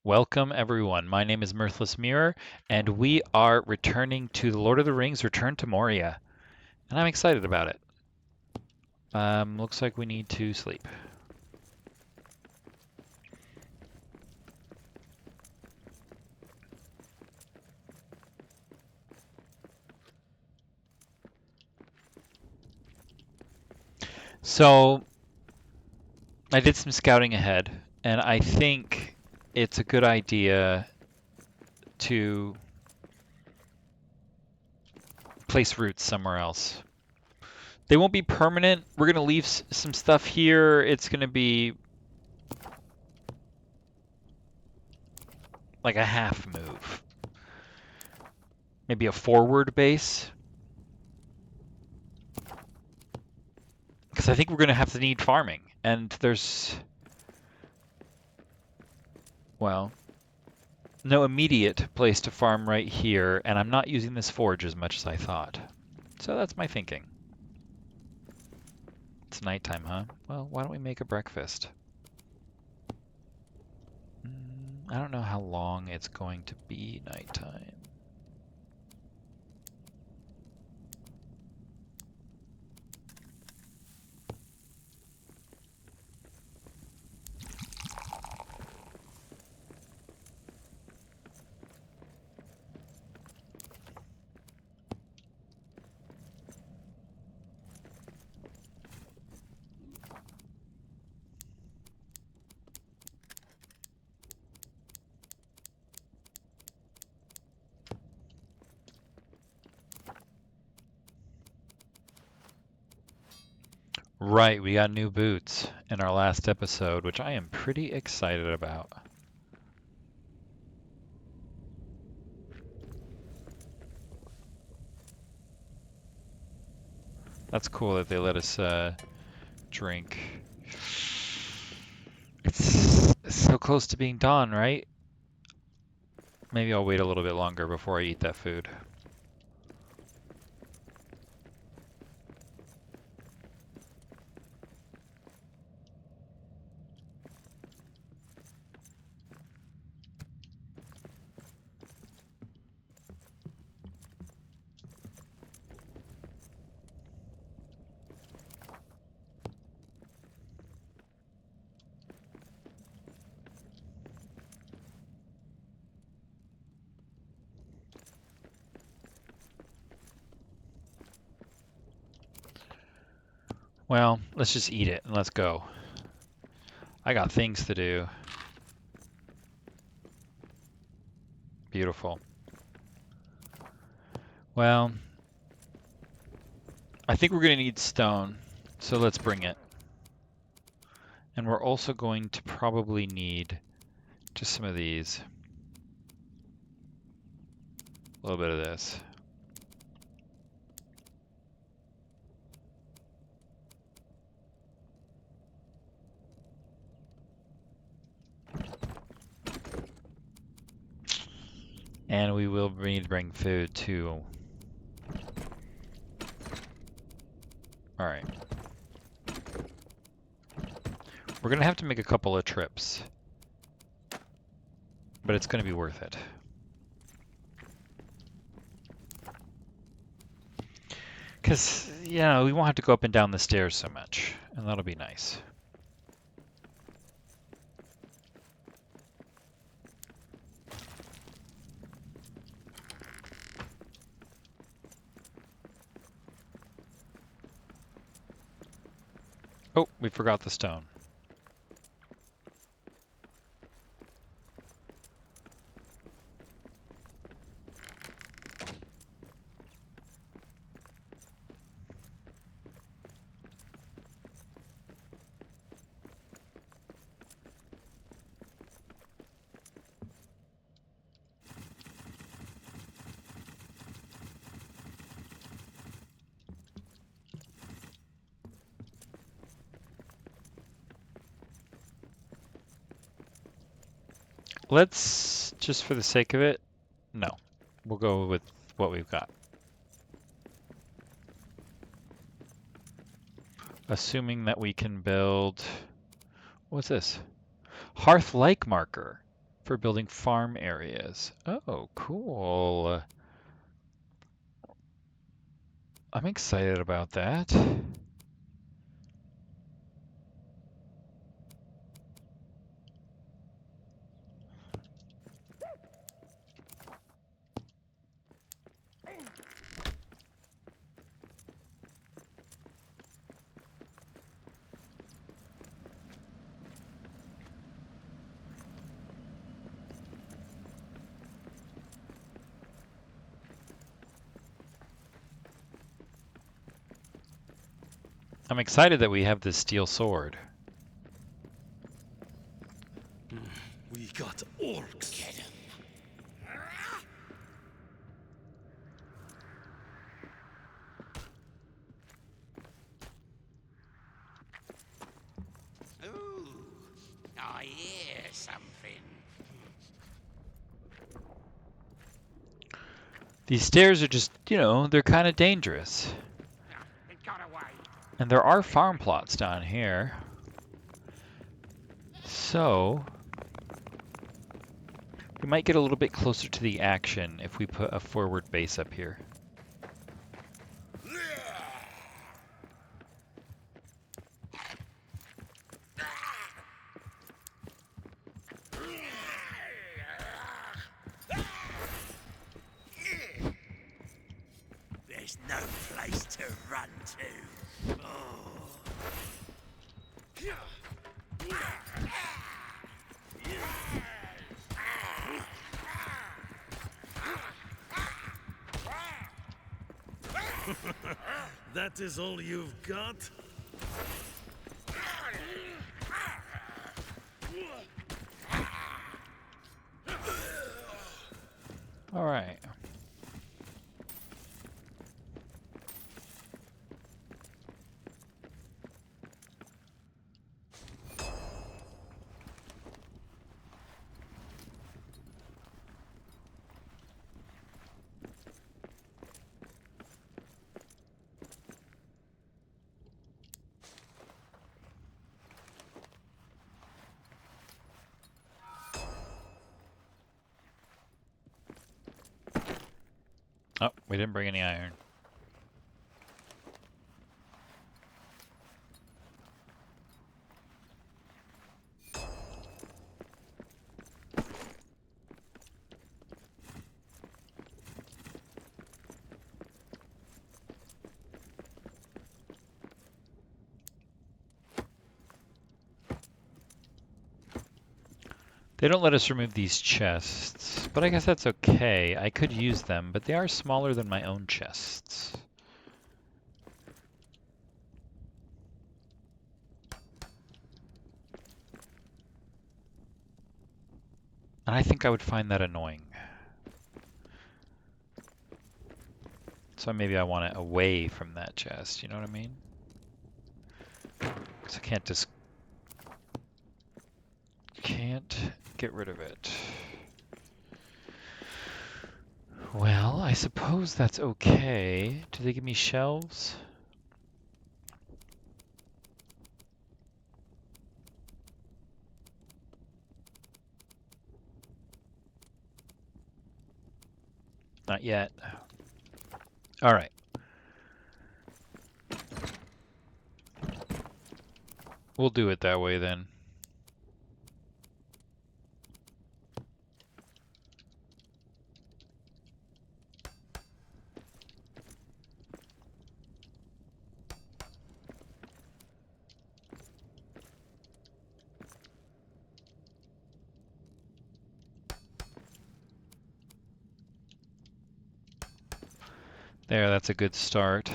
Welcome, everyone. My name is Mirthless Mirror, and we are returning to The Lord of the Rings Return to Moria, and I'm excited about it. Looks like we need to sleep. So, I did some scouting ahead, and I think it's a good idea to place roots somewhere else. They won't be permanent. We're going to leave some stuff here. It's going to be like a half move, maybe a forward base. Because I think we're going to have to need farming. And there's, well, no immediate place to farm right here. And I'm not using this forge as much as I thought. So that's my thinking. It's nighttime, huh? Well, why don't we make a breakfast? I don't know how long it's going to be nighttime. Right, we got new boots in our last episode, which I am pretty excited about. That's cool that they let us drink. It's so close to being dawn, right? Maybe I'll wait a little bit longer before I eat that food. Well, let's just eat it and let's go. I got things to do. Beautiful. Well, I think we're going to need stone, so let's bring it. And we're also going to probably need just some of these. A little bit of this. And we will need to bring food too. All right. We're gonna have to make a couple of trips, but it's gonna be worth it. Because, you know, we won't have to go up and down the stairs so much, and that'll be nice. Oh, we forgot the stone. Let's, just for the sake of it, no. We'll go with what we've got. Assuming that we can build, what's this? Hearth-like marker. for building farm areas. Oh, cool. I'm excited about that. I'm excited that we have this steel sword. We got orcs. Get him. Ooh, I hear something. These stairs are just, they're kind of dangerous. It got away. And there are farm plots down here. So, we might get a little bit closer to the action if we put a forward base up here. There's no place to run to. That is all you've got? All right. Oh, we didn't bring any iron. They don't let us remove these chests, but I guess that's okay. I could use them, but they are smaller than my own chests. And I think I would find that annoying. So maybe I want it away from that chest, you know what I mean? Because I can't get rid of it. Well, I suppose that's okay. Do they give me shelves? Not yet. All right. We'll do it that way then. There, that's a good start.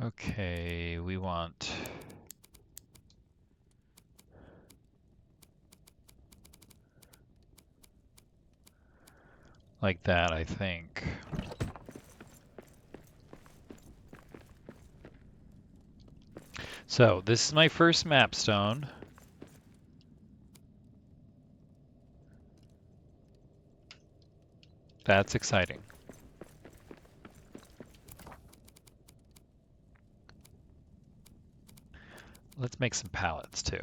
Okay, we want like that, I think. So, this is my first map stone. That's exciting. let's make some pallets too.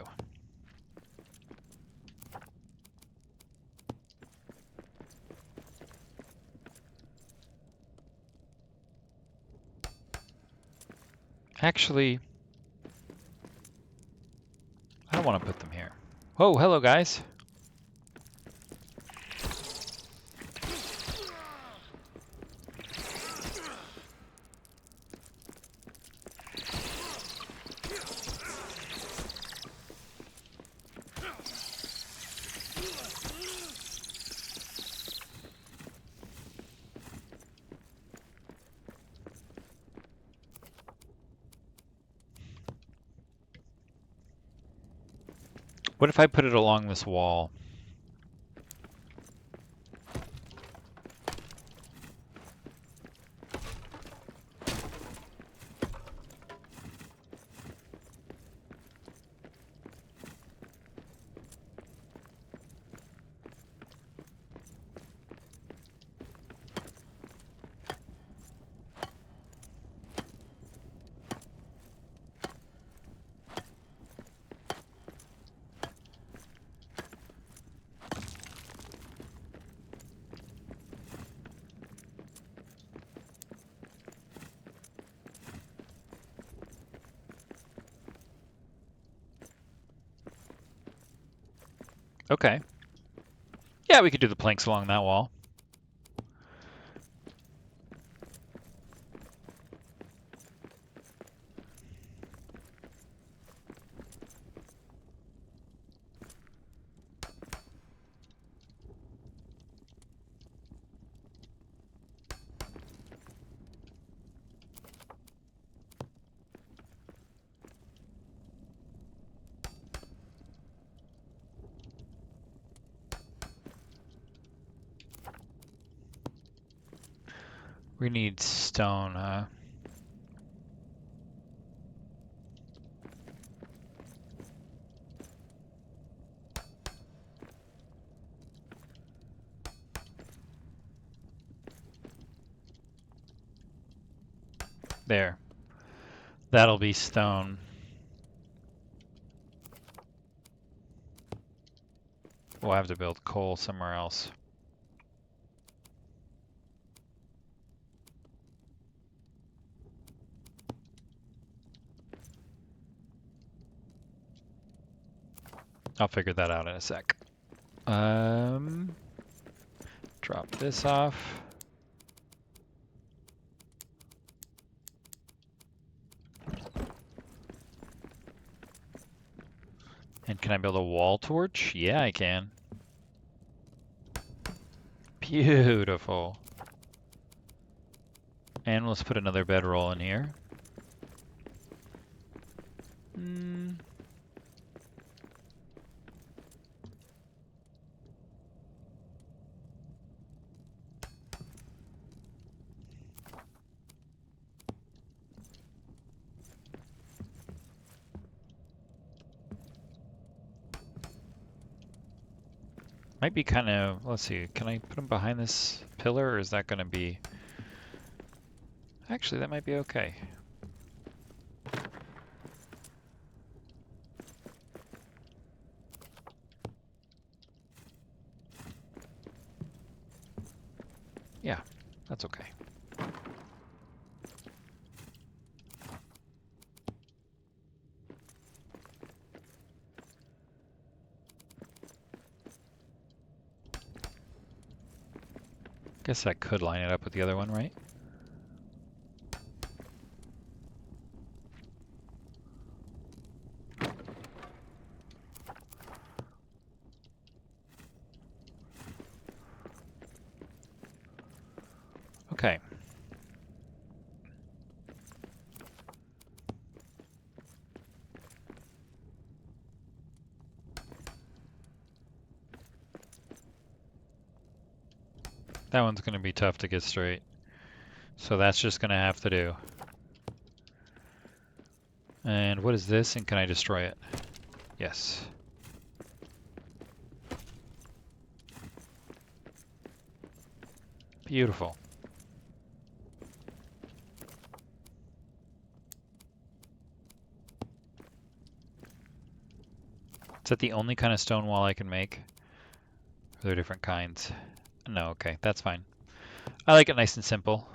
Actually, I don't want to put them here. Oh, hello guys. What if I put it along this wall? Okay. Yeah, we could do the planks along that wall. We need stone, huh? There. That'll be stone. We'll have to build coal somewhere else. I'll figure that out in a sec. Drop this off. And can I build a wall torch? Yeah, I can. Beautiful. And let's put another bedroll in here. Might be kind of, let's see, can I put them behind this pillar or is that going to be, actually that might be okay. Yeah, that's okay. Guess I could line it up with the other one, right? Okay. That one's going to be tough to get straight. So that's just going to have to do. And what is this, and can I destroy it? Yes. Beautiful. Is that the only kind of stone wall I can make? Are there different kinds? No, okay, that's fine. I like it nice and simple.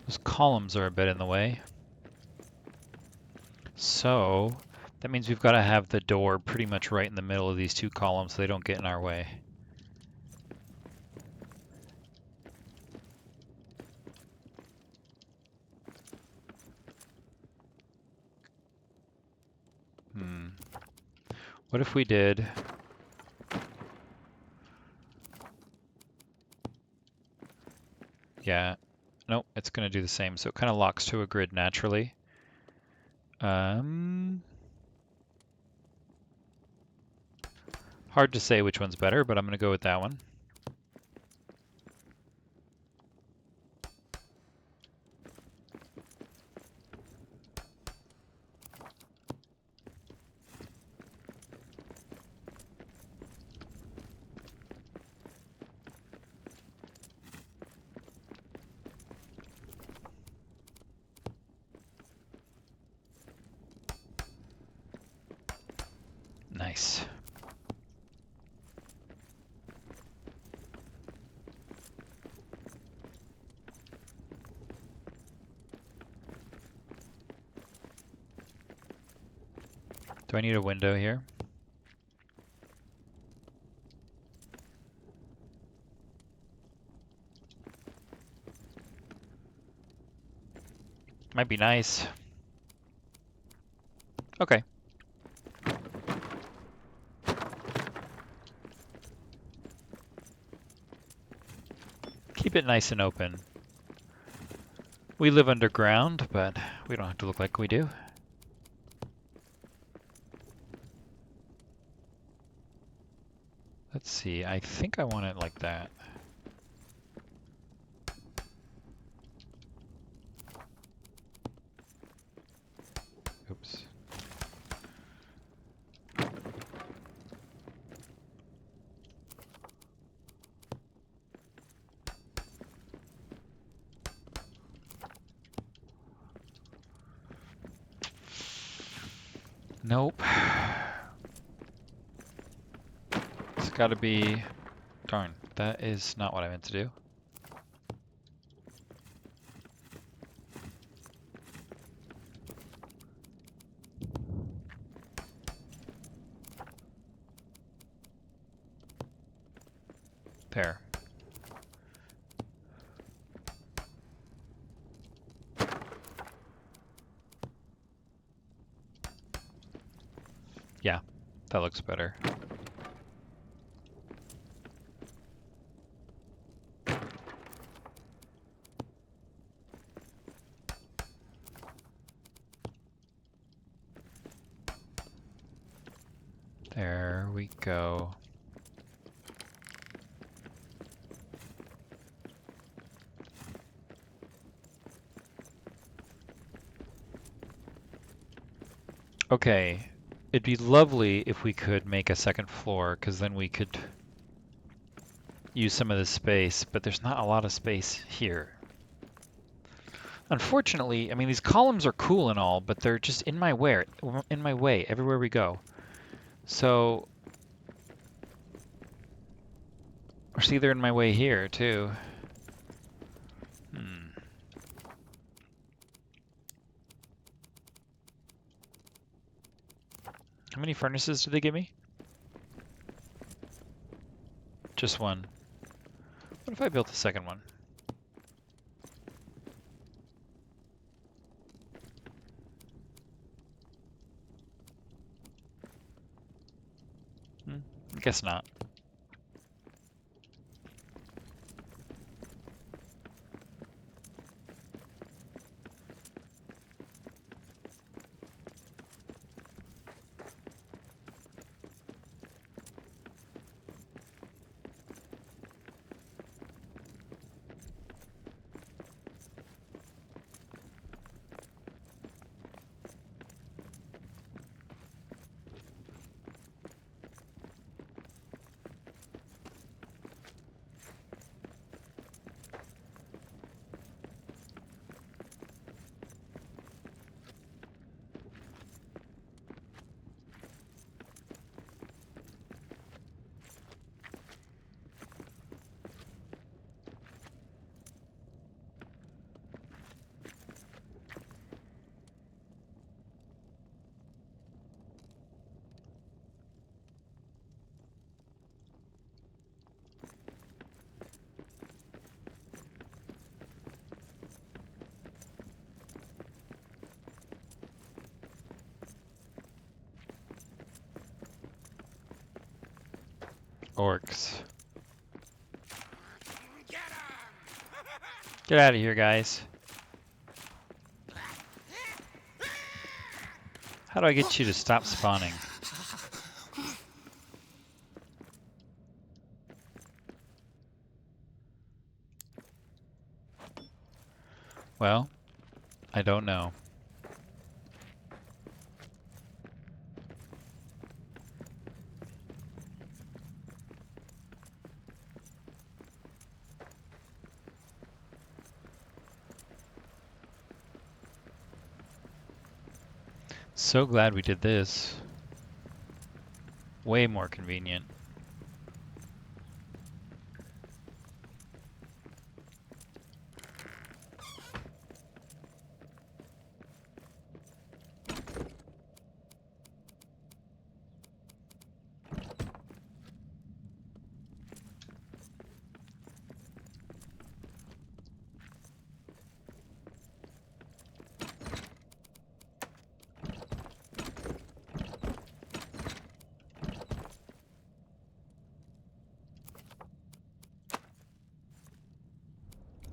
Those columns are a bit in the way. So that means we've got to have the door pretty much right in the middle of these two columns so they don't get in our way. What if we did... Yeah, nope, it's going to do the same. So it kind of locks to a grid naturally. Hard to say which one's better, but I'm going to go with that one. Nice. Do I need a window here? Might be nice. Okay. Keep it nice and open. We live underground, but we don't have to look like we do. Let's see, I think I want it like that. Oops. Nope. It's gotta be... Darn, that is not what I meant to do. There. Yeah, that looks better. There we go. Okay, it'd be lovely if we could make a second floor, because then we could use some of this space, but there's not a lot of space here. Unfortunately, I mean, these columns are cool and all, but they're just in my way everywhere we go. So, or see, they're in my way here too. How many furnaces did they give me? Just one. What if I built a second one? Guess not. Orcs. Get 'em! Get out of here, guys. How do I get you to stop spawning? Well, I don't know. So glad we did this. Way more convenient.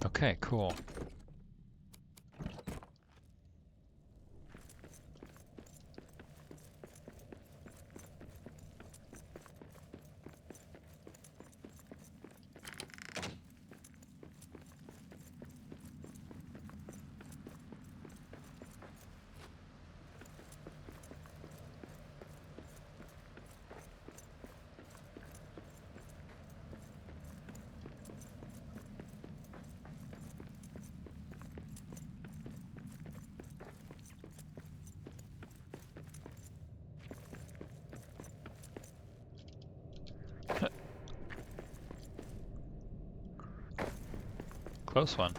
Okay, cool. Close one.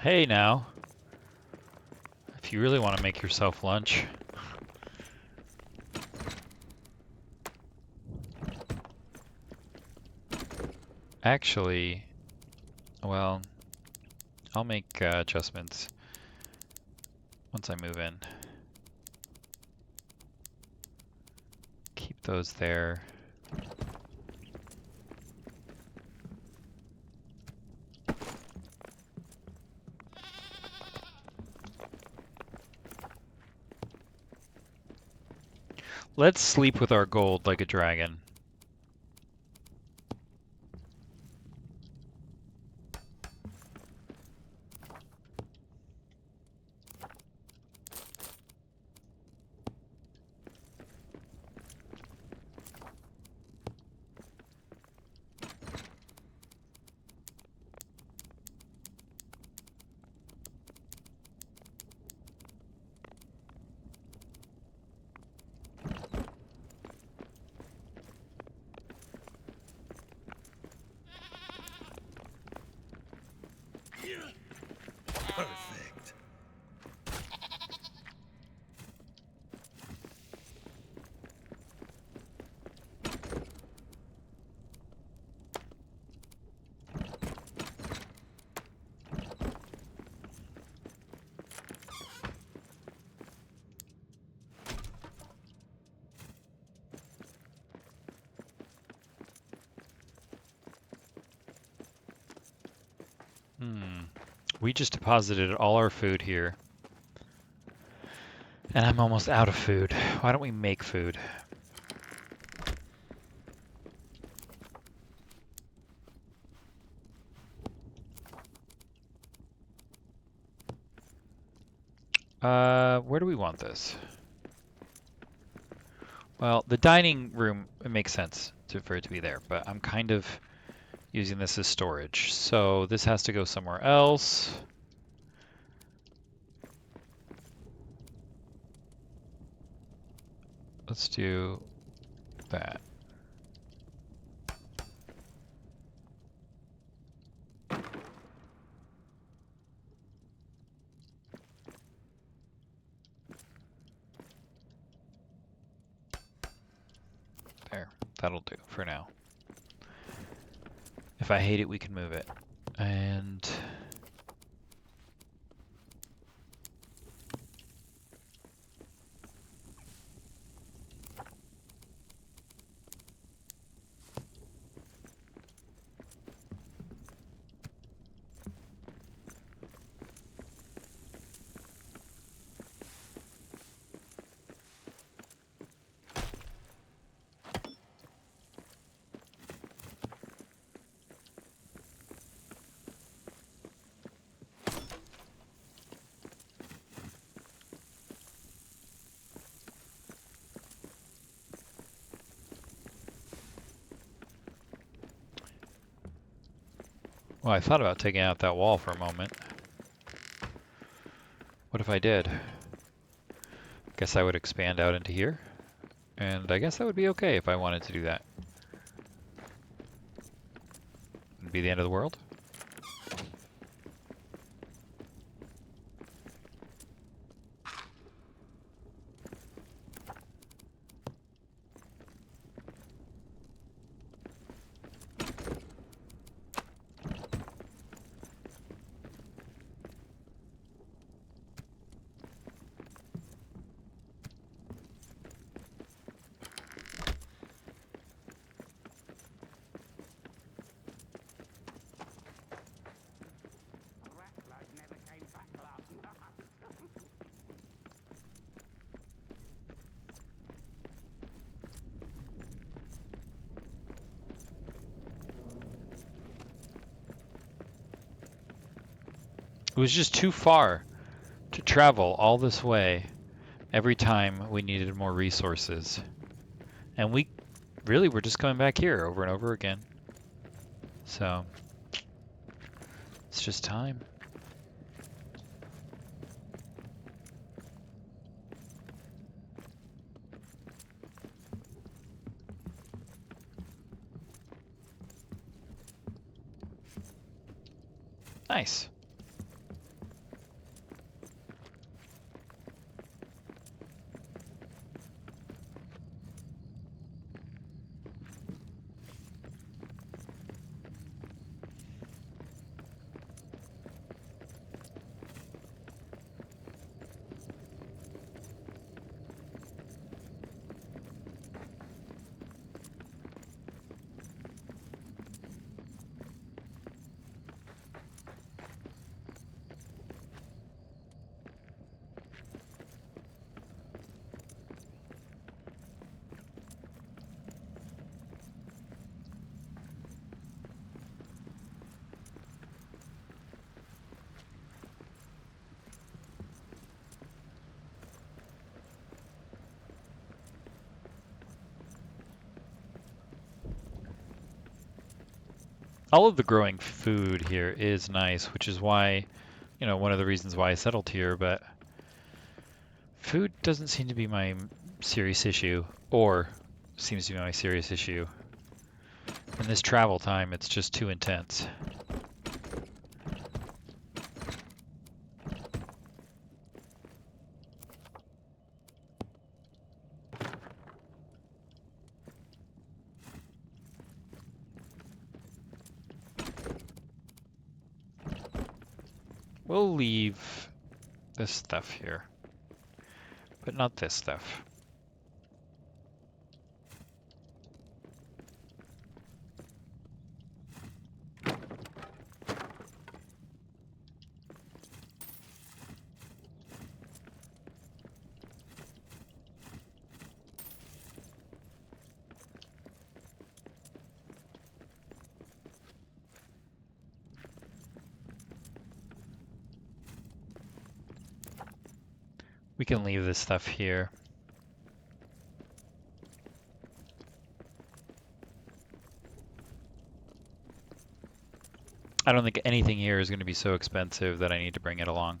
Hey now, if you really want to make yourself lunch. Actually, well, I'll make adjustments once I move in. Keep those there. Let's sleep with our gold like a dragon. We just deposited all our food here. And I'm almost out of food. Why don't we make food? Where do we want this? Well, the dining room, it makes sense for it to be there, but I'm kind of using this as storage. So this has to go somewhere else. Let's do that. There, that'll do for now. If I hate it, we can move it. And well, I thought about taking out that wall for a moment. What if I did? Guess I would expand out into here. And I guess that would be okay if I wanted to do that. It'd be the end of the world. Rattlers never came back last night. It was just too far to travel all this way every time we needed more resources. And we really were just coming back here over and over again. So it's just time. Nice. All of the growing food here is nice, which is why, one of the reasons why I settled here, but food doesn't seem to be my serious issue, or seems to be my serious issue. In this travel time, it's just too intense. We'll leave this stuff here, but not this stuff. We can leave this stuff here. I don't think anything here is going to be so expensive that I need to bring it along.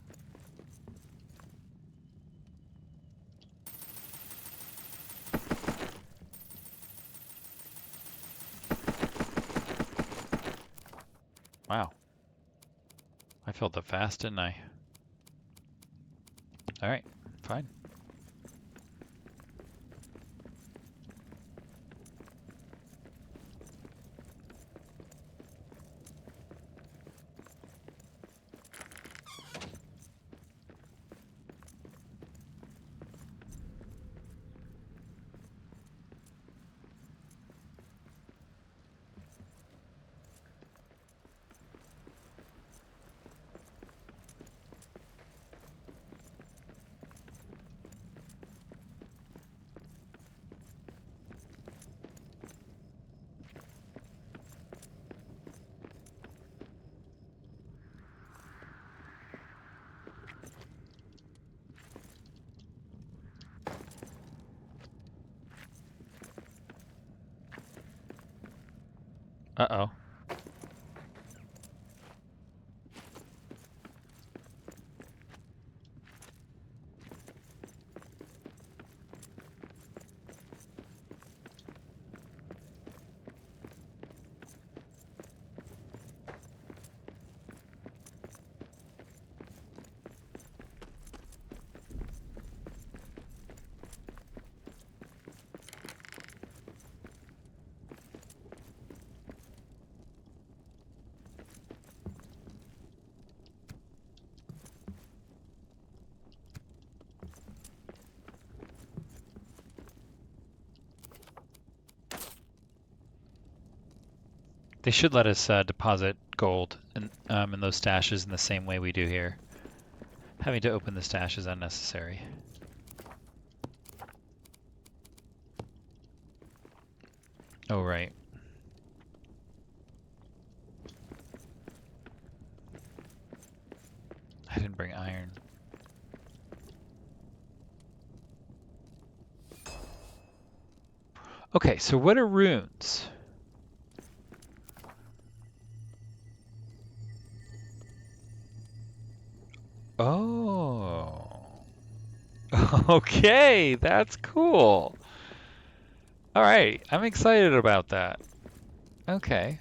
Wow. I filled up fast, didn't I? All right, fine. Uh-oh. They should let us deposit gold in those stashes in the same way we do here. Having to open the stash is unnecessary. Oh, right. I didn't bring iron. Okay, so what are runes? Oh. Okay, that's cool. All right, I'm excited about that. Okay.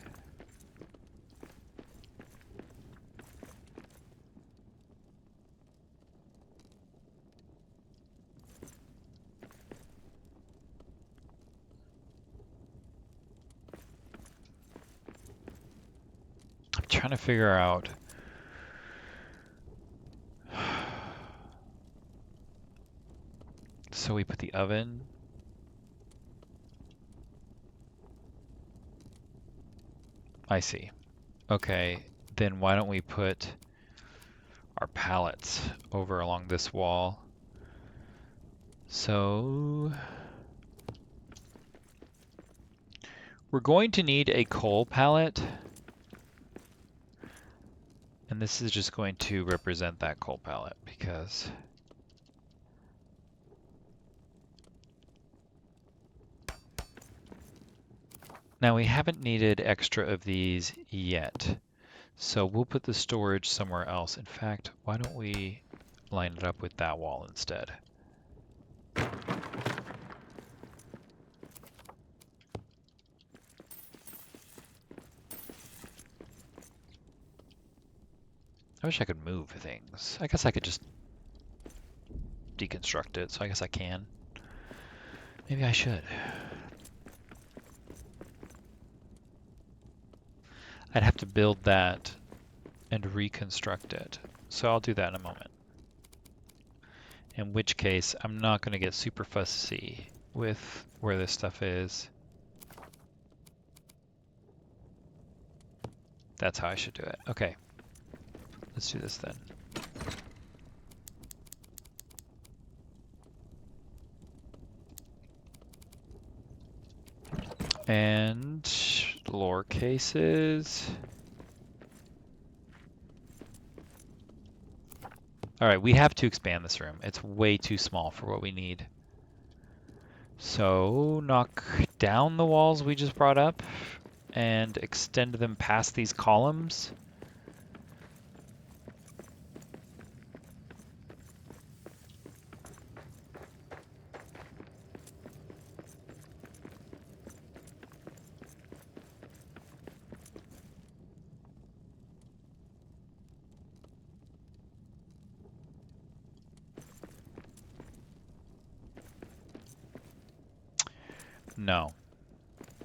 I'm trying to figure out. So we put the oven. I see. Okay, then why don't we put our pallets over along this wall? So we're going to need a coal pallet. And this is just going to represent that coal pallet because now we haven't needed extra of these yet. So we'll put the storage somewhere else. In fact, why don't we line it up with that wall instead? I wish I could move things. I guess I could just deconstruct it, so I guess I can. Maybe I should. I'd have to build that and reconstruct it. So I'll do that in a moment. In which case, I'm not going to get super fussy with where this stuff is. That's how I should do it. Okay. Let's do this then. And lower cases. All right, we have to expand this room. It's way too small for what we need. So knock down the walls we just brought up and extend them past these columns. No,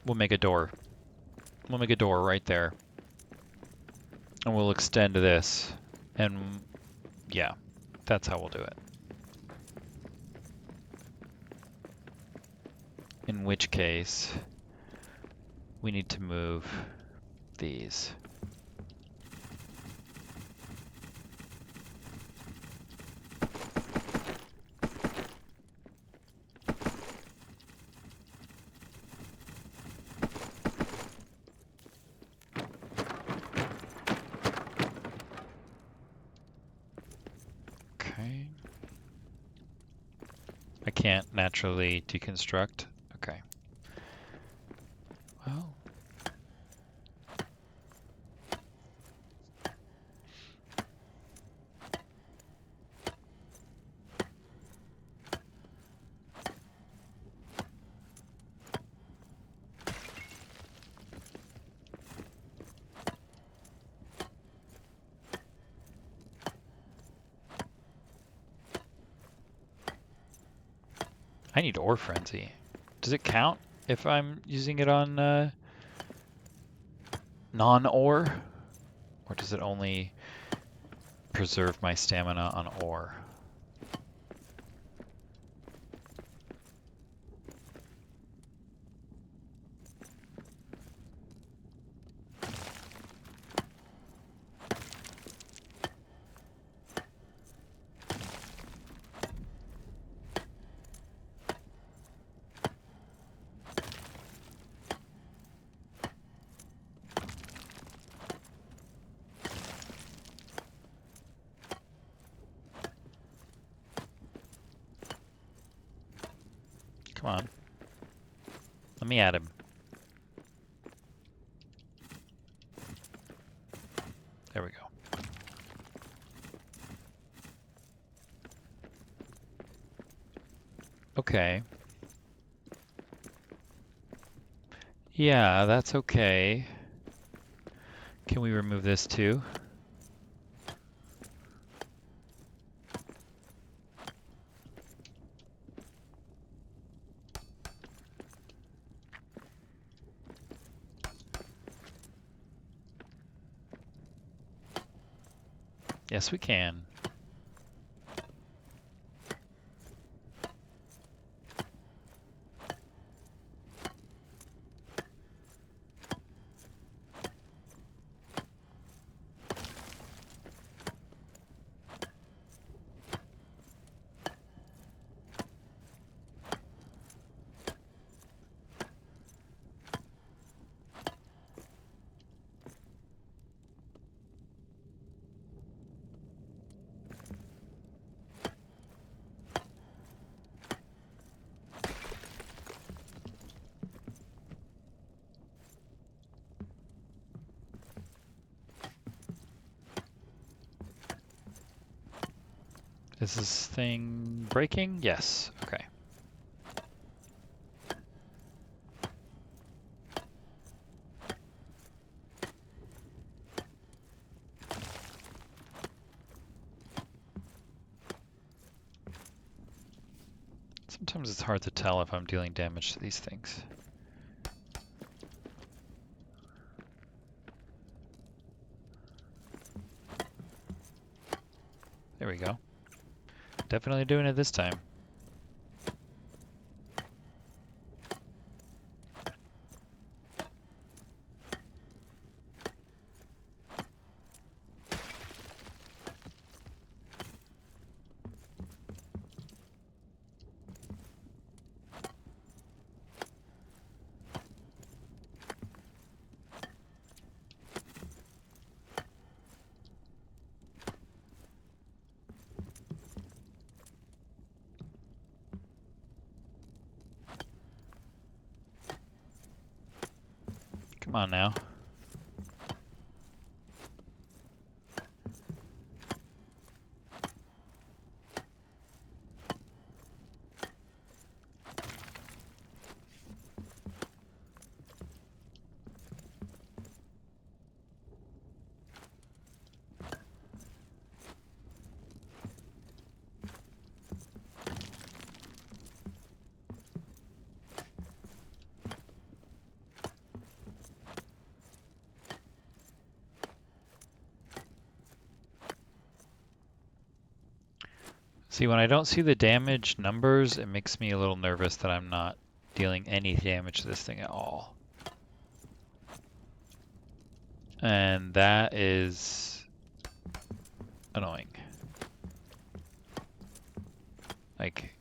we'll make a door. We'll make a door right there. And we'll extend this. And yeah, that's how we'll do it. In which case, we need to move these. Okay. I can't naturally deconstruct. Okay. Well. I need ore frenzy. Does it count if I'm using it on non-ore? Or does it only preserve my stamina on ore? Come on. Let me add him. There we go. Okay. Yeah, that's okay. Can we remove this too? Yes, we can. Is this thing breaking? Yes. Okay. Sometimes it's hard to tell if I'm dealing damage to these things. There we go. Definitely doing it this time. Come on now. See, when I don't see the damage numbers, it makes me a little nervous that I'm not dealing any damage to this thing at all. And that is annoying. Like,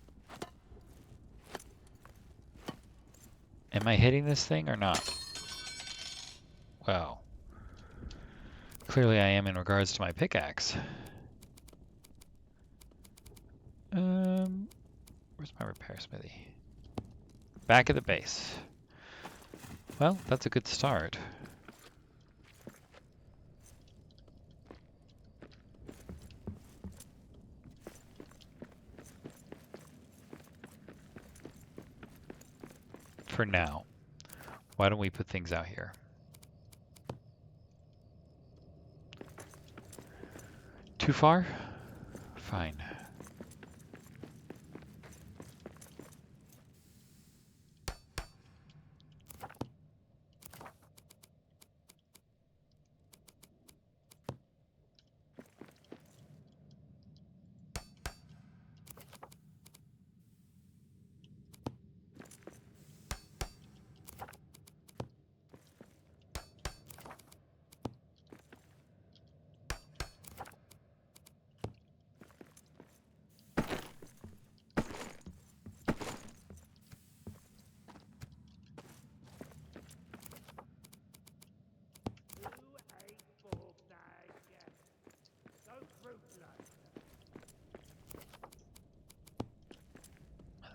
am I hitting this thing or not? Well, clearly I am in regards to my pickaxe. Where's my repair smithy? Back at the base. Well, that's a good start. For now. Why don't we put things out here? Too far? Fine.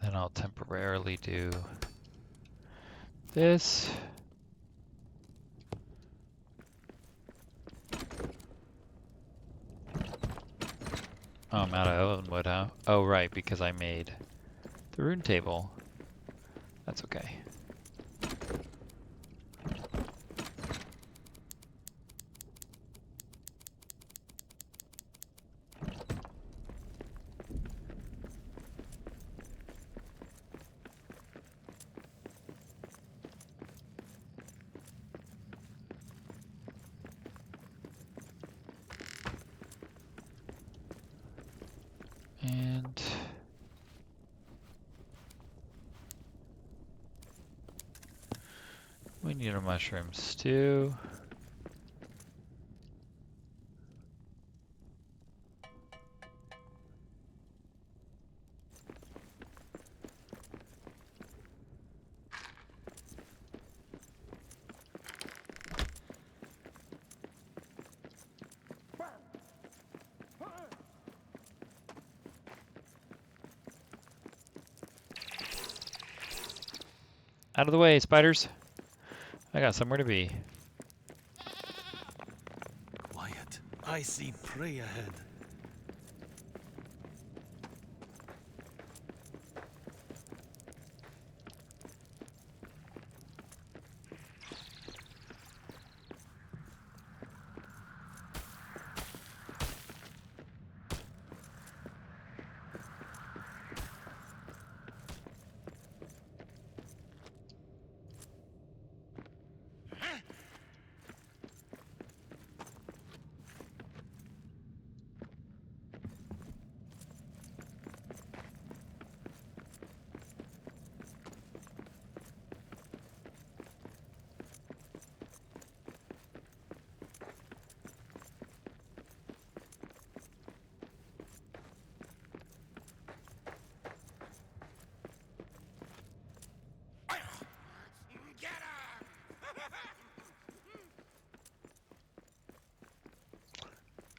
Then I'll temporarily do this. Oh, I'm out of oven wood, huh? Oh, right, because I made the rune table. That's okay. And we need a mushroom stew. Out of the way, spiders. I got somewhere to be. Quiet. I see prey ahead.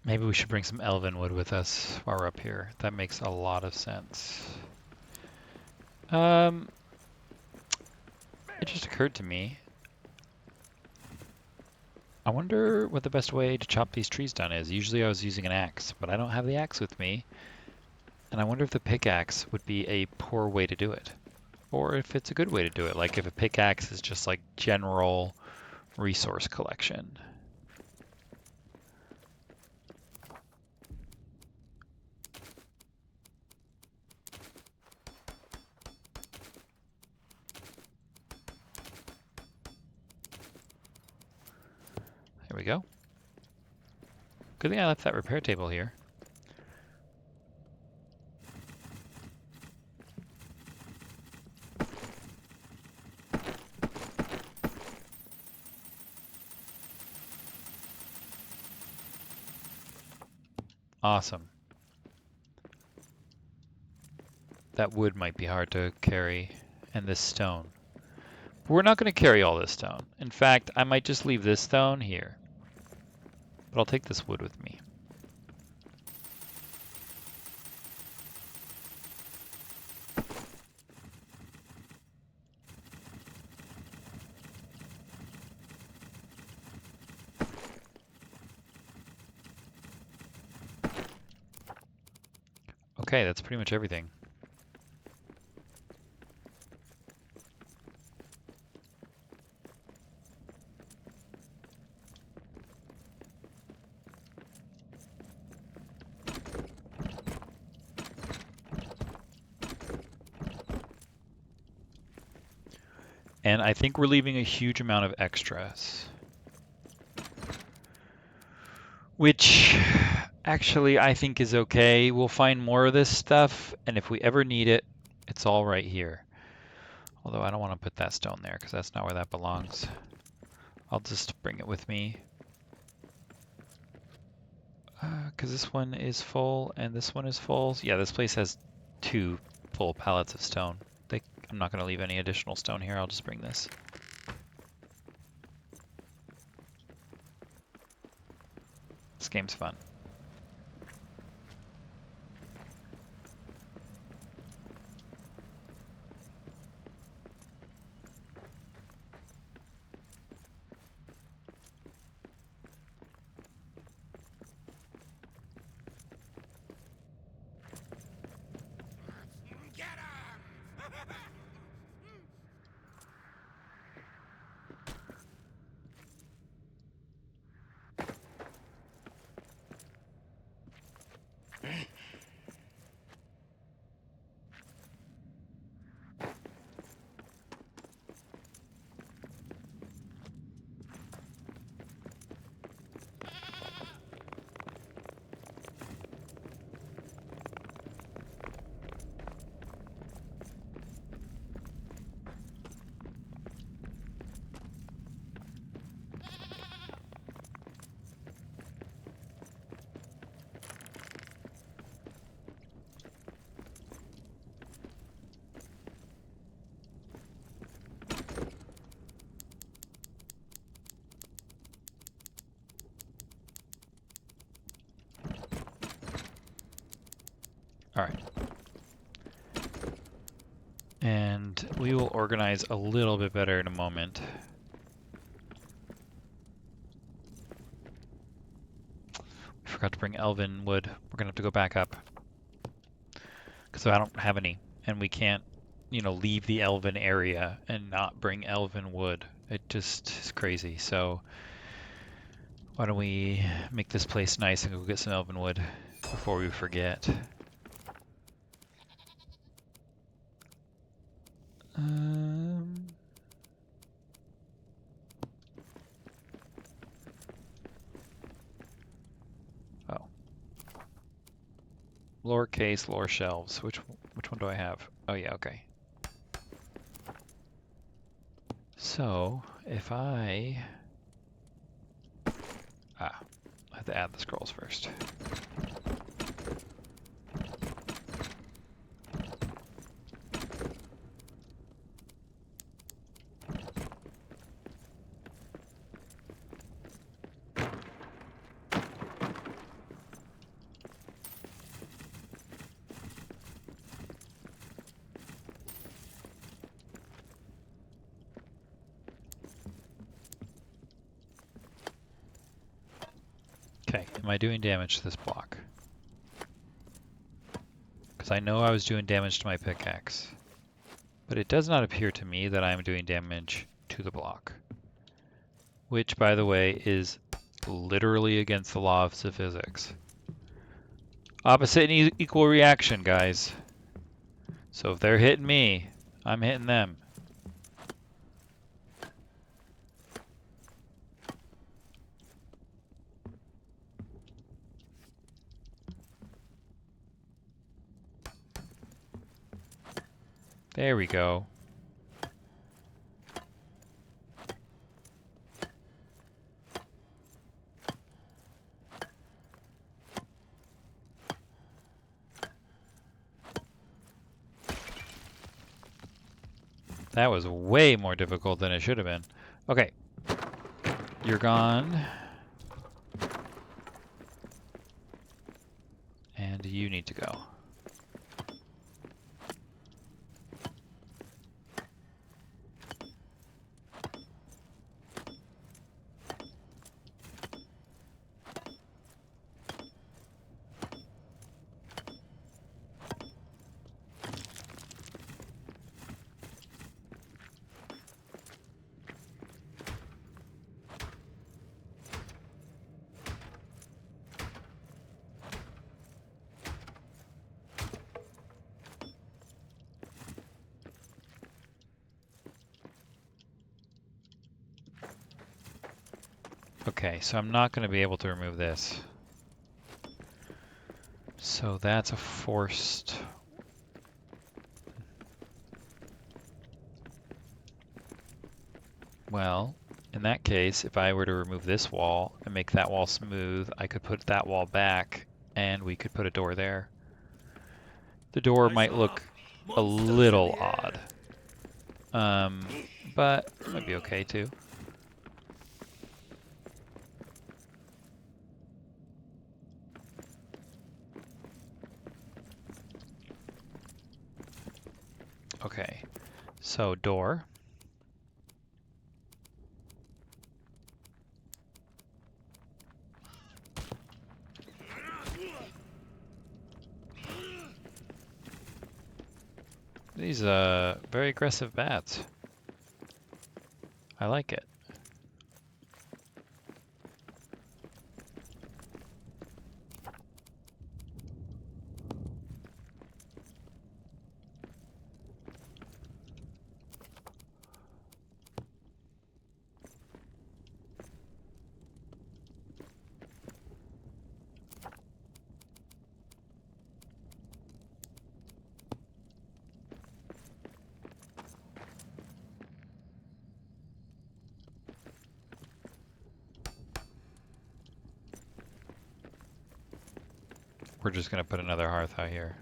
Maybe we should bring some elven wood with us while we're up here. That makes a lot of sense. It just occurred to me. I wonder what the best way to chop these trees down is. Usually I was using an axe, but I don't have the axe with me. And I wonder if the pickaxe would be a poor way to do it. Or if it's a good way to do it. Like if a pickaxe is just like general resource collection. There we go. Good thing I left that repair table here. Awesome. That wood might be hard to carry, and this stone. But we're not going to carry all this stone. In fact, I might just leave this stone here. But I'll take this wood with me. Okay, that's pretty much everything. And I think we're leaving a huge amount of extras. Which actually I think is okay. We'll find more of this stuff, and if we ever need it, it's all right here. Although I don't want to put that stone there because that's not where that belongs. I'll just bring it with me. Because this one is full and this one is full. Yeah, this place has 2 full pallets of stone. I'm not going to leave any additional stone here. I'll just bring this. This game's fun. Get him! All right. And we will organize a little bit better in a moment. We forgot to bring elven wood. We're gonna have to go back up. Because I don't have any. And we can't, leave the elven area and not bring elven wood. It just is crazy. So why don't we make this place nice and go get some elven wood before we forget. Oh. Lowercase, lower shelves. Which one do I have? Oh yeah, okay. So if I I have to add the scrolls first. Okay, am I doing damage to this block? Because I know I was doing damage to my pickaxe. But it does not appear to me that I'm doing damage to the block. Which, by the way, is literally against the laws of physics. Opposite and equal reaction, guys. So if they're hitting me, I'm hitting them. There we go. That was way more difficult than it should have been. Okay. You're gone. And you need to go. Okay, so I'm not going to be able to remove this. So that's a forced... Well, in that case, if I were to remove this wall and make that wall smooth, I could put that wall back and we could put a door there. The door Eyes might up! look a Monsters in little the odd. air! But it might be okay too. Okay, so door. These very aggressive bats. I like it. We're just gonna put another hearth out here.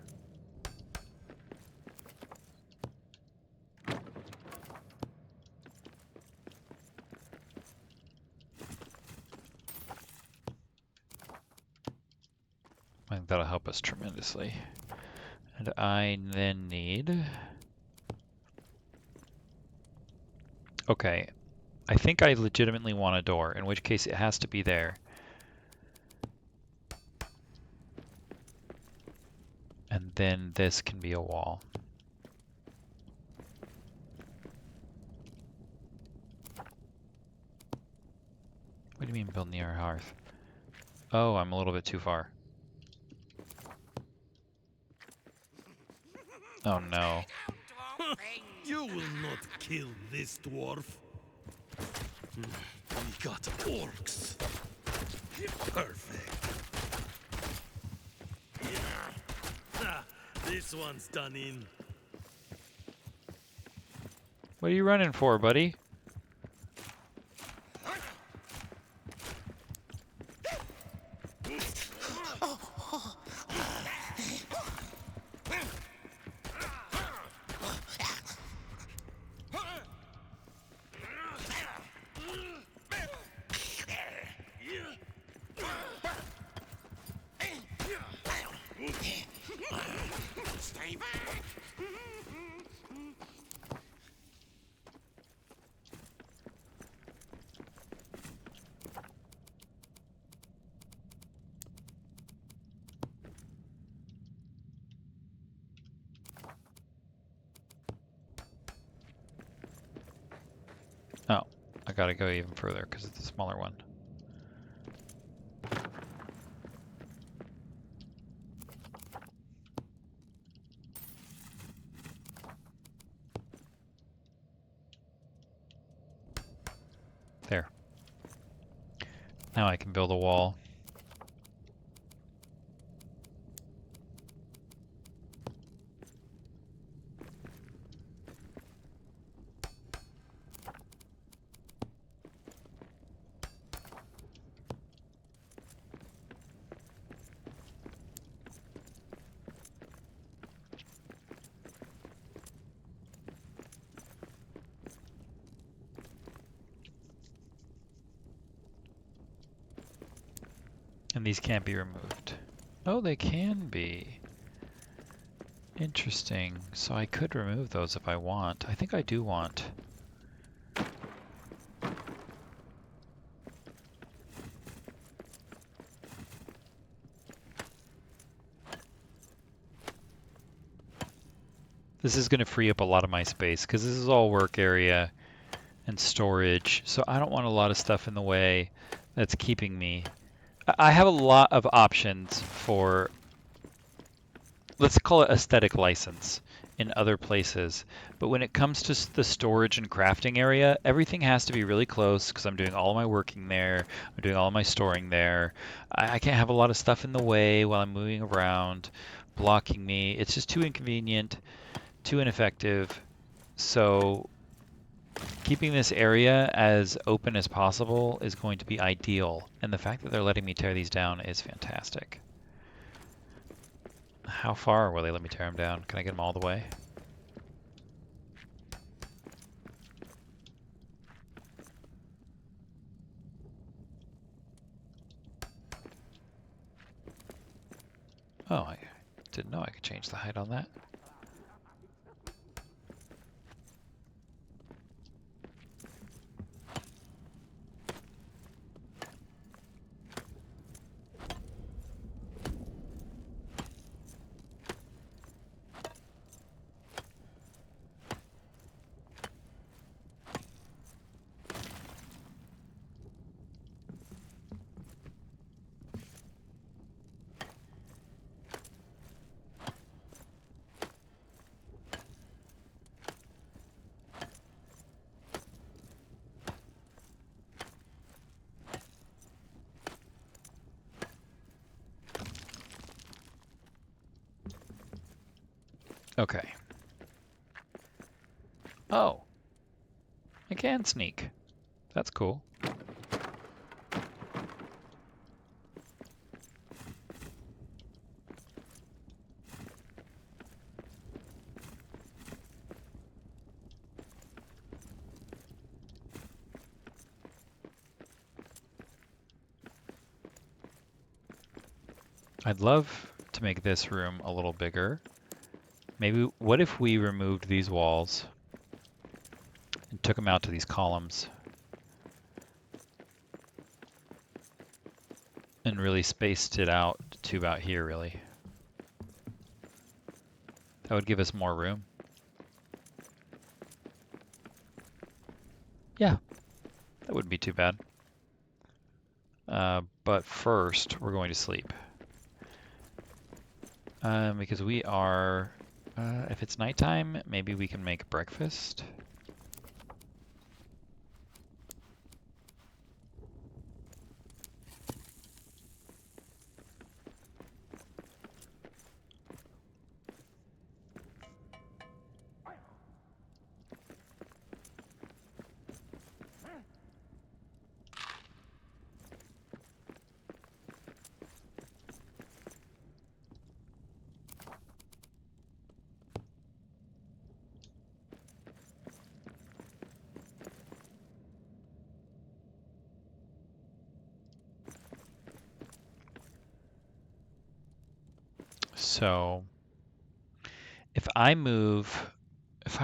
I think that'll help us tremendously. And I then need... Okay, I think I legitimately want a door, in which case it has to be there. And then this can be a wall. What do you mean build near a hearth? Oh, I'm a little bit too far. Oh no. You will not kill this dwarf. We got orcs. Perfect. Ah, this one's done in. What are you running for, buddy? Stay back! gotta go even further because it's a smaller one. There. Now I can build a wall. And these can't be removed. Oh, they can be. Interesting. So I could remove those if I want. I think I do want. This is going to free up a lot of my space because this is all work area and storage. So I don't want a lot of stuff in the way that's keeping me. I have a lot of options for, let's call it aesthetic license in other places. But when it comes to the storage and crafting area, everything has to be really close because I'm doing all of my working there. I'm doing all of my storing there. I can't have a lot of stuff in the way while I'm moving around, blocking me. It's just too inconvenient, too ineffective. So keeping this area as open as possible is going to be ideal. And the fact that they're letting me tear these down is fantastic. How far will they let me tear them down? Can I get them all the way? Oh, I didn't know I could change the height on that. Okay. Oh, I can sneak. That's cool. I'd love to make this room a little bigger. Maybe, what if we removed these walls and took them out to these columns and really spaced it out to about here, really? That would give us more room. Yeah, that wouldn't be too bad. But first, we're going to sleep. Because we are, if it's nighttime, maybe we can make breakfast. So if I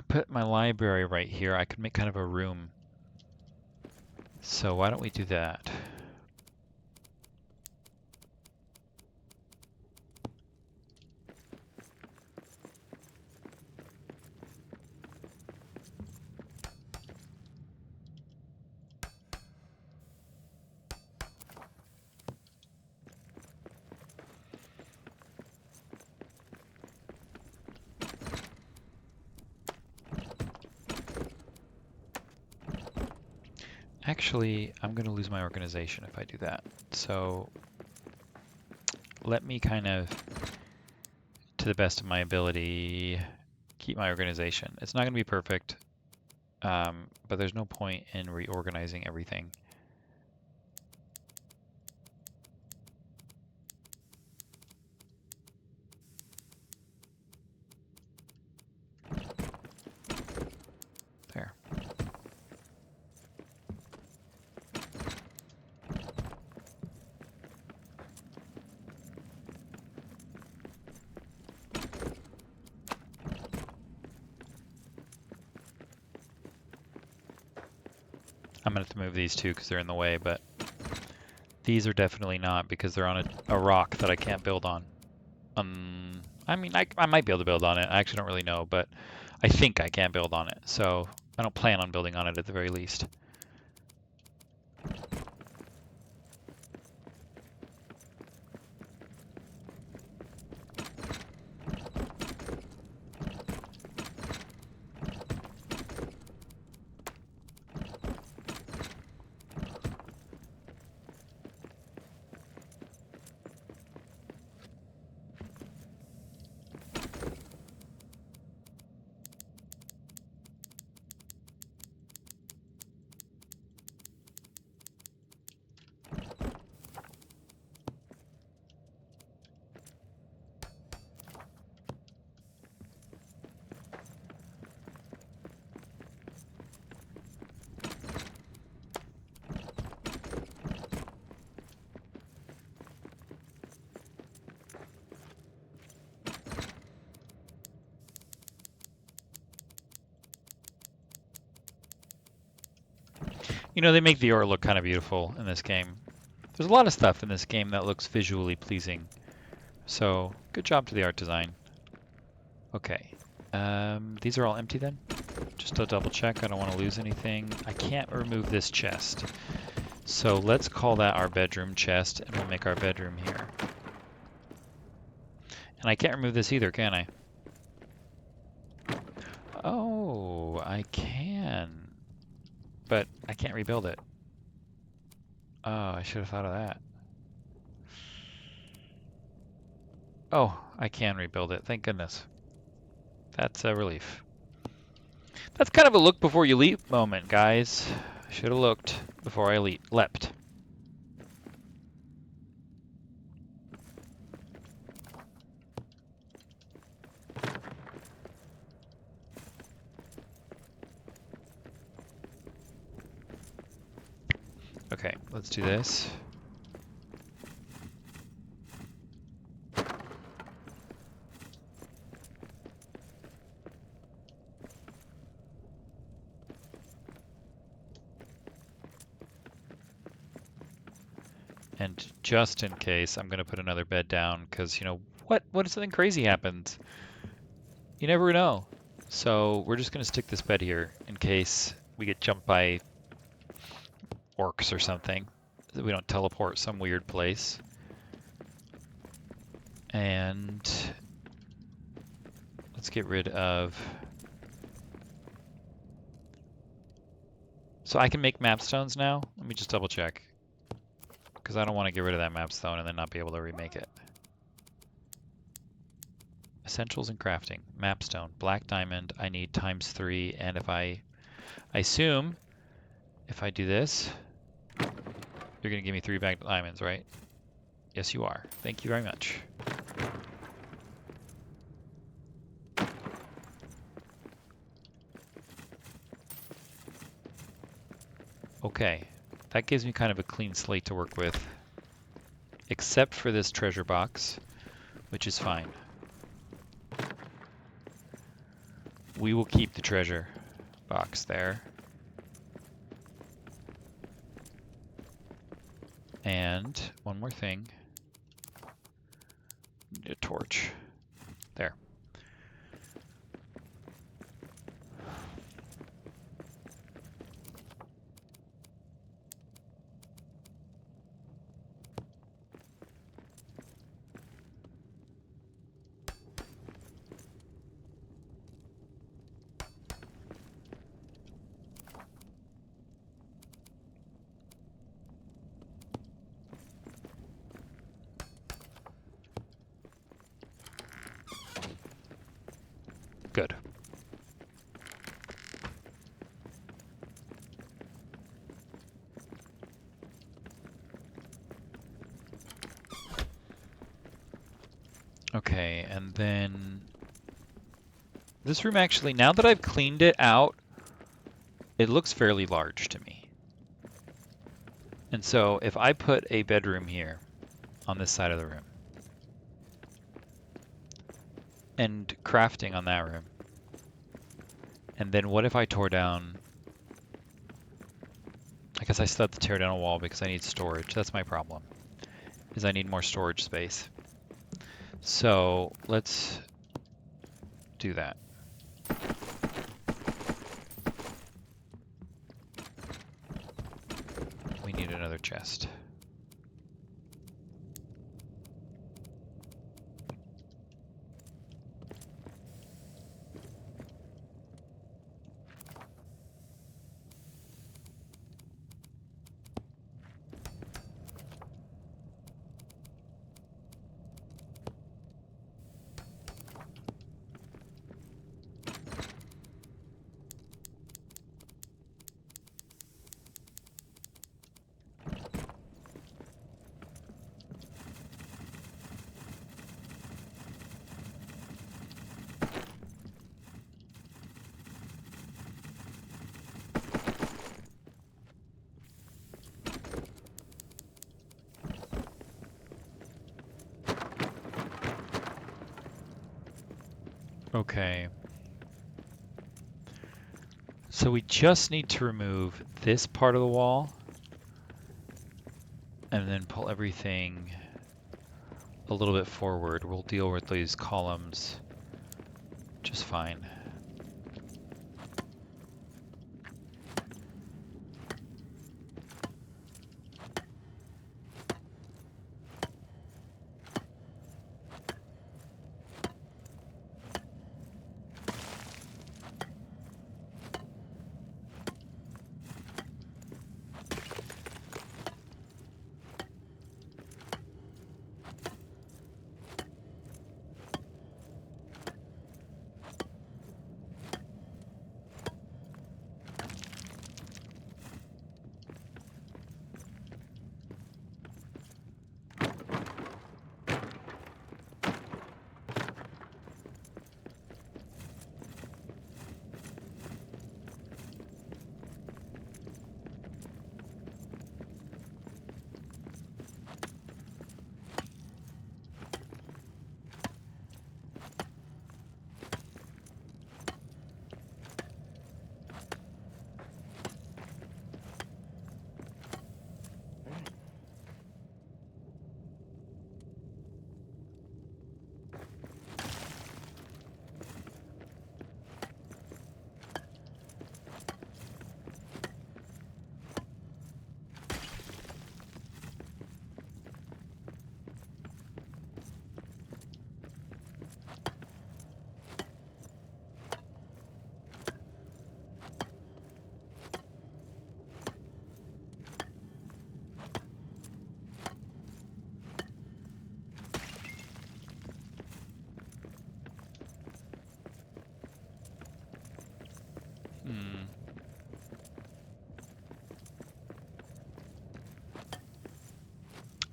put my library right here, I could make kind of a room. So why don't we do that? Actually, I'm going to lose my organization if I do that. So let me kind of, to the best of my ability, keep my organization. It's not going to be perfect, but there's no point in reorganizing everything. There. I'm going to have to move these two because they're in the way, but these are definitely not because they're on a rock that I can't build on. I mean, I might be able to build on it. I actually don't really know, but I think I can't build on it. So I don't plan on building on it at the very least. You know, they make the ore look kind of beautiful in this game. There's a lot of stuff in this game that looks visually pleasing. So, good job to the art design. Okay. These are all empty then? Just to double check, I don't want to lose anything. I can't remove this chest. So let's call that our bedroom chest, and we'll make our bedroom here. And I can't remove this either, can I? Oh, I can. But I can't rebuild it. Oh, I should have thought of that. Oh, I can rebuild it. Thank goodness. That's a relief. That's kind of a look before you leap moment, guys. I should have looked before I leapt. Okay, let's do this. And just in case, I'm going to put another bed down because, you know, what if something crazy happens? You never know. So we're just going to stick this bed here in case we get jumped by orcs or something. That we don't teleport some weird place. And let's get rid of... So I can make map stones now? Let me just double check. Because I don't want to get rid of that map stone and then not be able to remake it. Essentials and crafting. Map stone. Black diamond. I need ×3. And if I assume if I do this, you're going to give me 3 black diamonds, right? Yes, you are. Thank you very much. Okay. That gives me kind of a clean slate to work with. Except for this treasure box, which is fine. We will keep the treasure box there. And one more thing. Need a torch. There. then this room actually, now that I've cleaned it out, it looks fairly large to me. And so if I put a bedroom here on this side of the room and crafting on that room, and then what if I tore down, I guess I still have to tear down a wall because I need storage. That's my problem, is I need more storage space. So let's do that. We need another chest. Okay. So we just need to remove this part of the wall and then pull everything a little bit forward. We'll deal with these columns just fine.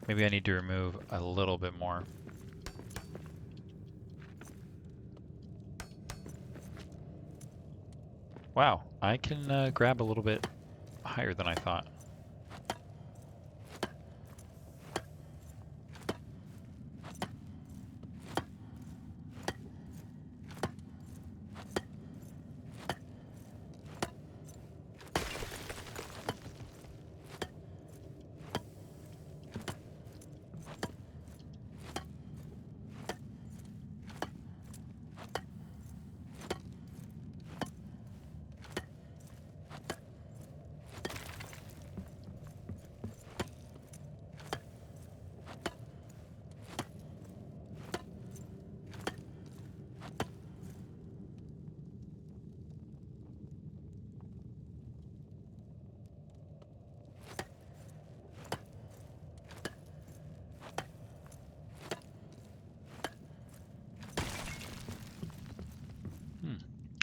Maybe I need to remove a little bit more. Wow, I can grab a little bit higher than I thought.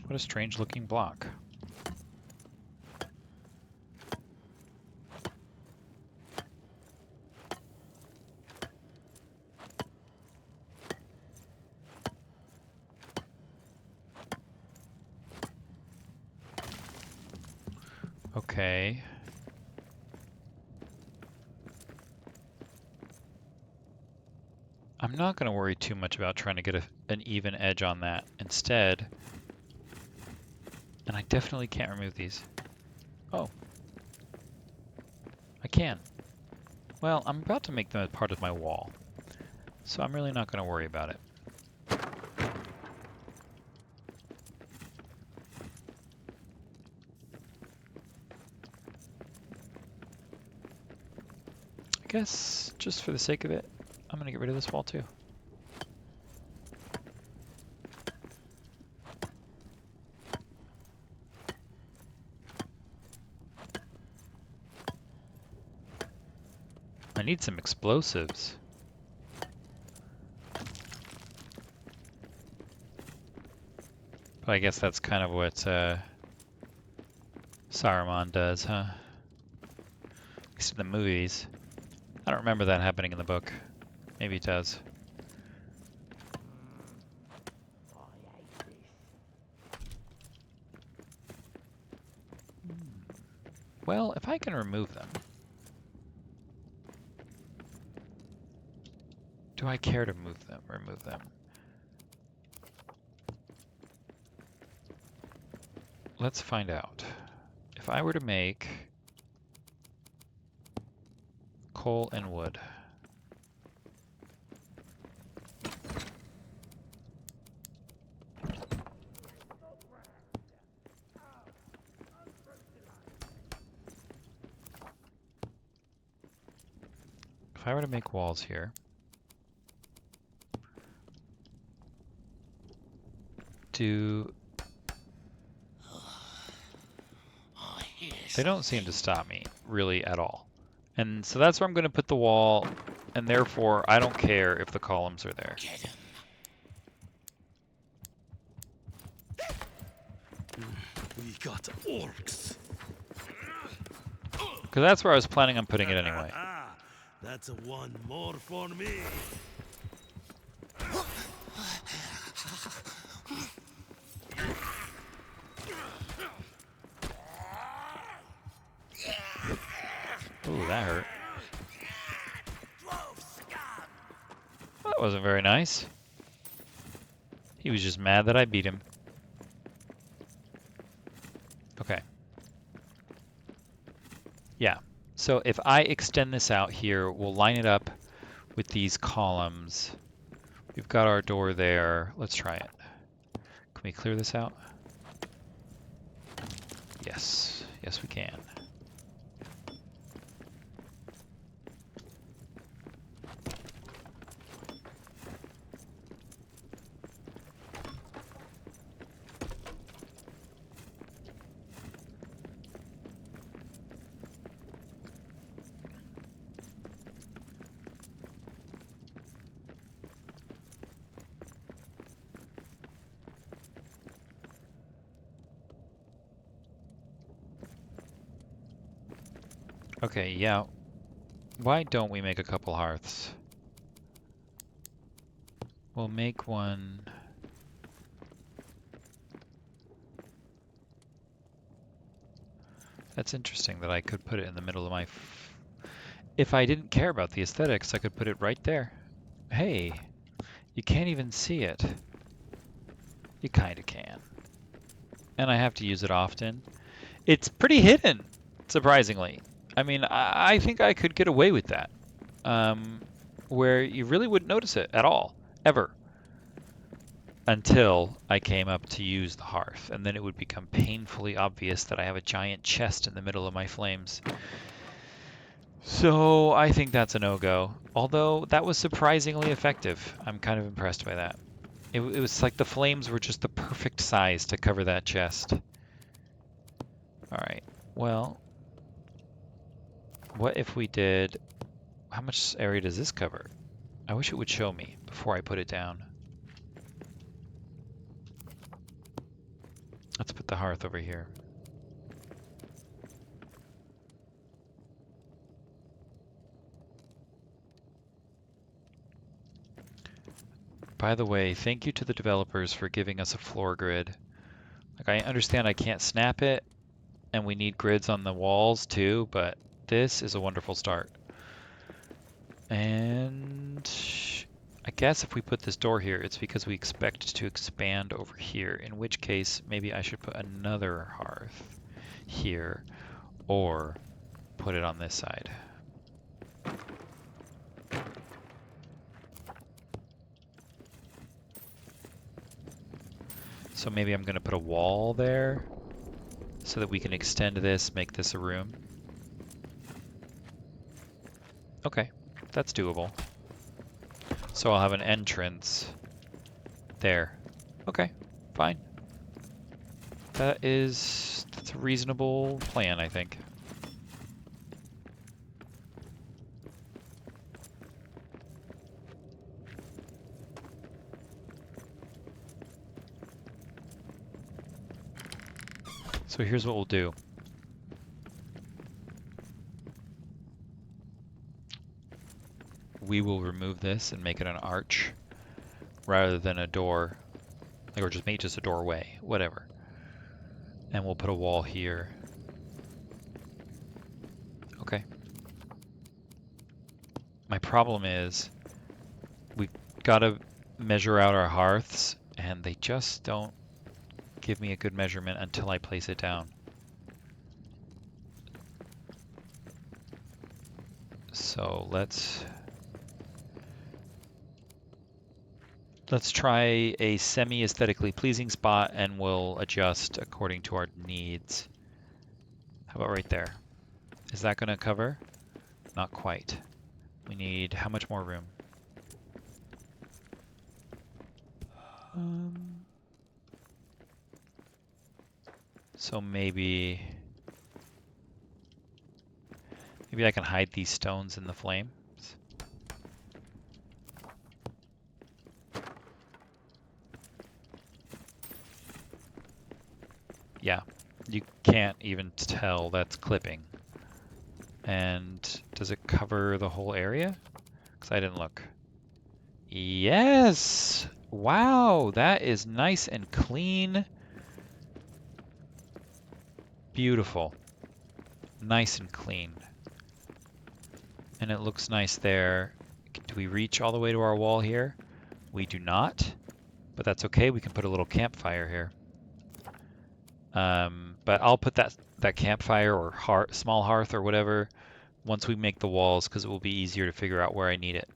What a strange looking block. Okay. I'm not going to worry too much about trying to get an even edge on that. Instead, and I definitely can't remove these. Oh, I can. Well, I'm about to make them a part of my wall, so I'm really not going to worry about it. I guess, just for the sake of it, I'm going to get rid of this wall too. I need some explosives. But I guess that's kind of what Saruman does, huh? At least in the movies. I don't remember that happening in the book. Maybe it does. Well, if I can remove them. Do I care to remove them? Let's find out. If I were to make coal and wood. If I were to make walls here. They don't seem to stop me, really, at all. And so that's where I'm going to put the wall, and therefore I don't care if the columns are there. Get him. We got orcs. Because that's where I was planning on putting it anyway. That's a one more for me. Ooh, that hurt. That wasn't very nice. He was just mad that I beat him. Okay. Yeah. So if I extend this out here, we'll line it up with these columns. We've got our door there. Let's try it. Can we clear this out? Yes. Yes, we can. Okay, yeah. Why don't we make a couple hearths? We'll make one. That's interesting that I could put it in the middle of my... If I didn't care about the aesthetics, I could put it right there. Hey, you can't even see it. You kinda can. And I have to use it often. It's pretty hidden, surprisingly. I mean, I think I could get away with that. Where you really wouldn't notice it at all, ever. Until I came up to use the hearth, and then it would become painfully obvious that I have a giant chest in the middle of my flames. So I think that's a no-go. Although that was surprisingly effective. I'm kind of impressed by that. It was like the flames were just the perfect size to cover that chest. Alright, well, what if we did... How much area does this cover? I wish it would show me before I put it down. Let's put the hearth over here. By the way, thank you to the developers for giving us a floor grid. Like, I understand I can't snap it, And we need grids on the walls too, but this is a wonderful start. And I guess if we put this door here, it's because we expect to expand over here, in which case maybe I should put another hearth here or put it on this side. So maybe I'm going to put a wall there so that we can extend this, make this a room. Okay, that's doable. So I'll have an entrance there. Okay, fine. That's a reasonable plan, I think. So here's what we'll do. We will remove this and make it an arch rather than a door, or just make just a doorway, whatever. And we'll put a wall here. Okay. My problem is we've got to measure out our hearths, and they just don't give me a good measurement until I place it down. So let's try a semi-aesthetically pleasing spot, and we'll adjust according to our needs. How about right there? Is that going to cover? Not quite. We need how much more room? So maybe I can hide these stones in the flames. Yeah, you can't even tell that's clipping. And does it cover the whole area? Because I didn't look. Yes! Wow, that is nice and clean. Beautiful. Nice and clean. And it looks nice there. Do we reach all the way to our wall here? We do not, but that's okay. We can put a little campfire here. But I'll put that campfire or small hearth or whatever once we make the walls, because it will be easier to figure out where I need it.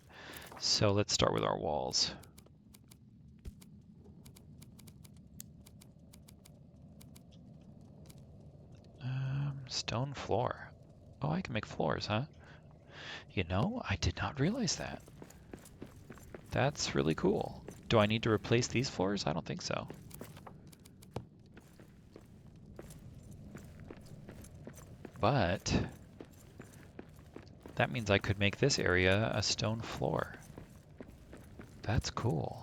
So let's start with our walls. Stone floor. Oh, I can make floors, huh? You know, I did not realize that. That's really cool. Do I need to replace these floors? I don't think so. But that means I could make this area a stone floor. That's cool.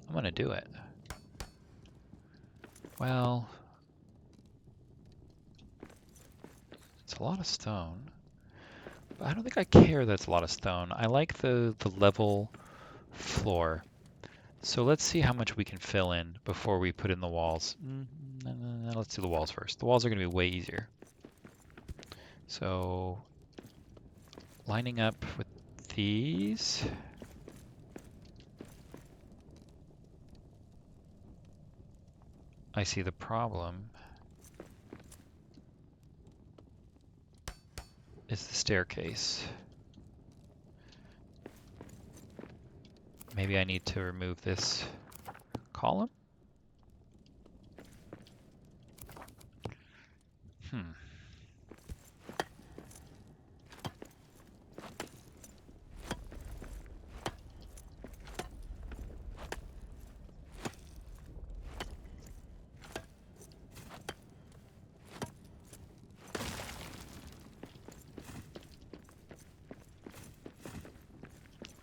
I'm gonna do it. Well, it's a lot of stone, but I don't think I care that it's a lot of stone. I like the level floor. So let's see how much we can fill in before we put in the walls. Let's do the walls first. The walls are going to be way easier. So lining up with these. I see the problem is the staircase. Maybe I need to remove this column?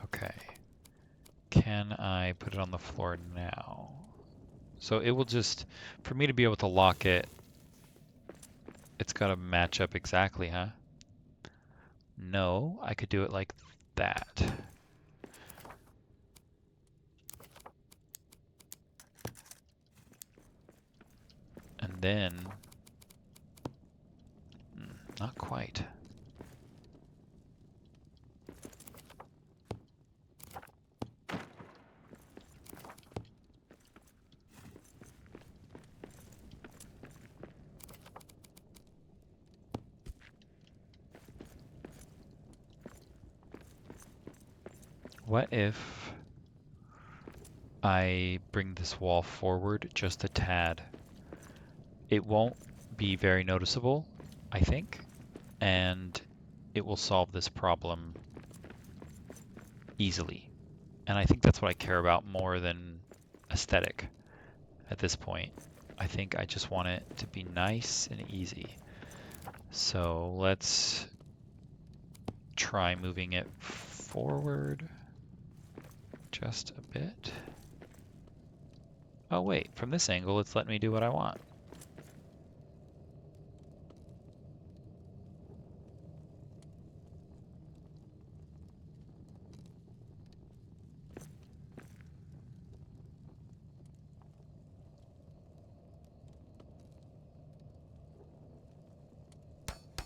Okay. Can I put it on the floor now? So it will just, for me to be able to lock it, it's got to match up exactly, huh? No, I could do it like that. then... not quite. What if I bring this wall forward just a tad? It won't be very noticeable, I think, and it will solve this problem easily. And I think that's what I care about more than aesthetic at this point. I think I just want it to be nice and easy. So let's try moving it forward just a bit. Oh wait, from this angle it's letting me do what I want.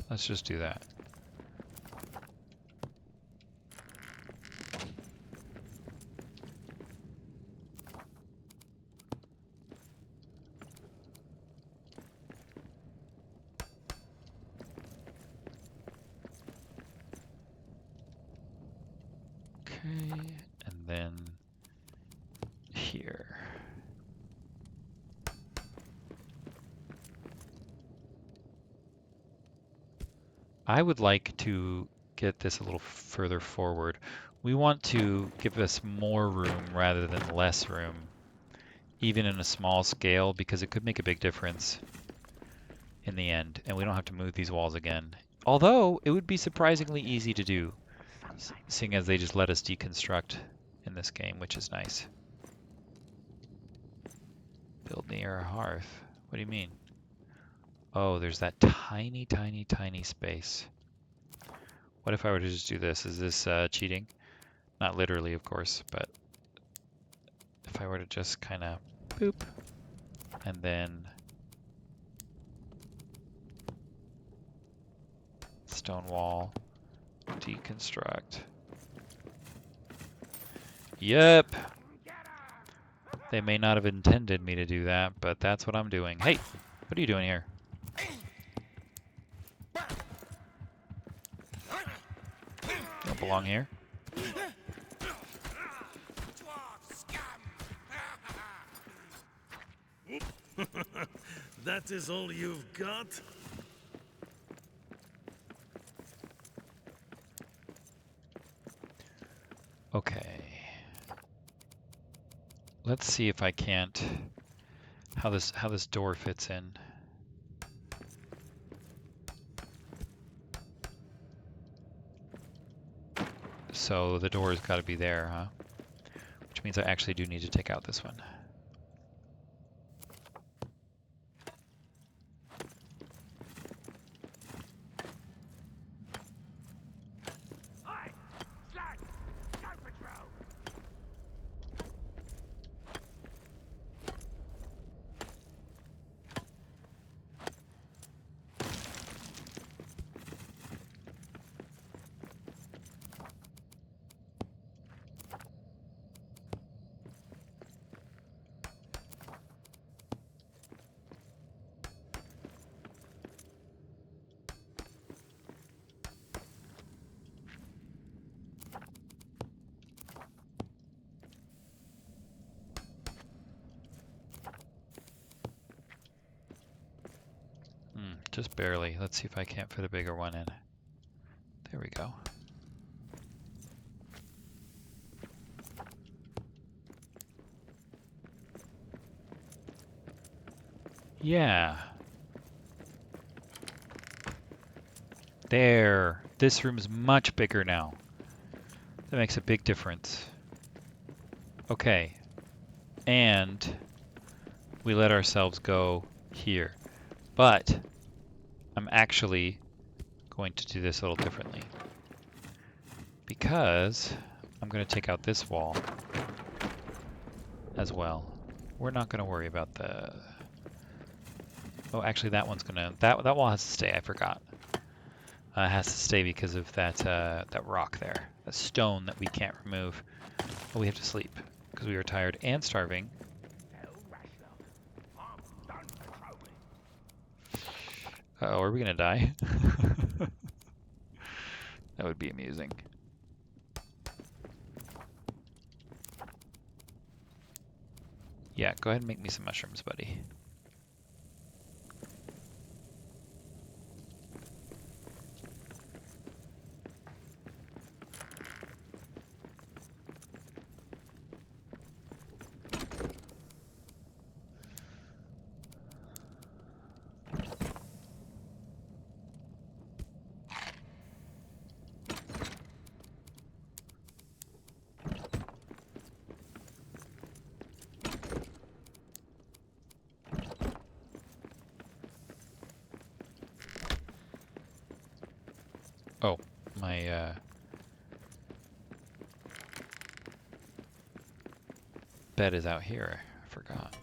Let's just do that. Okay, and then here. I would like to get this a little further forward. We want to give us more room rather than less room, even in a small scale, because it could make a big difference in the end, and we don't have to move these walls again. Although, it would be surprisingly easy to do, seeing as they just let us deconstruct in this game, which is nice. Build near a hearth. What do you mean? Oh, there's that tiny, tiny, tiny space. What if I were to just do this? Is this cheating? Not literally, of course, but if I were to just kind of boop, and then stone wall, deconstruct. Yep. They may not have intended me to do that, but that's what I'm doing. Hey, what are you doing here? You don't belong here. That is all you've got? Okay. Let's see if I can't how this door fits in. So the door's got to be there, huh? Which means I actually do need to take out this one. Just barely. Let's see if I can't fit a bigger one in. There we go. Yeah. There. This room's much bigger now. That makes a big difference. Okay. And we let ourselves go here. But I'm actually going to do this a little differently. Because I'm going to take out this wall as well. We're not going to worry about the... Oh, actually, that one's gonna that wall has to stay. I forgot. It has to stay because of that rock there, that stone that we can't remove. But we have to sleep because we are tired and starving. Uh-oh, are we gonna die? That would be amusing. Yeah, go ahead and make me some mushrooms, buddy. Oh, my bed is out here. I forgot.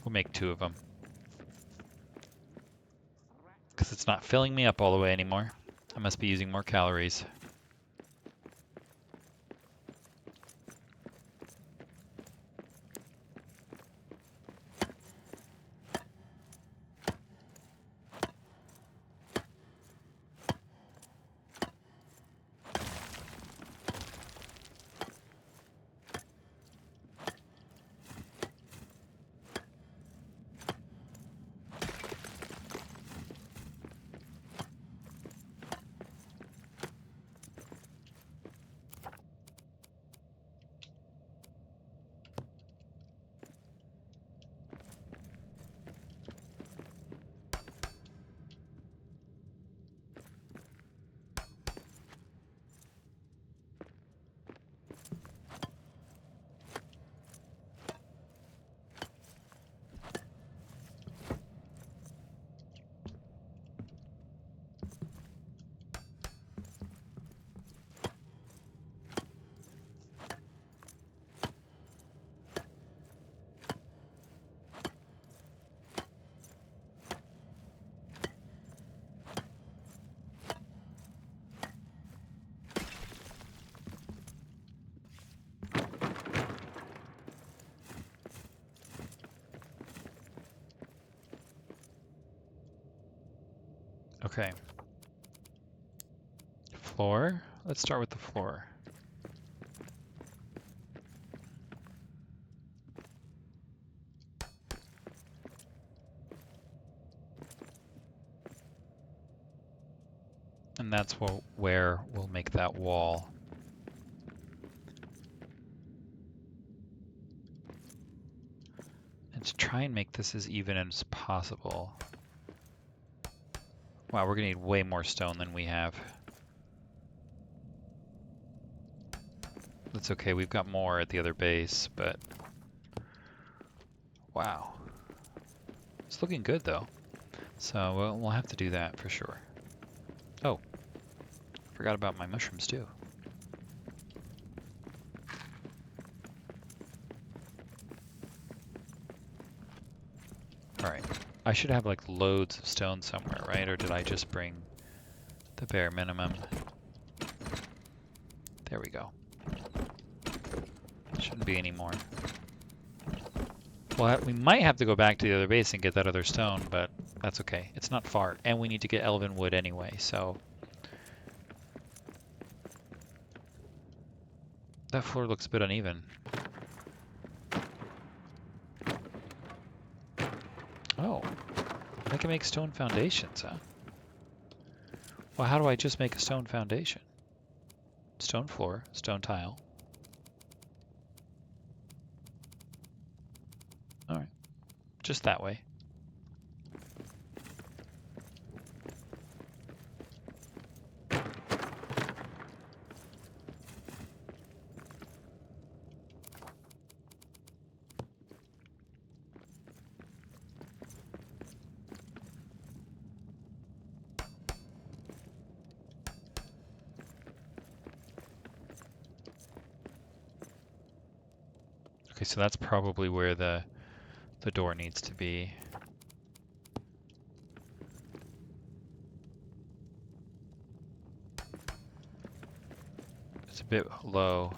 We'll make 2 of them. Because it's not filling me up all the way anymore. I must be using more calories. Okay. Floor. Let's start with the floor. And that's where we'll make that wall. And to try and make this as even as possible. Wow, we're gonna need way more stone than we have. That's okay, we've got more at the other base, but wow. It's looking good though. So we'll have to do that for sure. Oh, forgot about my mushrooms too. Alright, I should have like loads of stone somewhere, right? Or did I just bring the bare minimum? There we go. Shouldn't be any more. Well, we might have to go back to the other base and get that other stone, but that's okay. It's not far, and we need to get elven wood anyway, so... That floor looks a bit uneven. Oh, I can make stone foundations, huh? Well, how do I just make a stone foundation? Stone floor, stone tile. Alright, just that way. so that's probably where the door needs to be. It's a bit low.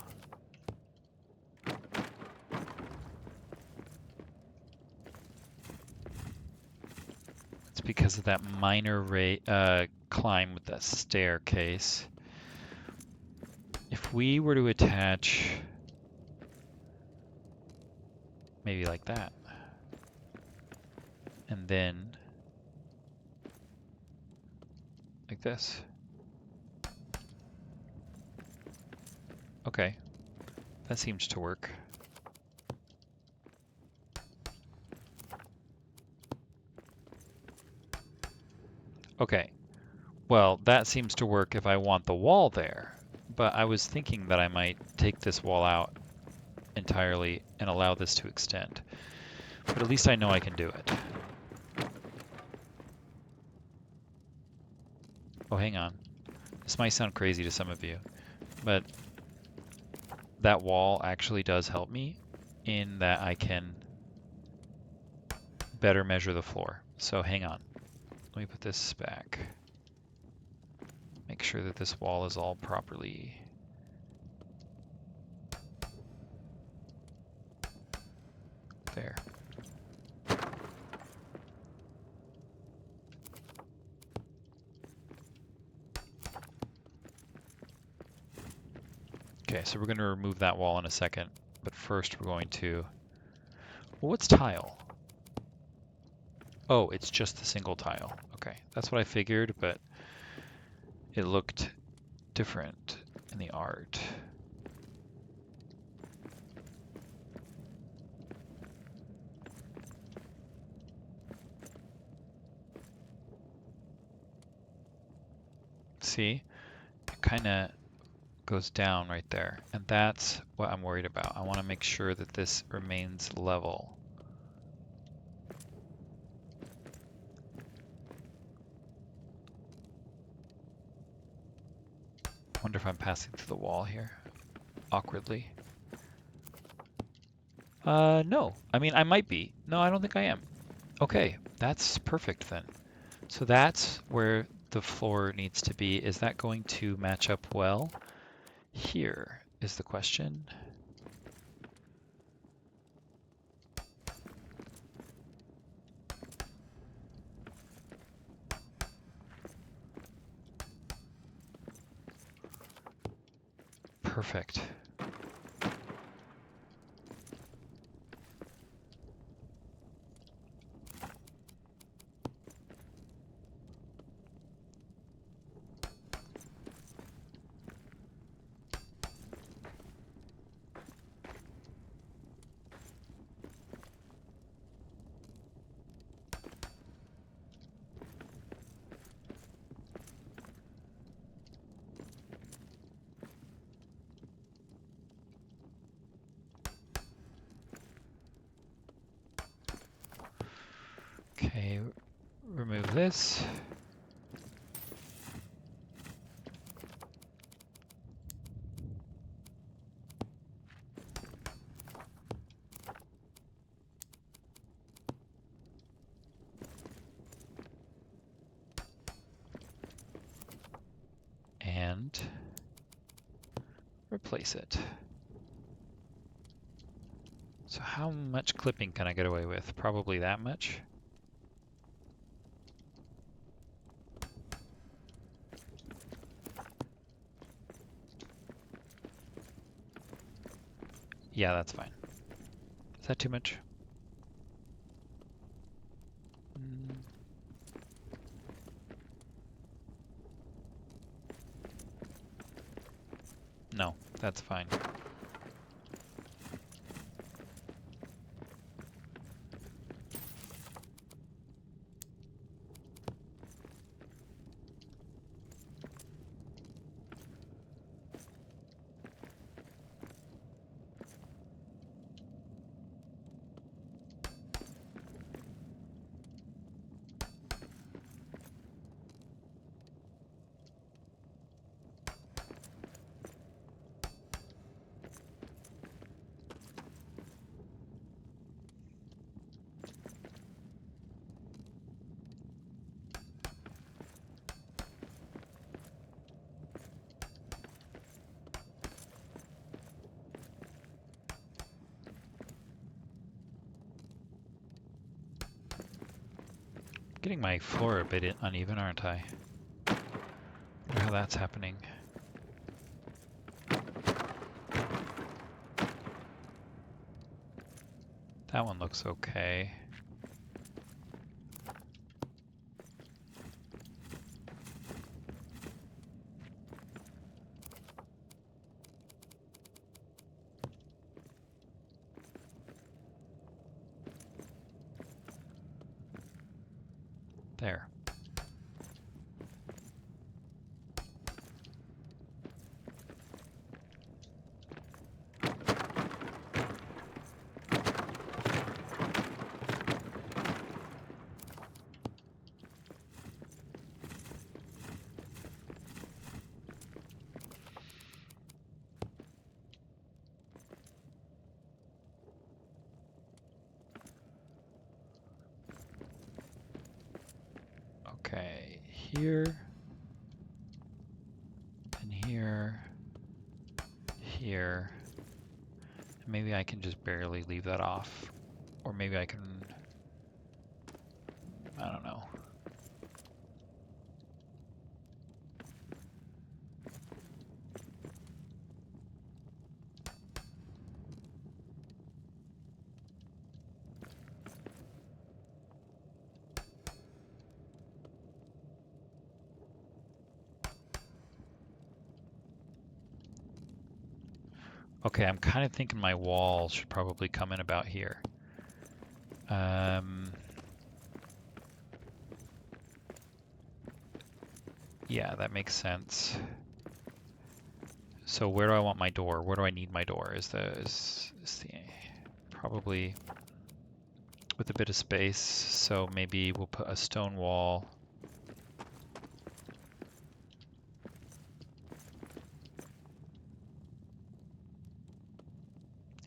It's because of that minor climb with that staircase. If we were to attach maybe like that, and then like this. Okay, that seems to work. Okay, well, that seems to work if I want the wall there, but I was thinking that I might take this wall out entirely and allow this to extend. But at least I know I can do it. Oh, hang on. This might sound crazy to some of you, but that wall actually does help me in that I can better measure the floor. So hang on. Let me put this back. Make sure that this wall is all properly. There. Okay, so we're going to remove that wall in a second, but first we're going to... Well, what's tile? Oh, it's just the single tile. Okay, that's what I figured, but it looked different in the art. See? It kind of goes down right there, and that's what I'm worried about. I want to make sure that this remains level. I wonder if I'm passing through the wall here awkwardly. No. I mean, I might be. No, I don't think I am. Okay, that's perfect then. So that's where the floor needs to be. Is that going to match up well? Here is the question. Perfect. Okay, remove this. And replace it. So how much clipping can I get away with? Probably that much. Yeah, that's fine. Is that too much? No, that's fine. getting my floor a bit uneven, aren't I? Wonder how that's happening. That one looks okay. There. Okay, here, and here, here. Maybe I can just barely leave that off. Or maybe I can, I don't know. Okay, I'm kind of thinking my wall should probably come in about here. Yeah, that makes sense. So where do I want my door? Where do I need my door? Is the probably with a bit of space. So maybe we'll put a stone wall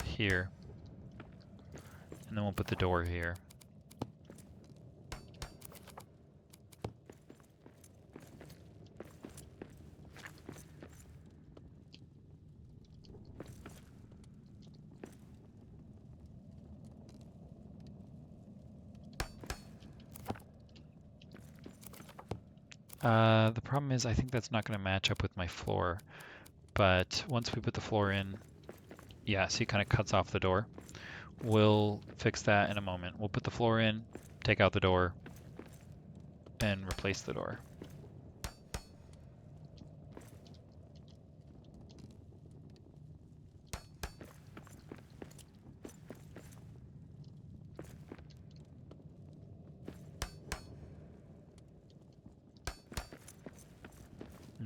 here, and then we'll put the door here. The problem is I think that's not going to match up with my floor, but once we put the floor in, yeah, see, it kind of cuts off the door. We'll fix that in a moment. We'll put the floor in, take out the door, and replace the door.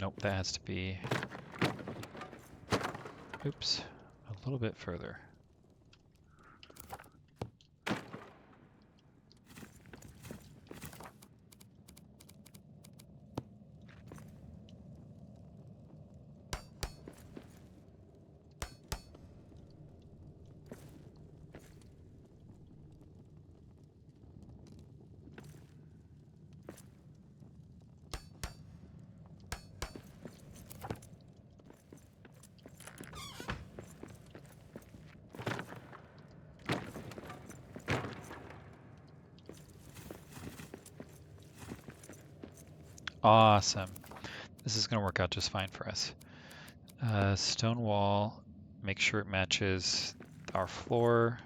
Nope, that has to be, oops, a little bit further. Awesome. This is going to work out just fine for us. Stone wall, make sure it matches our floor.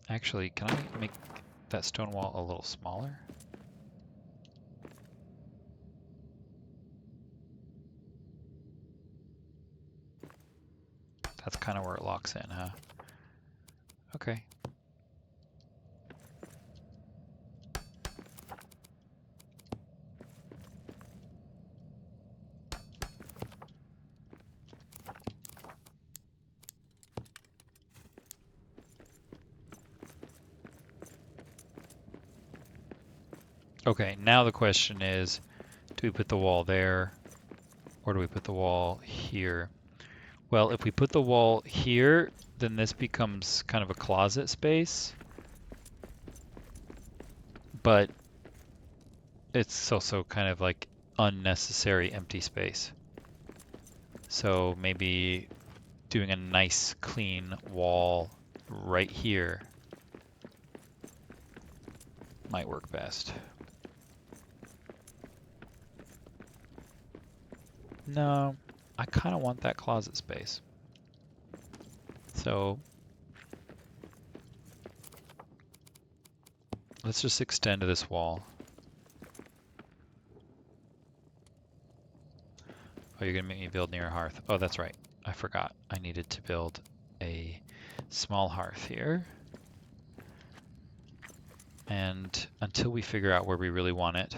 Actually, can I make that stone wall a little smaller? That's kind of where it locks in, huh? Okay. Okay, now the question is, do we put the wall there or do we put the wall here? Well, if we put the wall here, then this becomes kind of a closet space, but it's also kind of like unnecessary empty space. So maybe doing a nice clean wall right here might work best. No, I kind of want that closet space. So let's just extend to this wall. Oh, you're gonna make me build near a hearth. Oh, that's right. I forgot. I needed to build a small hearth here. And until we figure out where we really want it,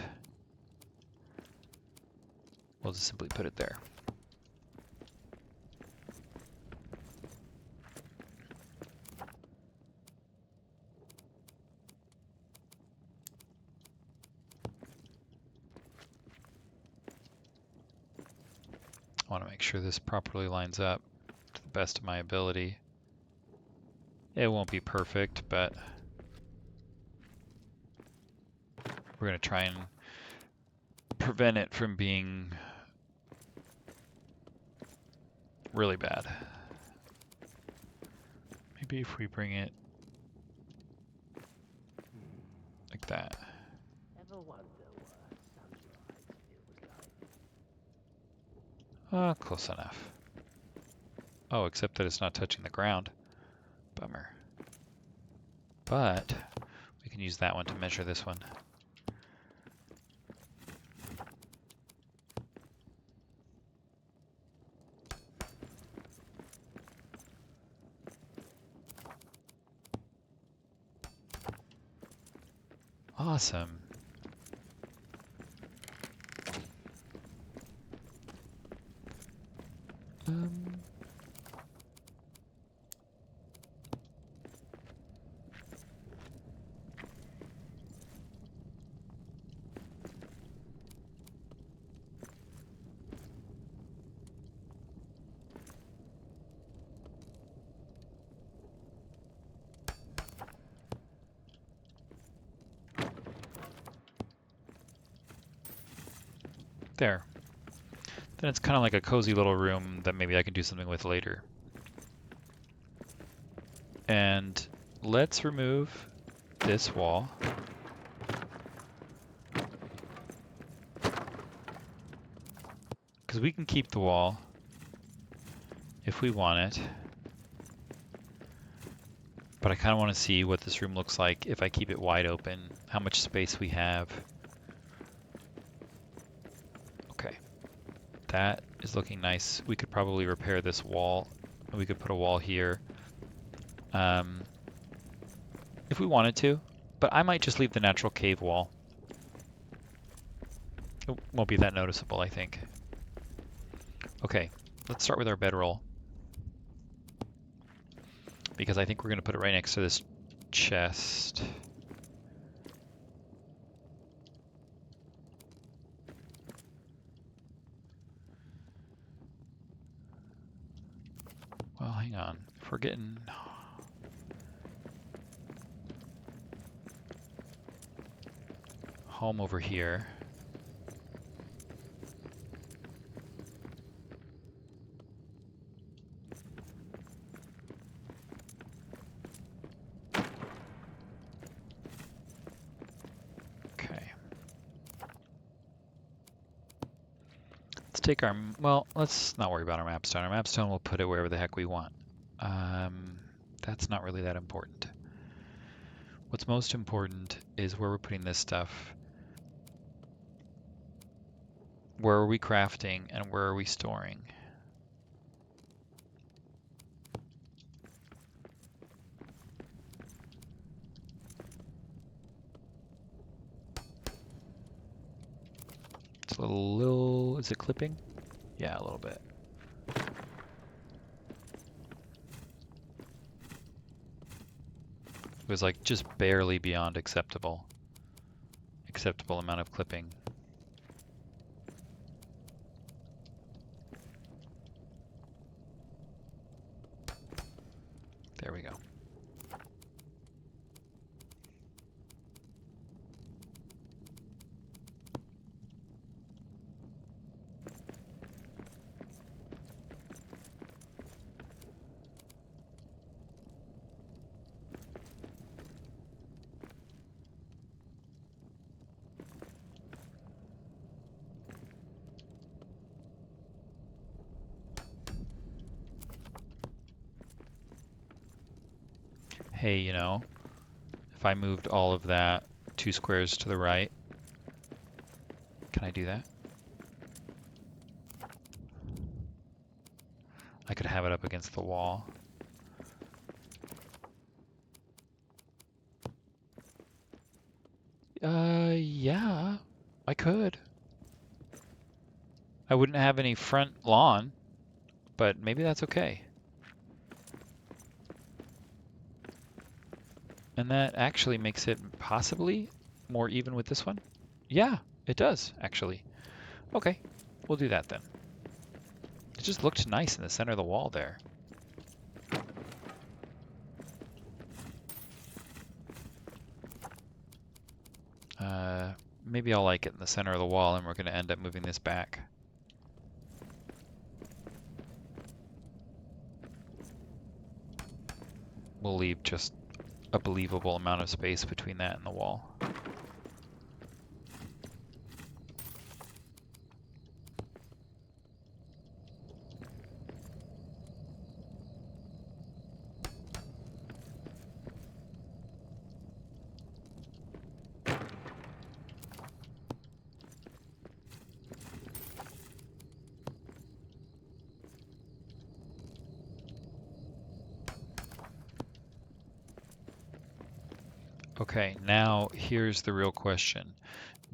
we'll just simply put it there. I want to make sure this properly lines up to the best of my ability. It won't be perfect, but we're going to try and prevent it from being really bad. Maybe if we bring it like that. Close enough. Oh, except that it's not touching the ground. Bummer. But we can use that one to measure this one. Awesome. There. Then it's kind of like a cozy little room that maybe I can do something with later. And let's remove this wall. Because we can keep the wall if we want it. But I kind of want to see what this room looks like if I keep it wide open, how much space we have. Okay, that is looking nice. We could probably repair this wall. We could put a wall here if we wanted to, but I might just leave the natural cave wall. It won't be that noticeable, I think. Okay, let's start with our bedroll, because I think we're going to put it right next to this chest. Well, hang on. If we're getting... home over here. Okay. Let's take our... well, let's not worry about our map stone. Our map stone, we'll put it wherever the heck we want. That's not really that important. What's most important is where we're putting this stuff. Where are we crafting and where are we storing? It's a little, is it clipping? Yeah, a little bit. It was like just barely beyond acceptable amount of clipping. There we go. hey, you know, if I moved all of that 2 squares to the right, can I do that? I could have it up against the wall. Yeah, I could. I wouldn't have any front lawn, but maybe that's okay. And that actually makes it possibly more even with this one. Yeah, it does, actually. Okay, we'll do that then. It just looked nice in the center of the wall there. Maybe I'll like it in the center of the wall and we're going to end up moving this back. We'll leave just a believable amount of space between that and the wall. Okay, now here's the real question.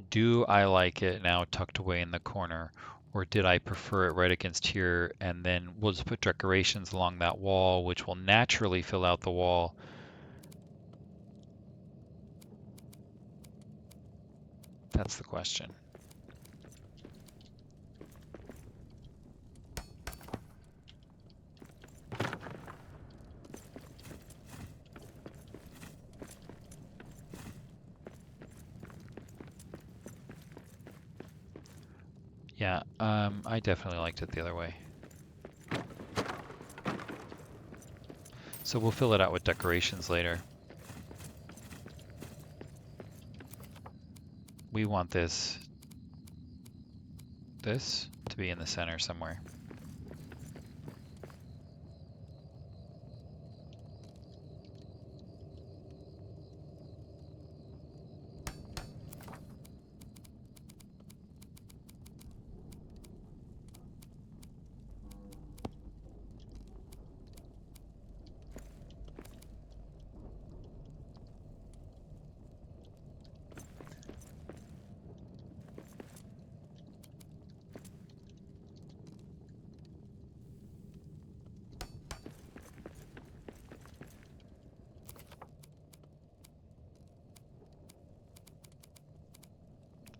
Do I like it now tucked away in the corner, or did I prefer it right against here and then we'll just put decorations along that wall, which will naturally fill out the wall? That's the question. Yeah, I definitely liked it the other way. So we'll fill it out with decorations later. We want this to be in the center somewhere.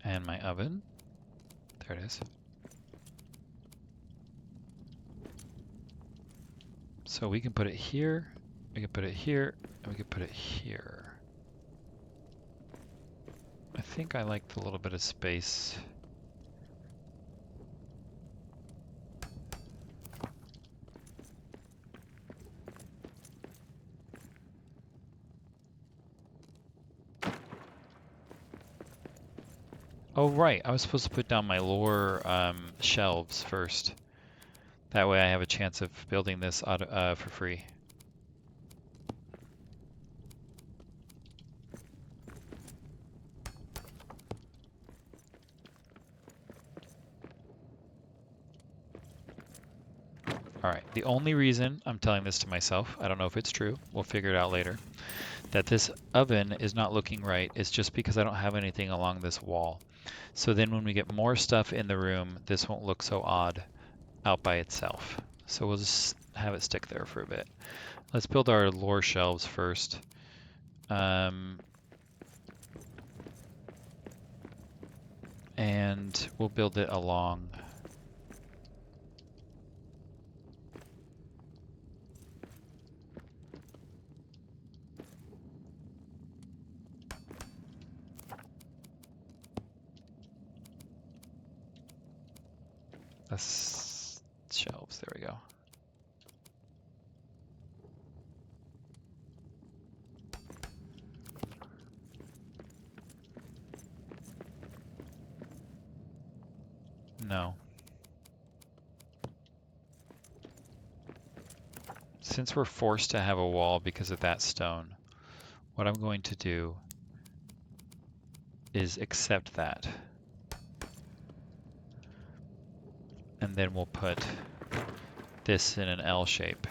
And my oven. There it is. So we can put it here, we can put it here, and we can put it here. I think I like the little bit of space. Oh right, I was supposed to put down my lower shelves first. That way I have a chance of building this for free. Alright, the only reason I'm telling this to myself, I don't know if it's true, we'll figure it out later, that this oven is not looking right is just because I don't have anything along this wall. So then when we get more stuff in the room, this won't look so odd out by itself. So we'll just have it stick there for a bit. Let's build our lower shelves first. And we'll build it along. That's shelves, there we go. No. since we're forced to have a wall because of that stone, what I'm going to do is accept that. And then we'll put this in an L shape.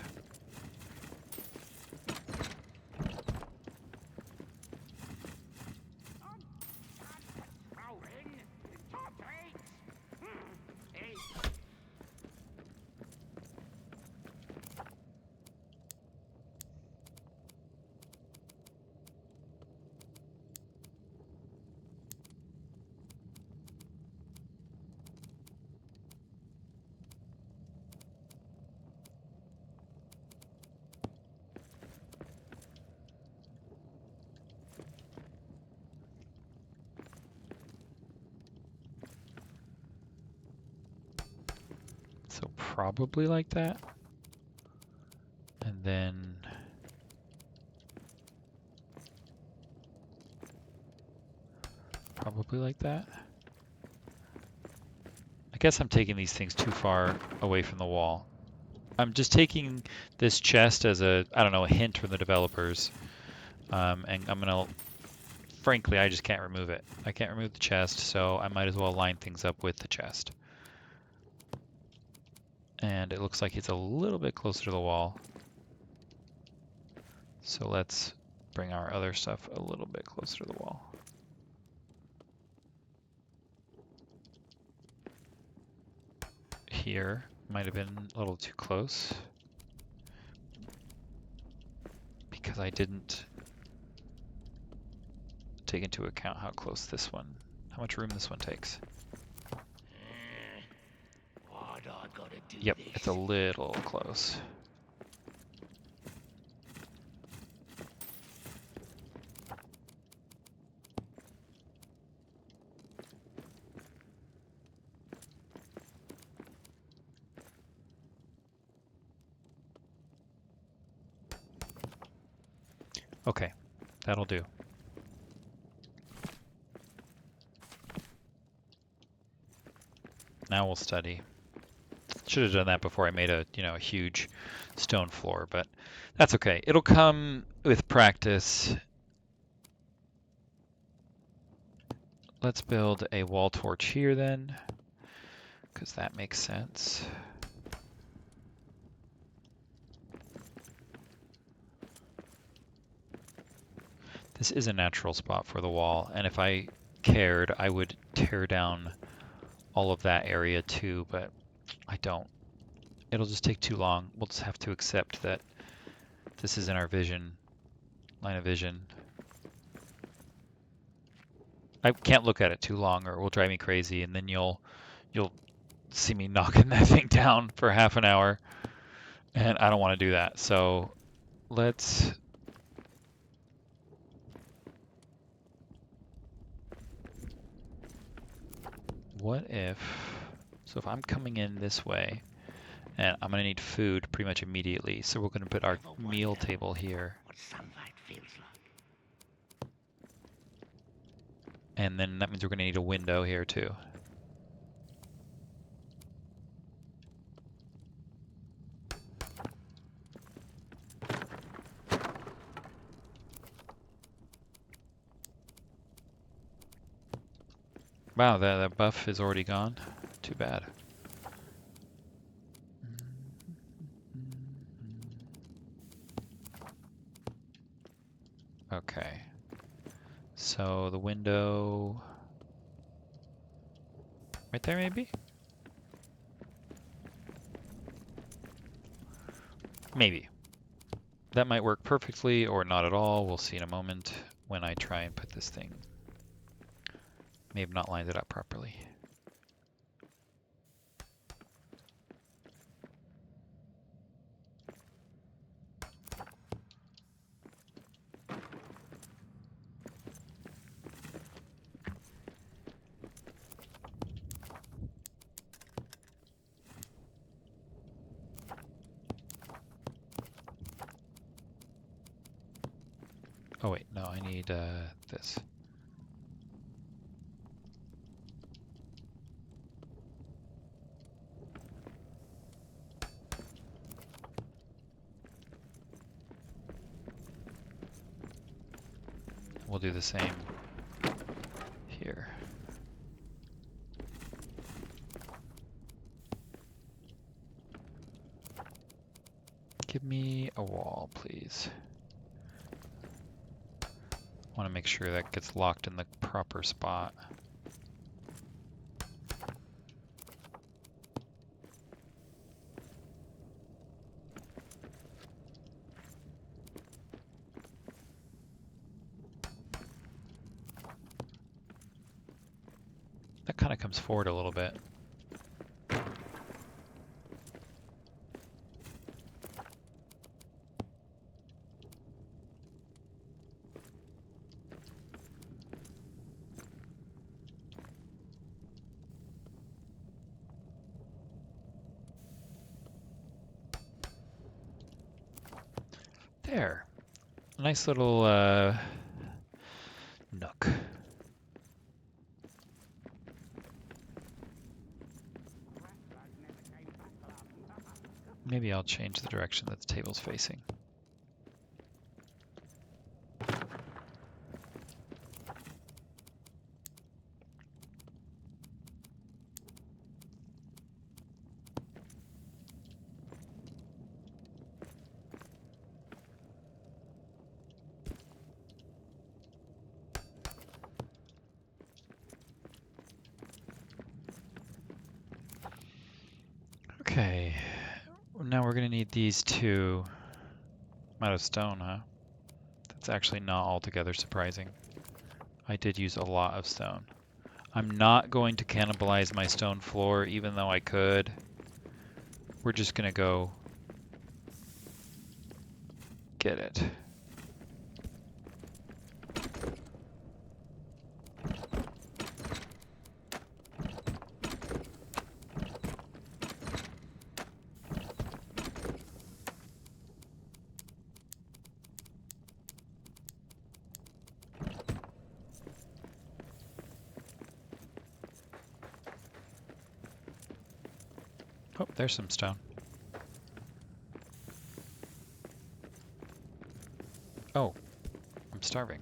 So probably like that. And then probably like that. I guess I'm taking these things too far away from the wall. I'm just taking this chest as a, I don't know, a hint from the developers. And I'm gonna, frankly, I just can't remove it. I can't remove the chest, so I might as well line things up with the chest. And it looks like it's a little bit closer to the wall. So let's bring our other stuff a little bit closer to the wall. Here might have been a little too close because I didn't take into account how close this one, how much room this one takes. Yep, it's a little close. Okay, that'll do. Now we'll study. Should have done that before I made a, a huge stone floor, but that's okay. It'll come with practice. Let's build a wall torch here then, because that makes sense. This is a natural spot for the wall, and if I cared, I would tear down all of that area too, but I don't. It'll just take too long. We'll just have to accept that this is in our line of vision. I can't look at it too long or it will drive me crazy, and then you'll see me knocking that thing down for half an hour, and I don't want to do that. So let's so if I'm coming in this way, and I'm gonna need food pretty much immediately, so we're gonna put our meal table here. And then that means we're gonna need a window here too. Wow, that buff is already gone. Too bad. Okay. So the window right there maybe? Maybe. That might work perfectly or not at all. We'll see in a moment when I try and put this thing. May have not lined it up properly. Oh wait, no, I need this. we'll do the same here. Give me a wall, please. I want to make sure that gets locked in the proper spot. That kind of comes forward a little bit. There. A nice little nook. Maybe I'll change the direction that the table's facing. Okay, now we're gonna need these two. I'm out of stone, huh? That's actually not altogether surprising. I did use a lot of stone. I'm not going to cannibalize my stone floor, even though I could. We're just gonna go get it. Oh, there's some stone. Oh, I'm starving.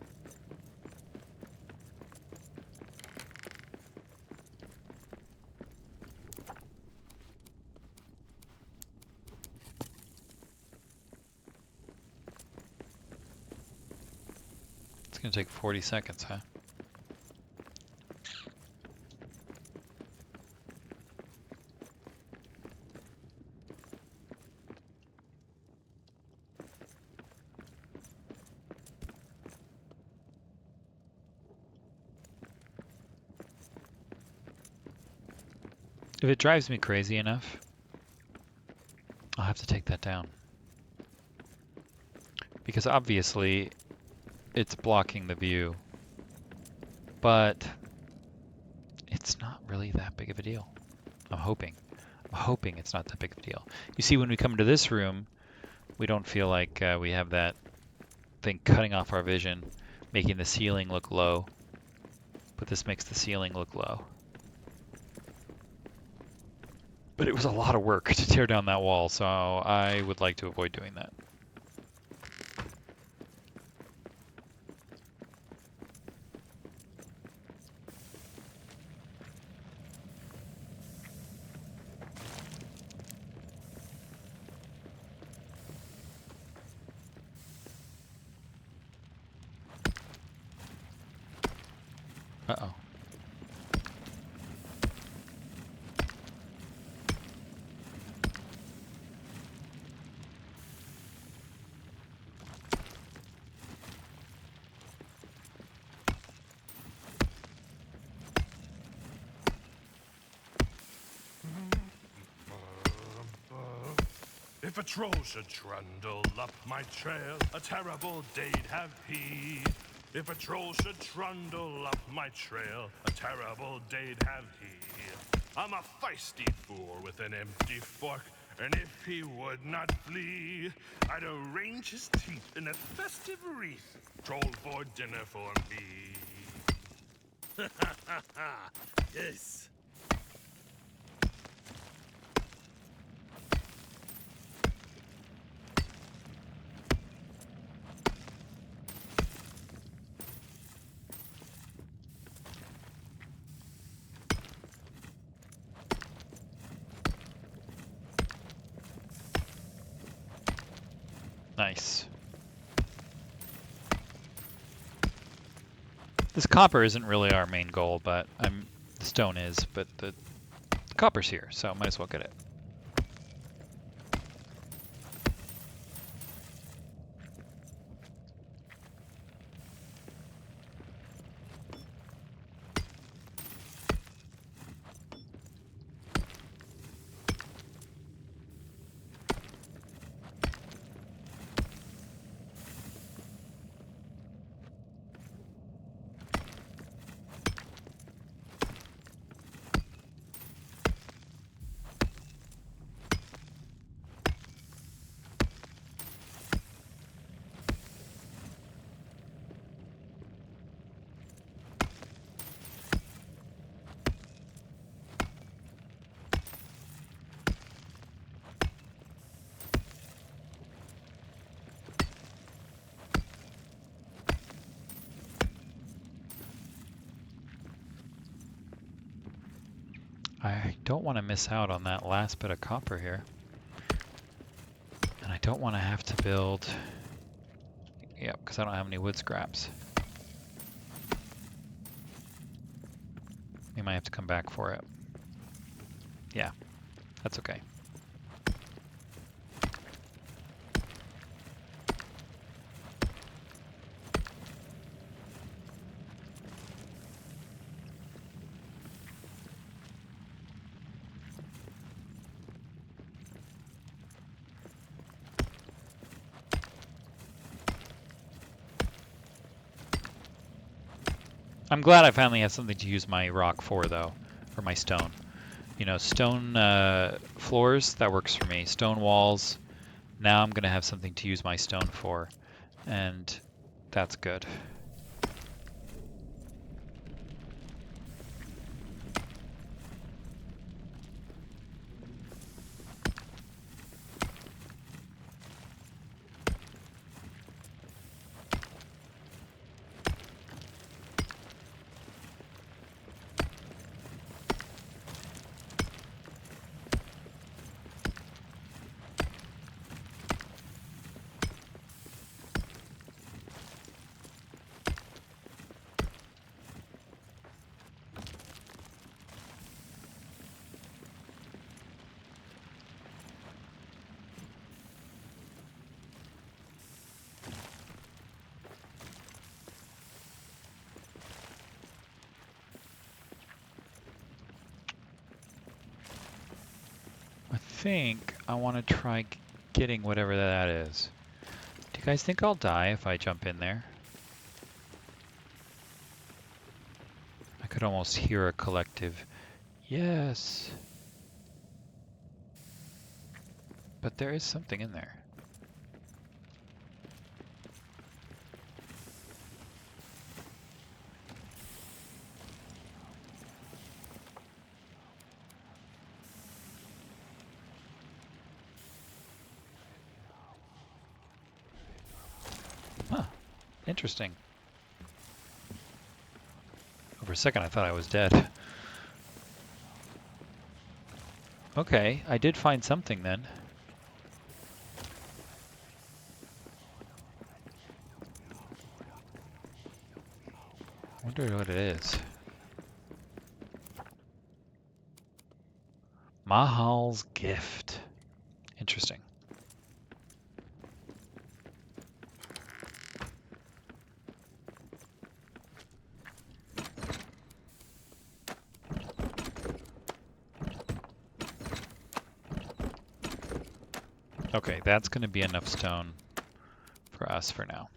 It's gonna take 40 seconds, huh? If it drives me crazy enough, I'll have to take that down. Because obviously, it's blocking the view. But it's not really that big of a deal. I'm hoping. I'm hoping it's not that big of a deal. You see, when we come into this room, we don't feel like we have that thing cutting off our vision, making the ceiling look low. But this makes the ceiling look low. But it was a lot of work to tear down that wall, so I would like to avoid doing that. Uh-oh. If a troll should trundle up my trail, a terrible day'd have he. If a troll should trundle up my trail, a terrible day'd have he. I'm a feisty fool with an empty fork, and if he would not flee, I'd arrange his teeth in a festive wreath. Troll for dinner for me. Ha ha ha ha! Yes! Nice. This copper isn't really our main goal, but the stone is, but the copper's here, so might as well get it. I don't want to miss out on that last bit of copper here. And I don't want to have to build... Yep, because I don't have any wood scraps. We might have to come back for it. Yeah, that's okay. I'm glad I finally have something to use my rock for, though, or my stone. You know, stone floors, that works for me. Stone walls, now I'm going to have something to use my stone for, and that's good. I think I want to try getting whatever that is. Do you guys think I'll die if I jump in there? I could almost hear a collective, yes. But there is something in there. Huh, interesting. For a second I thought I was dead. Okay, I did find something then. I wonder what it is. Mahal's gift. Interesting. Okay, that's going to be enough stone for us for now.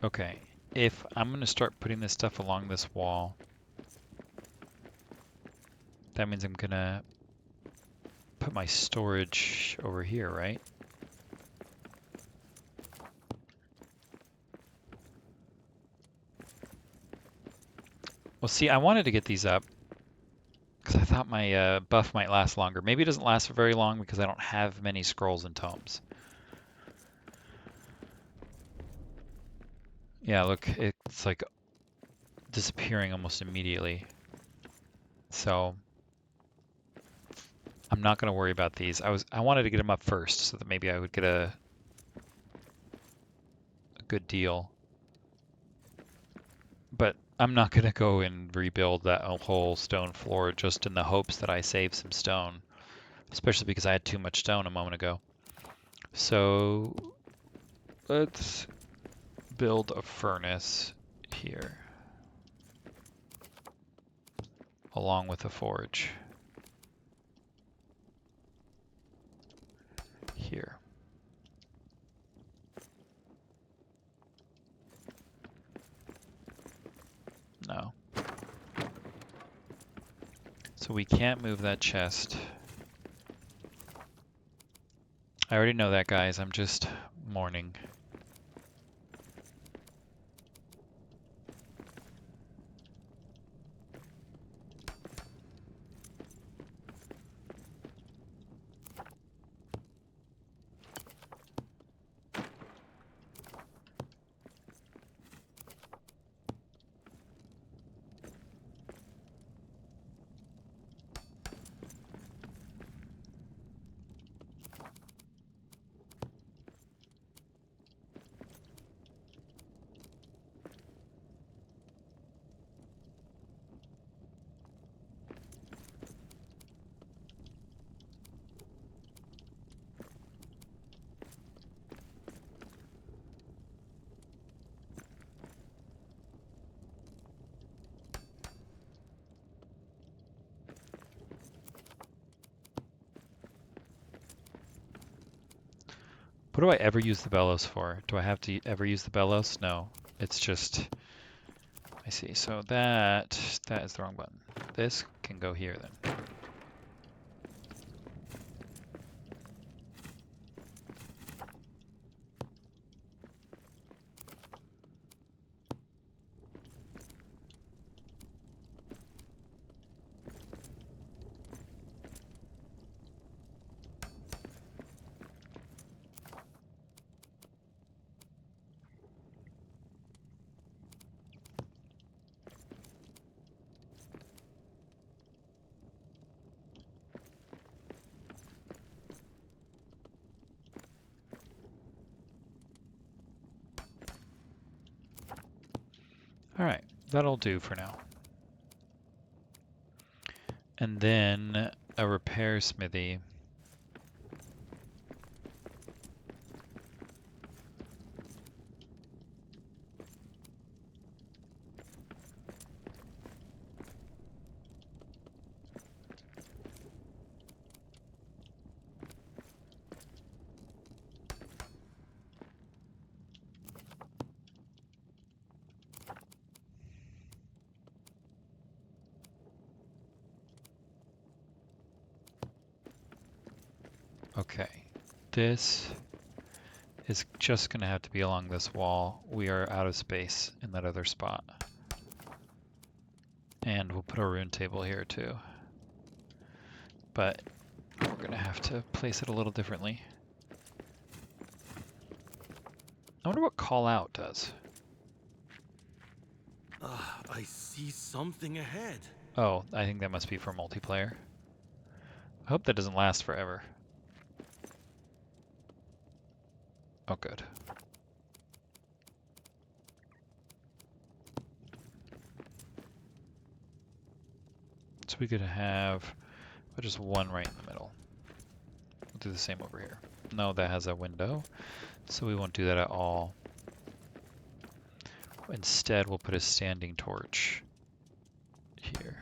Okay, if I'm going to start putting this stuff along this wall, that means I'm going to put my storage over here, right? Well, see, I wanted to get these up because I thought my buff might last longer. Maybe it doesn't last for very long because I don't have many scrolls and tomes. Yeah, look, it's like disappearing almost immediately. So I'm not going to worry about these. I wanted to get them up first so that maybe I would get a good deal. But I'm not going to go and rebuild that whole stone floor just in the hopes that I save some stone, especially because I had too much stone a moment ago. So let's build a furnace here along with a forge here. No. So we can't move that chest. I already know that, guys. I'm just mourning. What do I ever use the bellows for? Do I have to ever use the bellows? No. It's just, I see. So that is the wrong button. This can go here then. All right, that'll do for now. And then a repair smithy. Okay, this is just gonna have to be along this wall. We are out of space in that other spot. And we'll put a rune table here too. But we're gonna have to place it a little differently. I wonder what call out does. I see something ahead. Oh, I think that must be for multiplayer. I hope that doesn't last forever. Oh, good. So we could have just one right in the middle. We'll do the same over here. No, that has a window, so we won't do that at all. Instead, we'll put a standing torch here.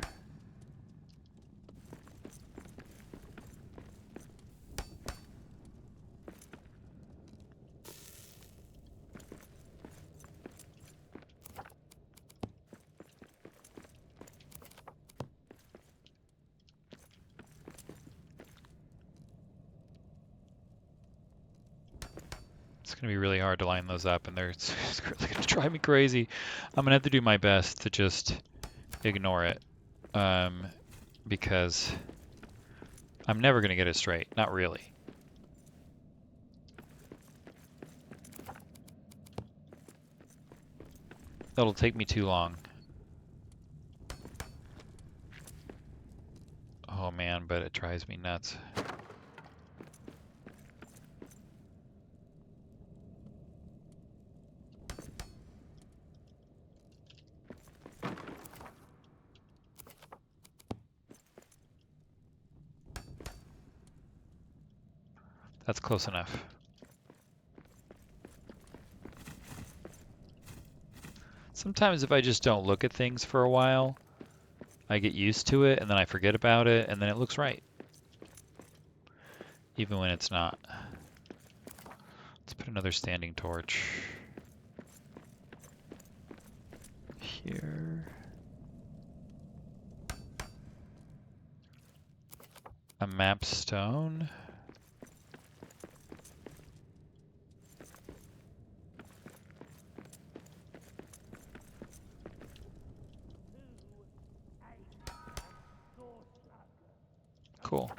It's going to be really hard to line those up, and it's really going to drive me crazy. I'm going to have to do my best to just ignore it, because I'm never going to get it straight. Not really. That'll take me too long. Oh man, but it drives me nuts. That's close enough. Sometimes if I just don't look at things for a while, I get used to it and then I forget about it and then it looks right. Even when it's not. Let's put another standing torch here. A map stone. Cool.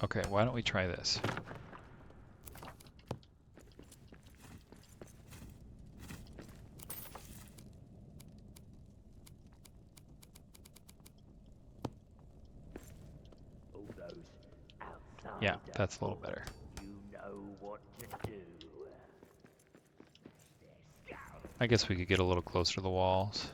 Okay, why don't we try this? Yeah, that's a little better. I guess we could get a little closer to the walls.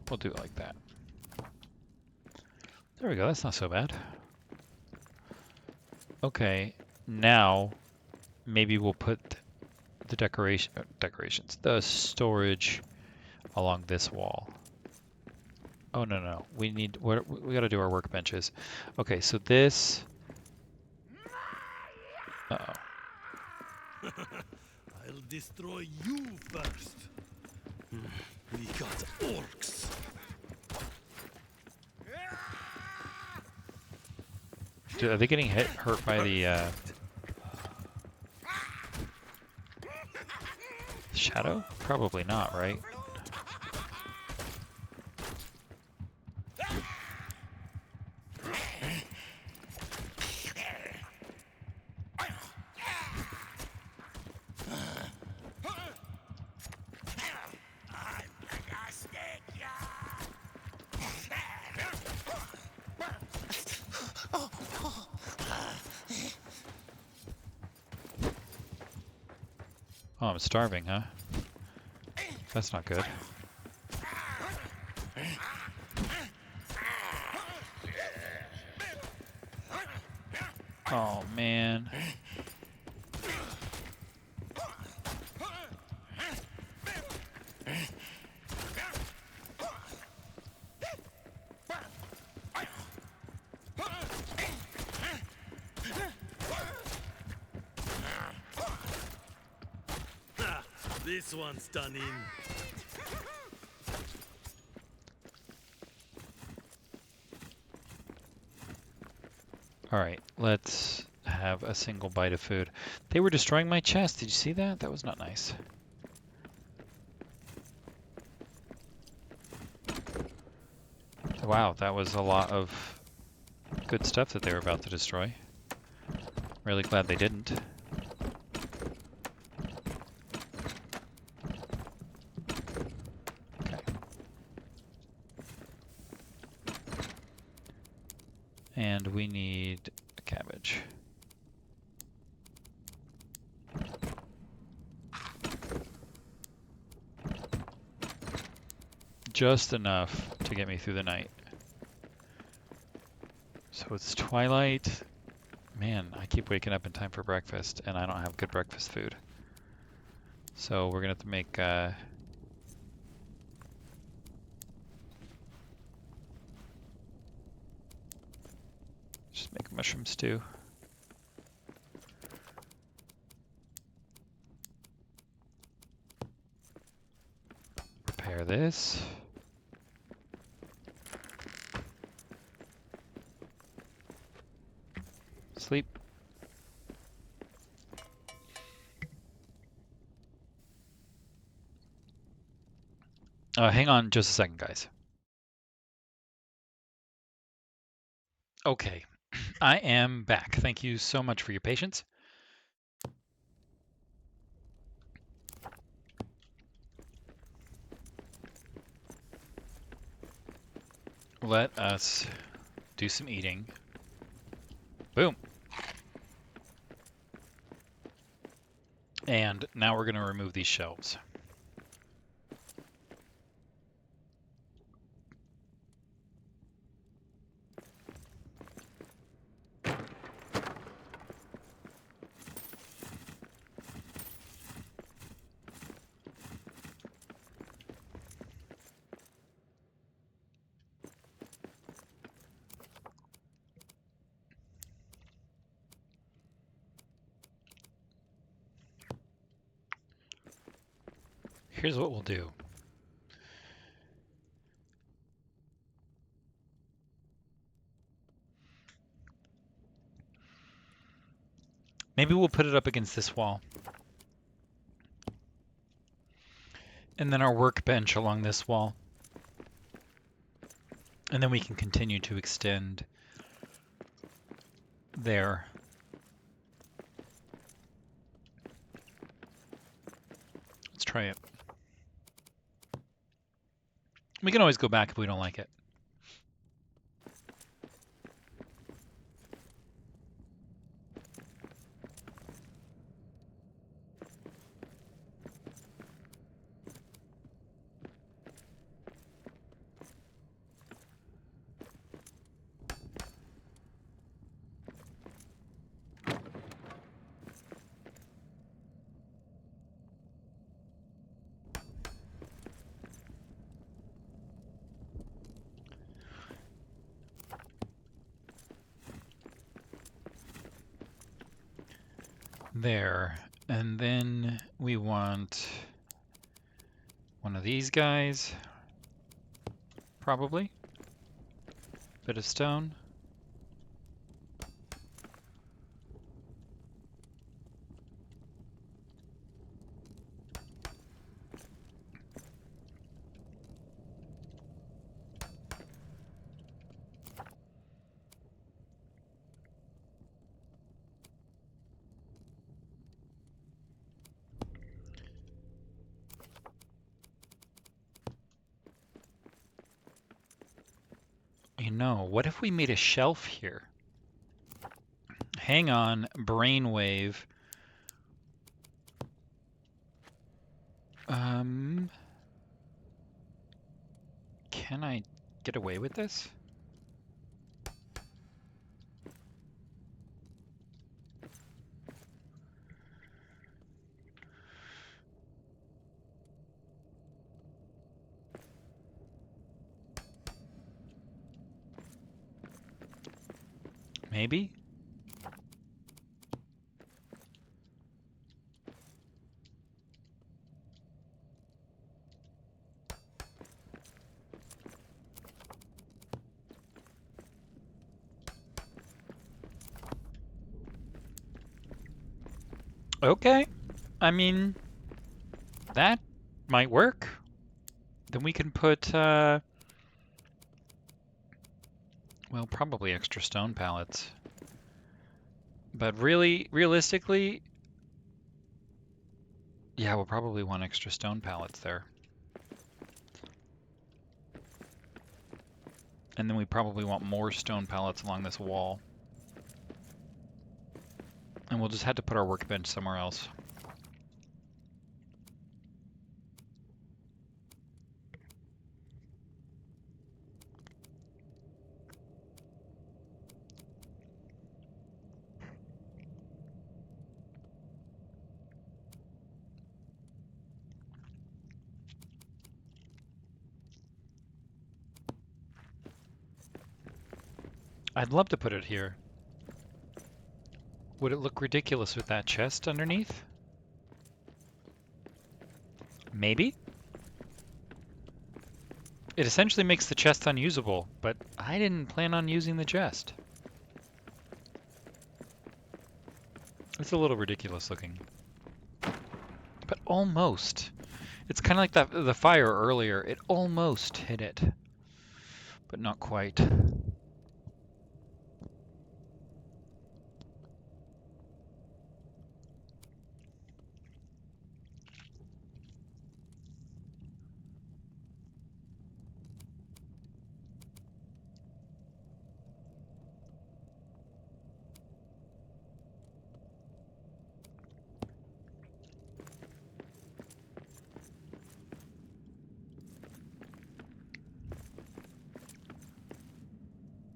We'll do it like that. There we go, that's not so bad. Okay, now maybe we'll put the decorations, the storage along this wall. Oh no, we gotta do our workbenches. Okay, so this. Uh-oh. I'll destroy you first. We got orcs. Are they getting hurt by the shadow? Probably not, right? Oh, I'm starving, huh? That's not good. Oh, man. This one's done in. All right, let's have a single bite of food. They were destroying my chest. Did you see that? That was not nice. Wow, that was a lot of good stuff that they were about to destroy. Really glad they didn't. Okay. And we need a cabbage. Just enough to get me through the night. So it's twilight. Man, I keep waking up in time for breakfast and I don't have good breakfast food. So we're gonna have to make just make a mushroom stew. of this. Sleep. Hang on just a second, guys. Okay, I am back. Thank you so much for your patience. Let us do some eating. Boom. And now we're going to remove these shelves. Here's what we'll do. Maybe we'll put it up against this wall. And then our workbench along this wall. And then we can continue to extend there. Let's try it. We can always go back if we don't like it. There. And then we want one of these guys, probably. Bit of stone. You know, what if we made a shelf here? Hang on, brainwave. Can I get away with this? Maybe? Okay. I mean, that might work. Then we can put, well, probably extra stone pallets. But really, realistically, yeah, we'll probably want extra stone pallets there. And then we probably want more stone pallets along this wall. And we'll just have to put our workbench somewhere else. I'd love to put it here. Would it look ridiculous with that chest underneath? Maybe? It essentially makes the chest unusable, but I didn't plan on using the chest. It's a little ridiculous looking. But almost. It's kind of like the fire earlier. It almost hit it, but not quite.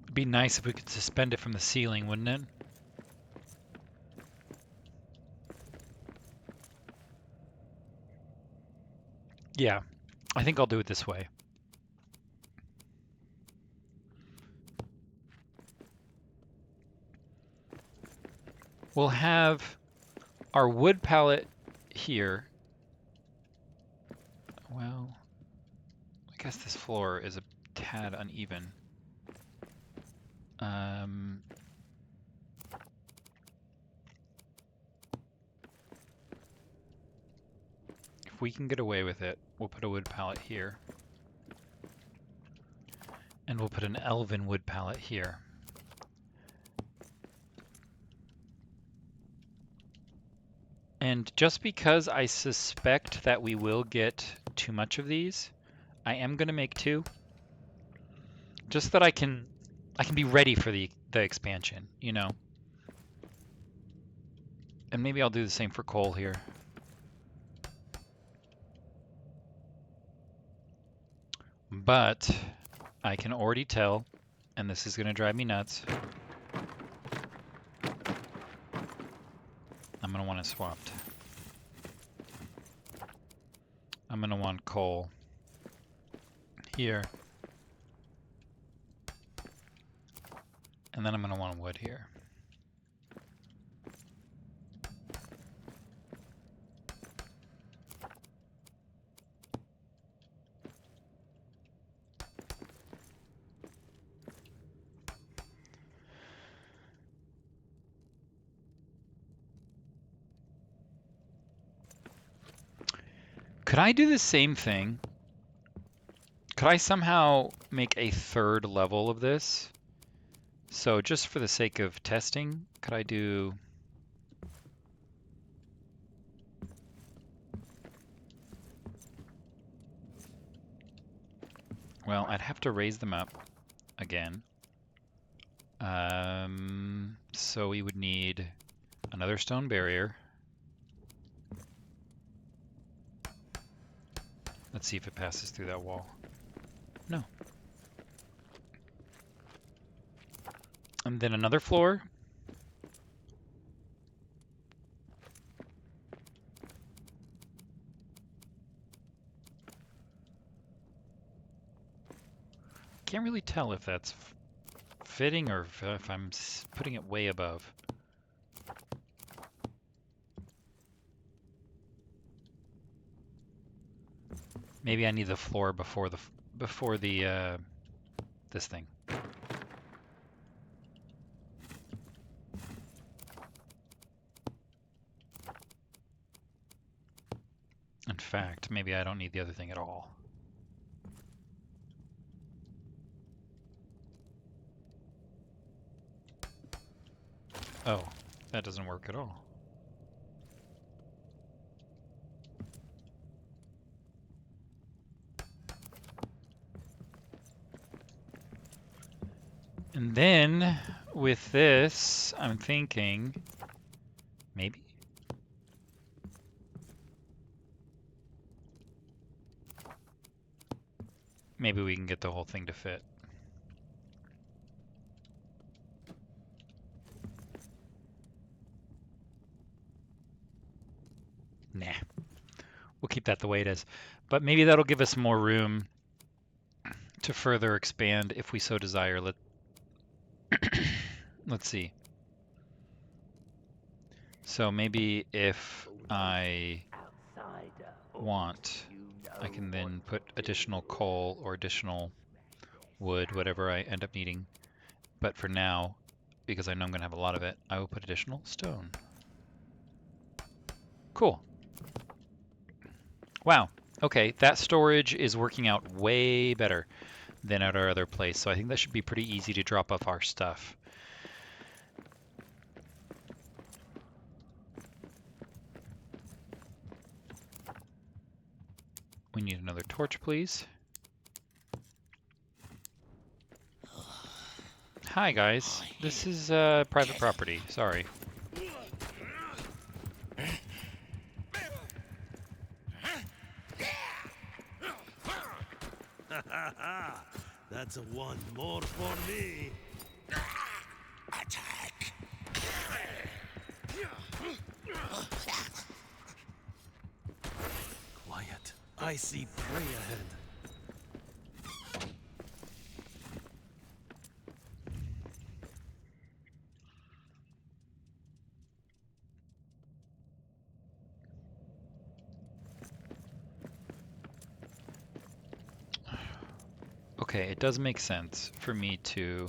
It'd be nice if we could suspend it from the ceiling, wouldn't it? Yeah, I think I'll do it this way. We'll have our wood pallet here. Well, I guess this floor is a tad uneven. If we can get away with it, we'll put a wood pallet here. And we'll put an elven wood pallet here. And just because I suspect that we will get too much of these, I am going to make 2. Just that I can be ready for the expansion, you know. And maybe I'll do the same for coal here. But I can already tell, and this is going to drive me nuts, I'm going to want it swapped. I'm going to want coal here. And then I'm going to want wood here. Could I do the same thing? Could I somehow make a 3rd level of this? So just for the sake of testing, could I do... Well, I'd have to raise them up again. So we would need another stone barrier. Let's see if it passes through that wall. No. And then another floor. Can't really tell if that's fitting or if I'm putting it way above. Maybe I need the floor before the this thing. In fact, maybe I don't need the other thing at all. Oh, that doesn't work at all. And then with this, I'm thinking maybe. Maybe we can get the whole thing to fit. Nah, we'll keep that the way it is. But maybe that'll give us more room to further expand if we so desire. Let's see. So maybe if I want I can then put additional coal or additional wood, whatever I end up needing. But for now, because I know I'm going to have a lot of it, I will put additional stone. Cool. Wow. Okay, that storage is working out way better than at our other place, so I think that should be pretty easy to drop off our stuff. We need another torch, please. Hi, guys. This is private property. Sorry. That's a one more for me. Attack! Quiet. I see prey ahead. Okay, it does make sense for me to...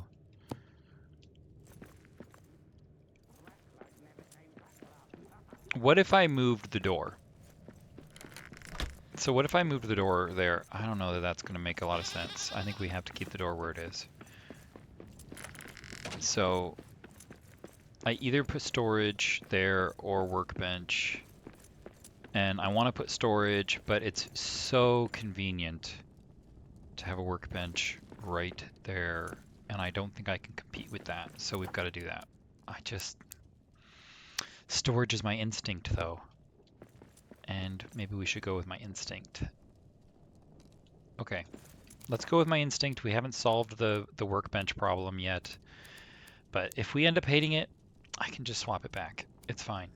What if I moved the door? So what if I moved the door there? I don't know that that's going to make a lot of sense. I think we have to keep the door where it is. So I either put storage there or workbench. And I want to put storage, but it's so convenient to have a workbench right there. And I don't think I can compete with that. So we've got to do that. Storage is my instinct, though. And maybe we should go with my instinct. Okay, let's go with my instinct. We haven't solved the workbench problem yet. But if we end up hating it, I can just swap it back. It's fine.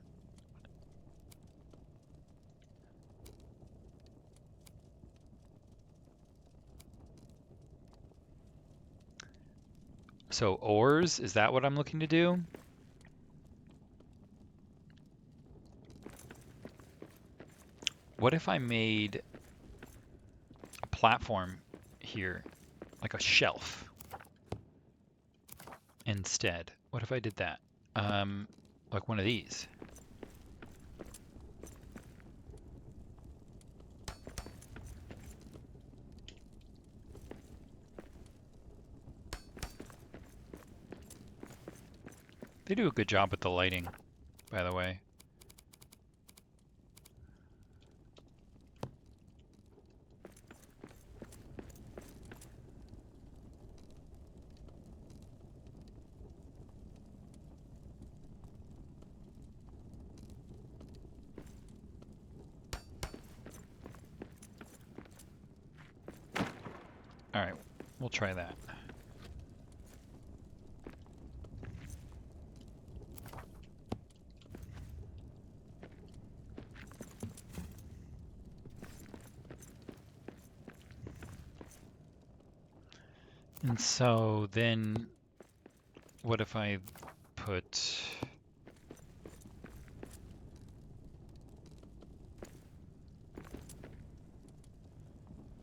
So ores, is that what I'm looking to do? What if I made a platform here, like a shelf instead? What if I did that? Like one of these. They do a good job with the lighting, by the way. All right, we'll try that. And so then what if I put...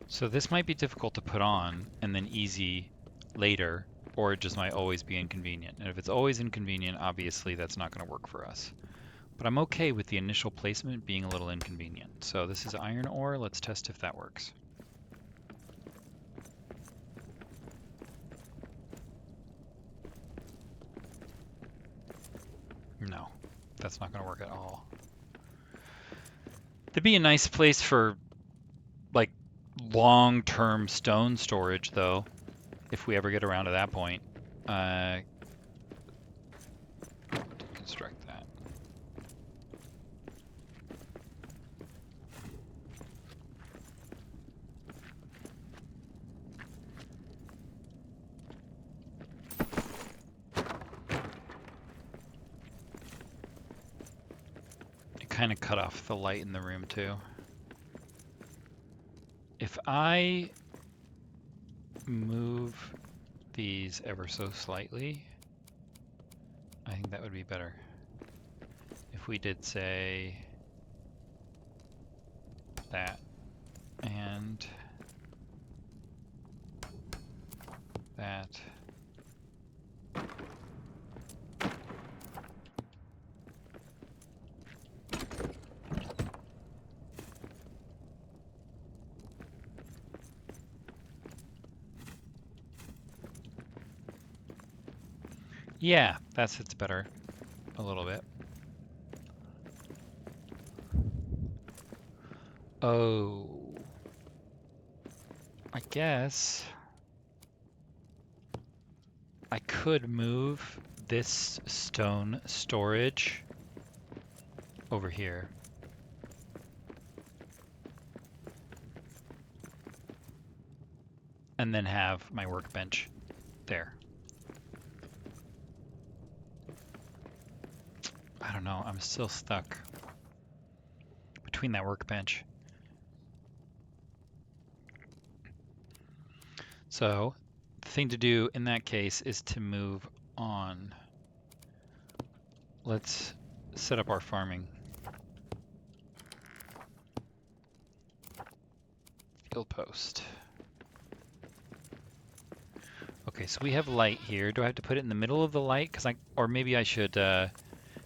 So this might be difficult to put on and then easy later, or it just might always be inconvenient. And if it's always inconvenient, obviously that's not going to work for us. But I'm okay with the initial placement being a little inconvenient. So this is iron ore. Let's test if that works. No, that's not going to work at all. It'd be a nice place for like long-term stone storage, though, if we ever get around to that point. Construct that. It kind of cut off the light in the room, too. If I move these ever so slightly, I think that would be better. If we did, say, that. And that. Yeah, that sits better a little bit. Oh, I guess I could move this stone storage over here. And then have my workbench there. I don't know, I'm still stuck between that workbench. So the thing to do in that case is to move on. Let's set up our farming. Field post. Okay, so we have light here. Do I have to put it in the middle of the light? Or maybe I should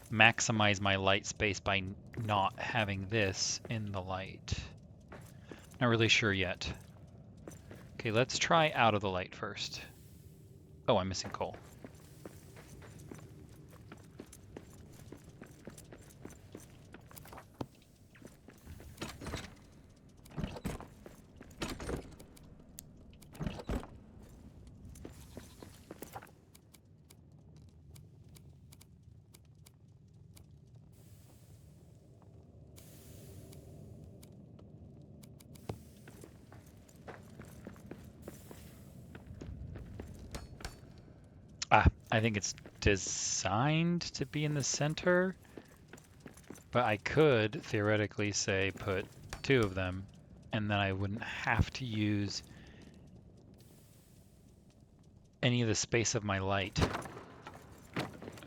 maximize my light space by not having this in the light. Not really sure yet. Okay, let's try out of the light first. Oh, I'm missing coal. I think it's designed to be in the center, but I could theoretically say put 2 of them, and then I wouldn't have to use any of the space of my light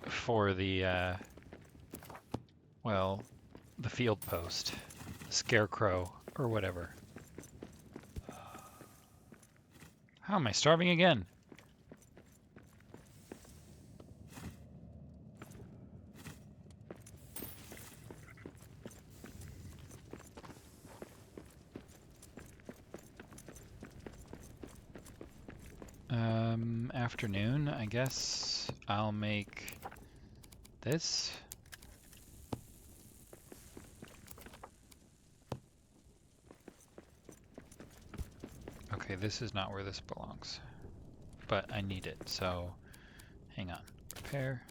for the, well, the field post, the scarecrow, or whatever. How am I starving again? Afternoon, I guess I'll make this. Okay, this is not where this belongs, but I need it, so hang on. Repair.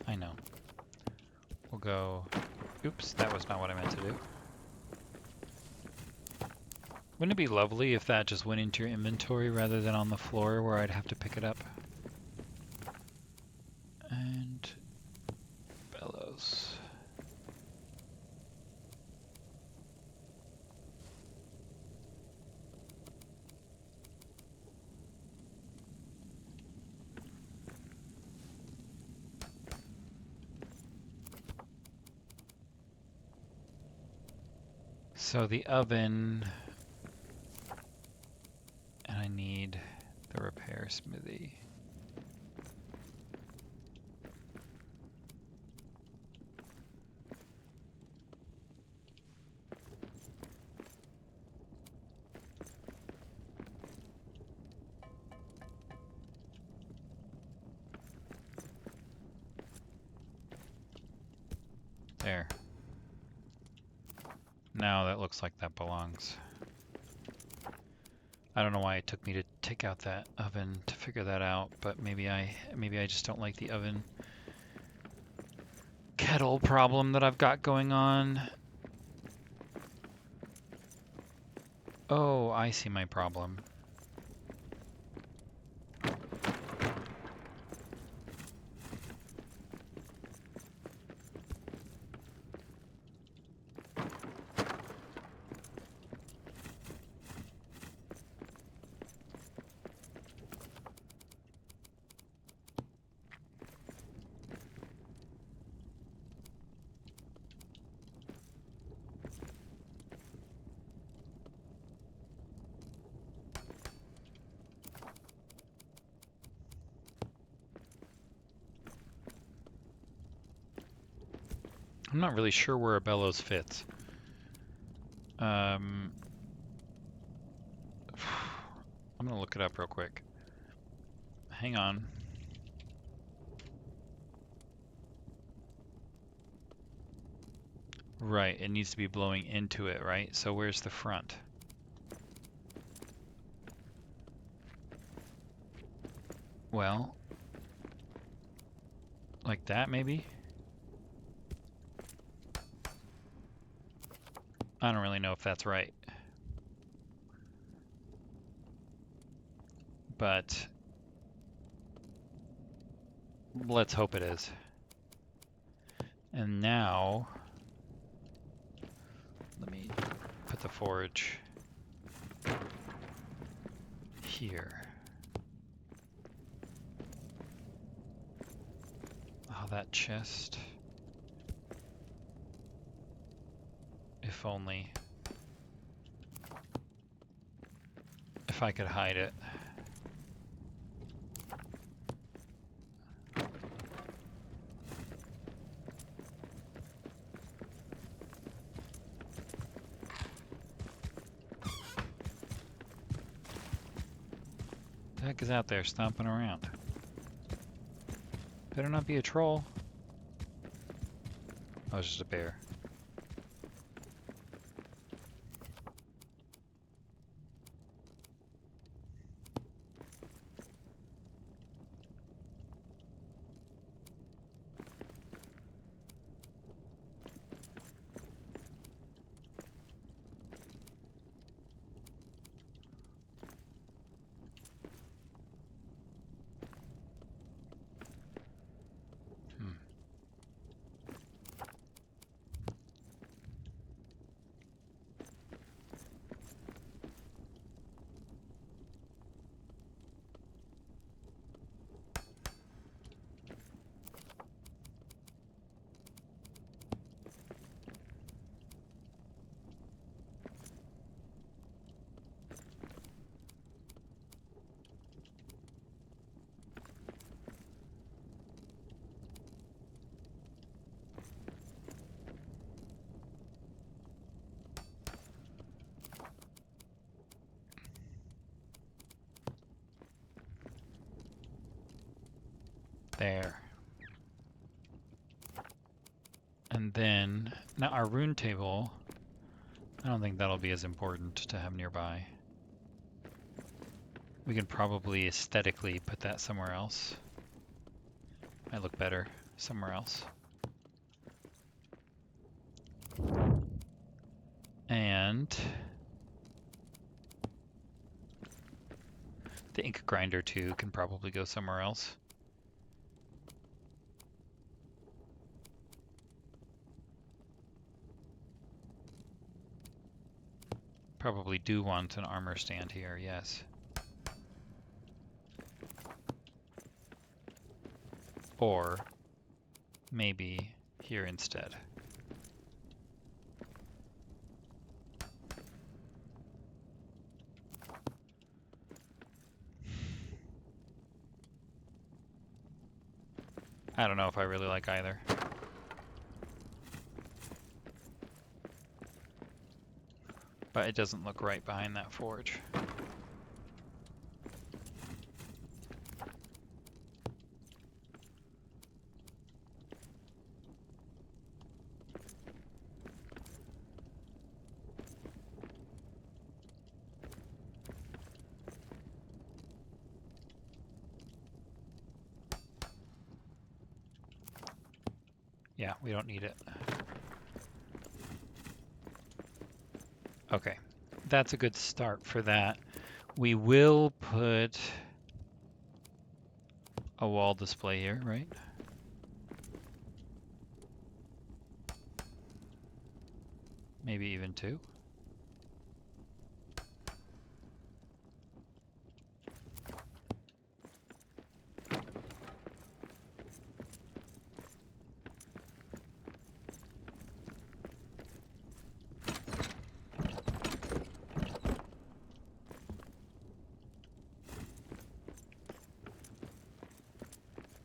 I know. We'll go, oops, that was not what I meant to do. Wouldn't it be lovely if that just went into your inventory rather than on the floor where I'd have to pick it up? And bellows. So the oven, and I need the repair smithy. There. Now that looks like that belongs. I don't know why it took me to take out that oven to figure that out, but maybe I just don't like the oven kettle problem that I've got going on. Oh, I see my problem. I'm not really sure where a bellows fits. I'm gonna look it up real quick. Hang on. Right, it needs to be blowing into it, right? So where's the front? Well, like that maybe? I don't really know if that's right. But let's hope it is. And now, let me put the forge here. Oh, that chest. If only. If I could hide it. The heck is out there stomping around? Better not be a troll. Oh, it's just a bear. Hmm. There. And then, now our rune table, I don't think that'll be as important to have nearby. We can probably aesthetically put that somewhere else. Might look better somewhere else. And the ink grinder too can probably go somewhere else. Probably do want an armor stand here, yes. Or maybe here instead. I don't know if I really like either. But it doesn't look right behind that forge. Yeah, we don't need it. Okay, that's a good start for that. We will put a wall display here, right? Maybe even two.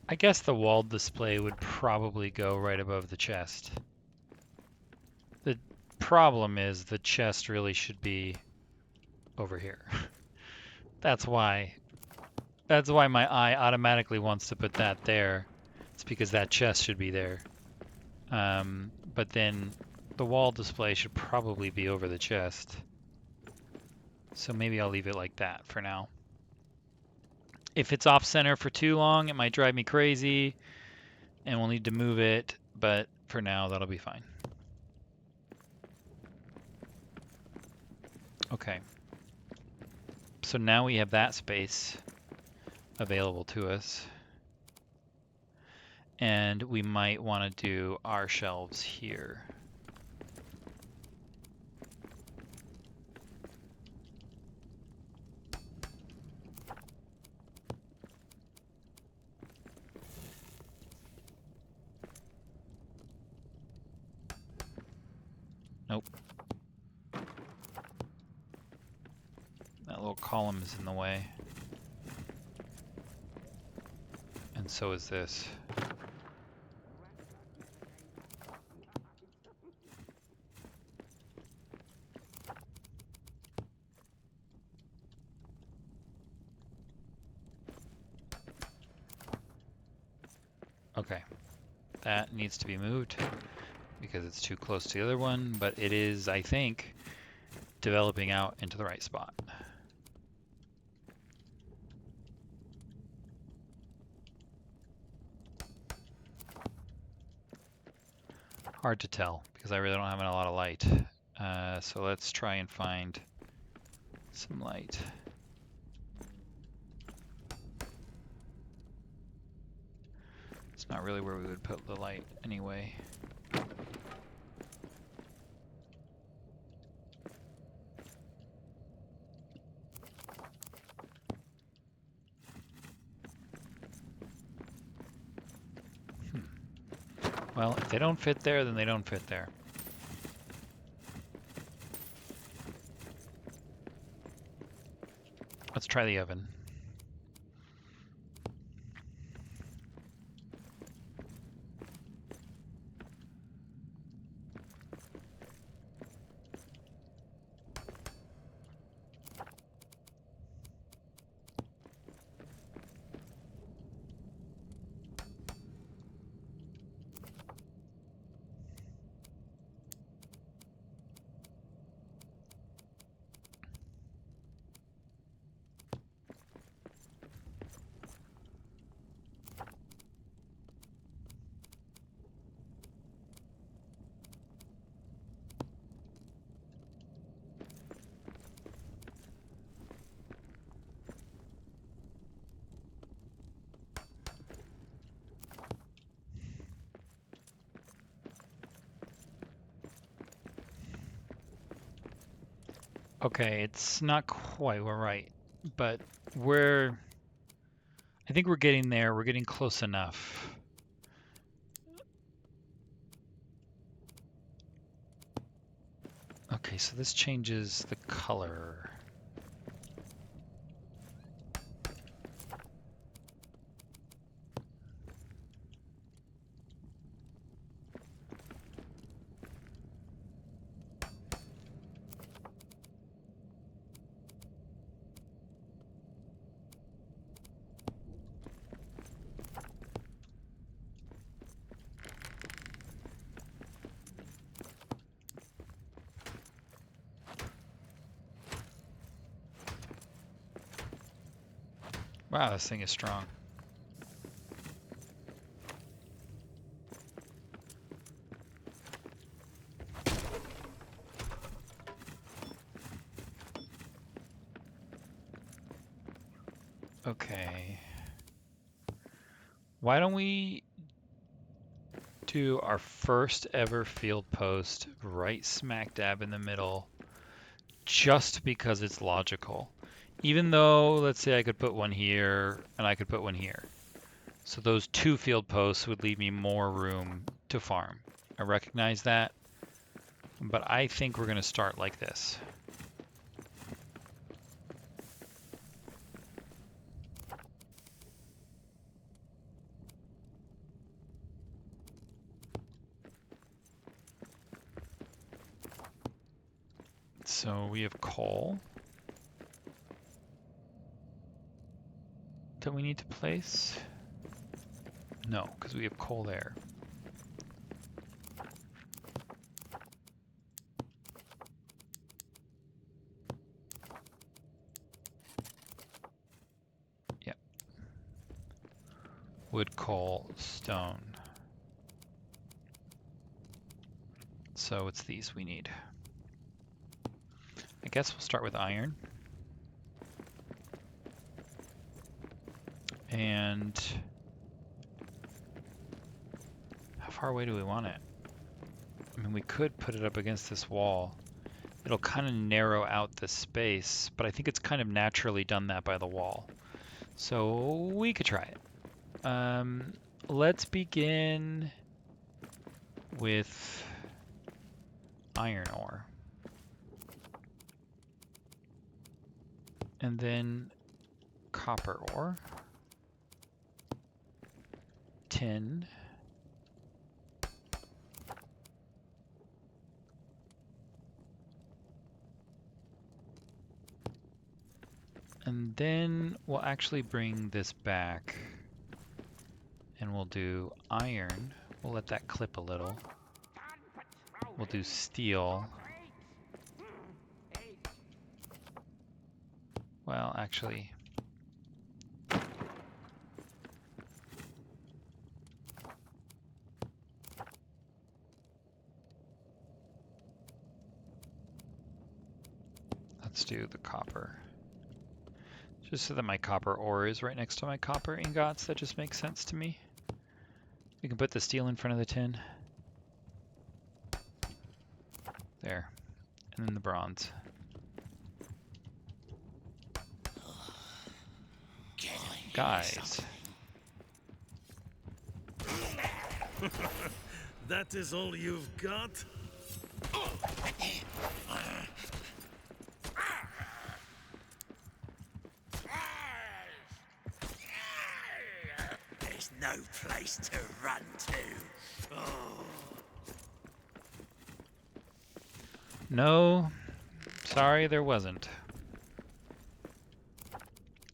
I guess the wall display would probably go right above the chest. problem is the chest really should be over here. That's why my eye automatically wants to put that there. It's because that chest should be there. But then the wall display should probably be over the chest. So maybe I'll leave it like that for now. If it's off center for too long, it might drive me crazy and we'll need to move it, but for now that'll be fine. Okay. So now we have that space available to us. And we might want to do our shelves here. Nope. That little column is in the way. And so is this. Okay. That needs to be moved because it's too close to the other one, but it is, I think, developing out into the right spot. Hard to tell because I really don't have a lot of light. So let's try and find some light. It's not really where we would put the light anyway. Well, if they don't fit there, then they don't fit there. Let's try the oven. Okay, it's not quite right, but I think we're getting there. We're getting close enough. Okay, so this changes the color. Wow, this thing is strong. Okay. Why don't we do our first ever field post right smack dab in the middle, just because it's logical. Even though, let's say I could put one here and I could put one here. So those two field posts would leave me more room to farm. I recognize that, but I think we're going to start like this. so we have coal that we need to place. No, because we have coal there. Yep. Wood, coal, stone. So it's these we need. I guess we'll start with iron. And how far away do we want it? I mean, we could put it up against this wall. It'll kind of narrow out the space, but I think it's kind of naturally done that by the wall. So we could try it. Let's begin with iron ore. And then copper ore. Tin. And then we'll actually bring this back and we'll do iron. We'll let that clip a little. We'll do steel. Well, actually, let's do the copper. Just so that my copper ore is right next to my copper ingots, that just makes sense to me. We can put the steel in front of the tin. There. And then the bronze. Guys. That is all you've got? There's no place to run to. Oh. No, sorry, there wasn't.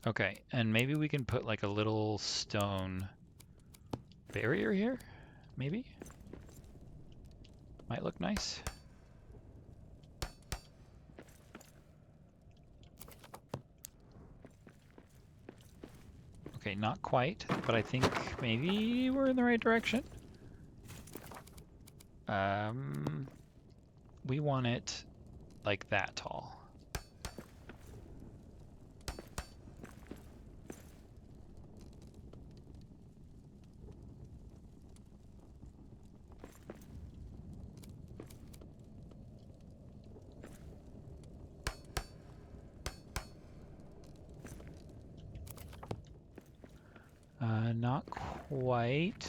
Okay, and maybe we can put like a little stone barrier here? Maybe? Might look nice. Okay, not quite, but I think maybe we're in the right direction. We want it like that tall. Not quite,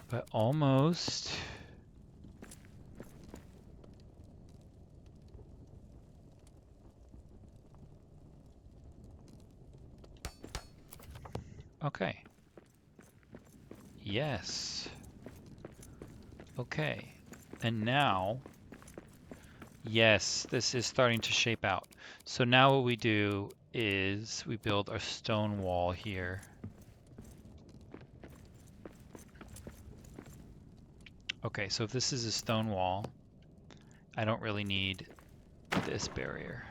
but almost. Okay. Yes. Okay. And now, yes, this is starting to shape out. So now what we do is we build a stone wall here. Okay, so if this is a stone wall, I don't really need this barrier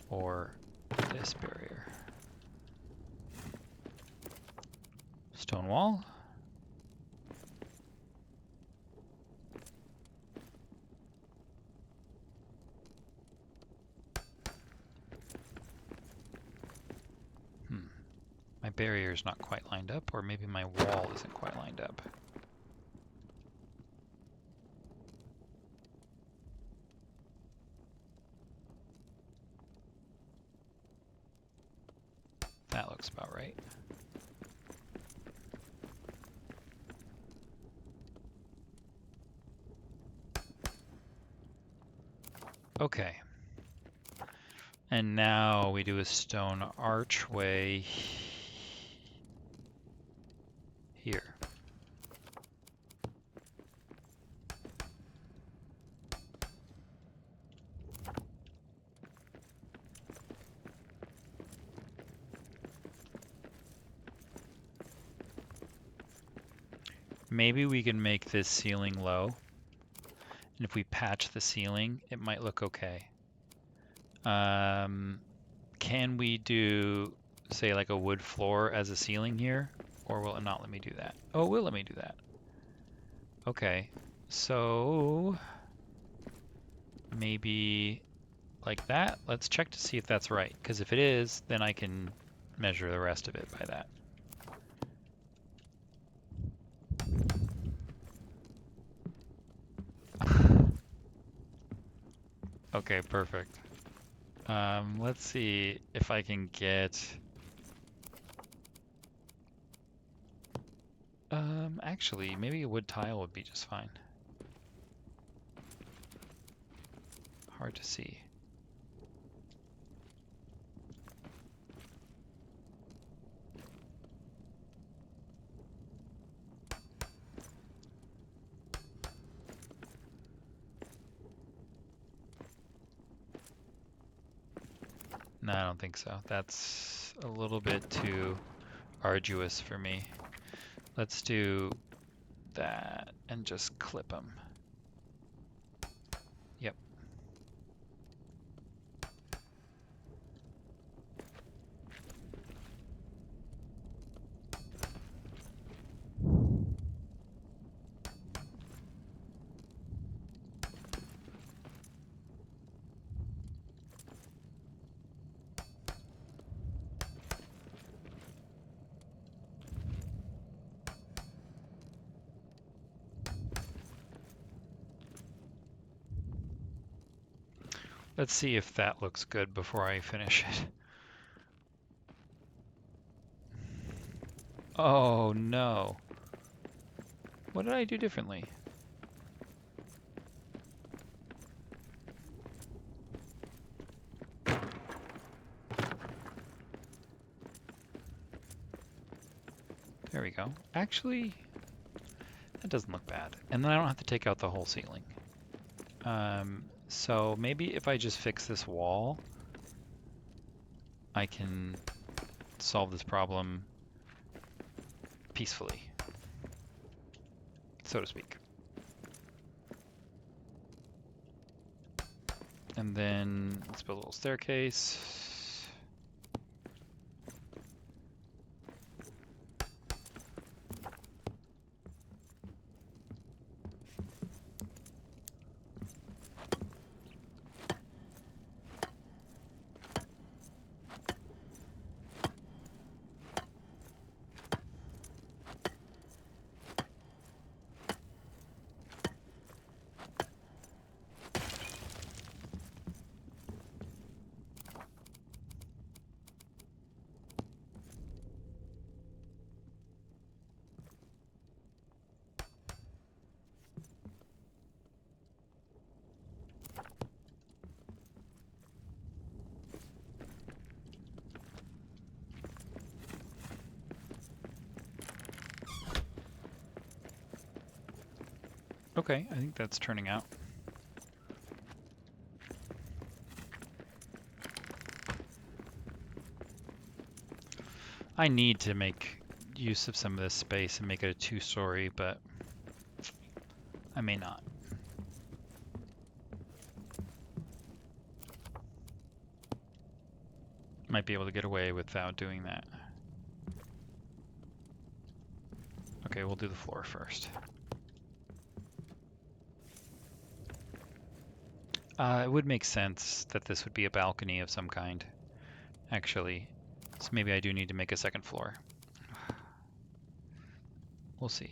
or this barrier. Stone wall. My barrier is not quite lined up, or maybe my wall isn't quite lined up. That looks about right. Okay. And now we do a stone archway here. Maybe we can make this ceiling low. And if we patch the ceiling, it might look okay. Can we do, say, like a wood floor as a ceiling here? Or will it not let me do that? Oh, it will let me do that. Okay, so maybe like that. Let's check to see if that's right, because if it is, then I can measure the rest of it by that. Okay, perfect. Let's see if I can get... actually, maybe a wood tile would be just fine. Hard to see. No, I don't think so. That's a little bit too arduous for me. Let's do that and just clip them. Yep. Let's see if that looks good before I finish it. Oh no. What did I do differently? There we go. Actually, that doesn't look bad. And then I don't have to take out the whole ceiling. So maybe if I just fix this wall, I can solve this problem peacefully, so to speak. And then let's build a little staircase. Okay, I think that's turning out. I need to make use of some of this space and make it a two-story, but I may not. Might be able to get away without doing that. Okay, we'll do the floor first. It would make sense that this would be a balcony of some kind, actually. So maybe I do need to make a second floor. We'll see.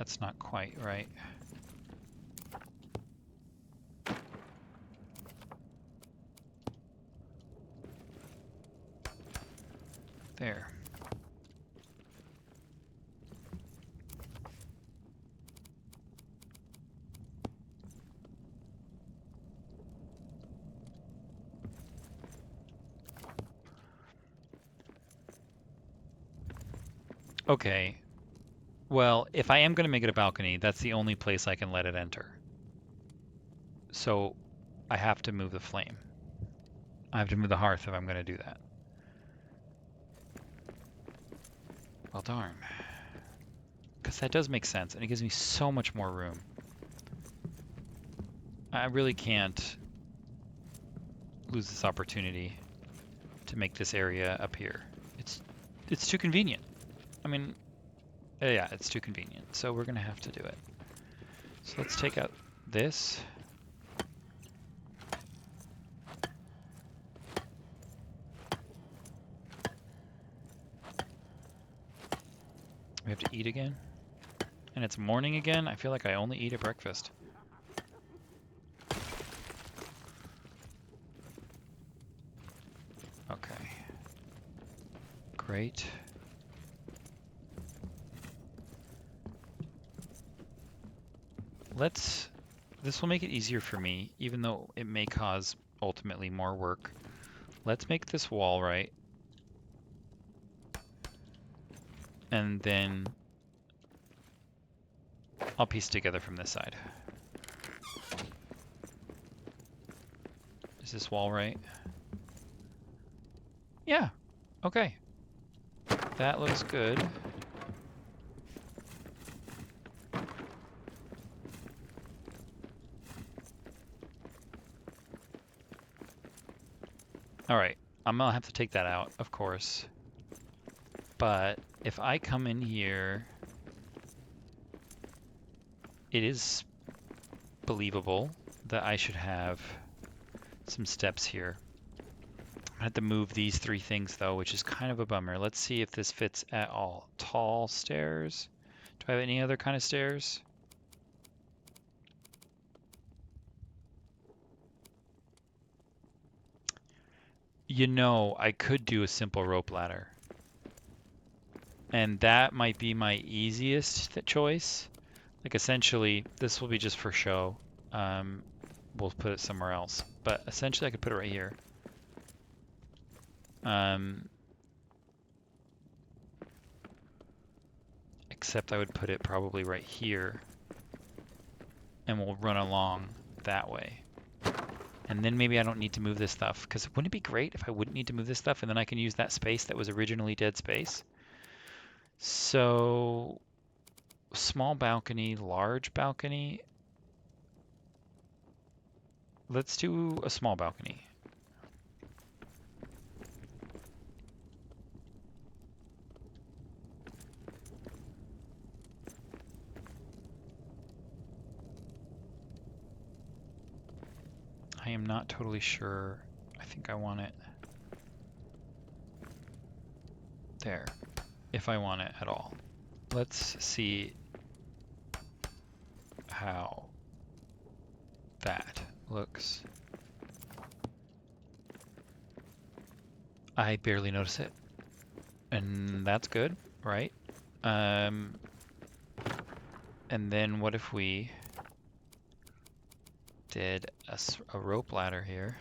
that's not quite right. There. Okay. Well, if I am going to make it a balcony, that's the only place I can let it enter. So I have to move the flame. I have to move the hearth if I'm going to do that. Well, darn. Because that does make sense, and it gives me so much more room. I really can't lose this opportunity to make this area up here. It's too convenient. I mean, yeah, it's too convenient. So we're gonna have to do it. So let's take out this. We have to eat again. And it's morning again. I feel like I only eat at breakfast. Okay. Great. This will make it easier for me, even though it may cause ultimately more work. Let's make this wall right. And then I'll piece together from this side. Is this wall right? Yeah. Okay. That looks good. All right. I'm gonna have to take that out, of course. But if I come in here, it is believable that I should have some steps here. I have to move these three things though, which is kind of a bummer. Let's see if this fits at all. Tall stairs. Do I have any other kind of stairs? You know, I could do a simple rope ladder. And that might be my easiest choice. Like essentially, this will be just for show. We'll put it somewhere else. But essentially I could put it right here. Except I would put it probably right here. And we'll run along that way. And then maybe I don't need to move this stuff. Because wouldn't it be great if I wouldn't need to move this stuff and then I can use that space that was originally dead space? So, small balcony, large balcony. Let's do a small balcony. I am not totally sure. I think I want it there, if I want it at all. Let's see how that looks. I barely notice it. And that's good, right? And then what if we did a rope ladder here?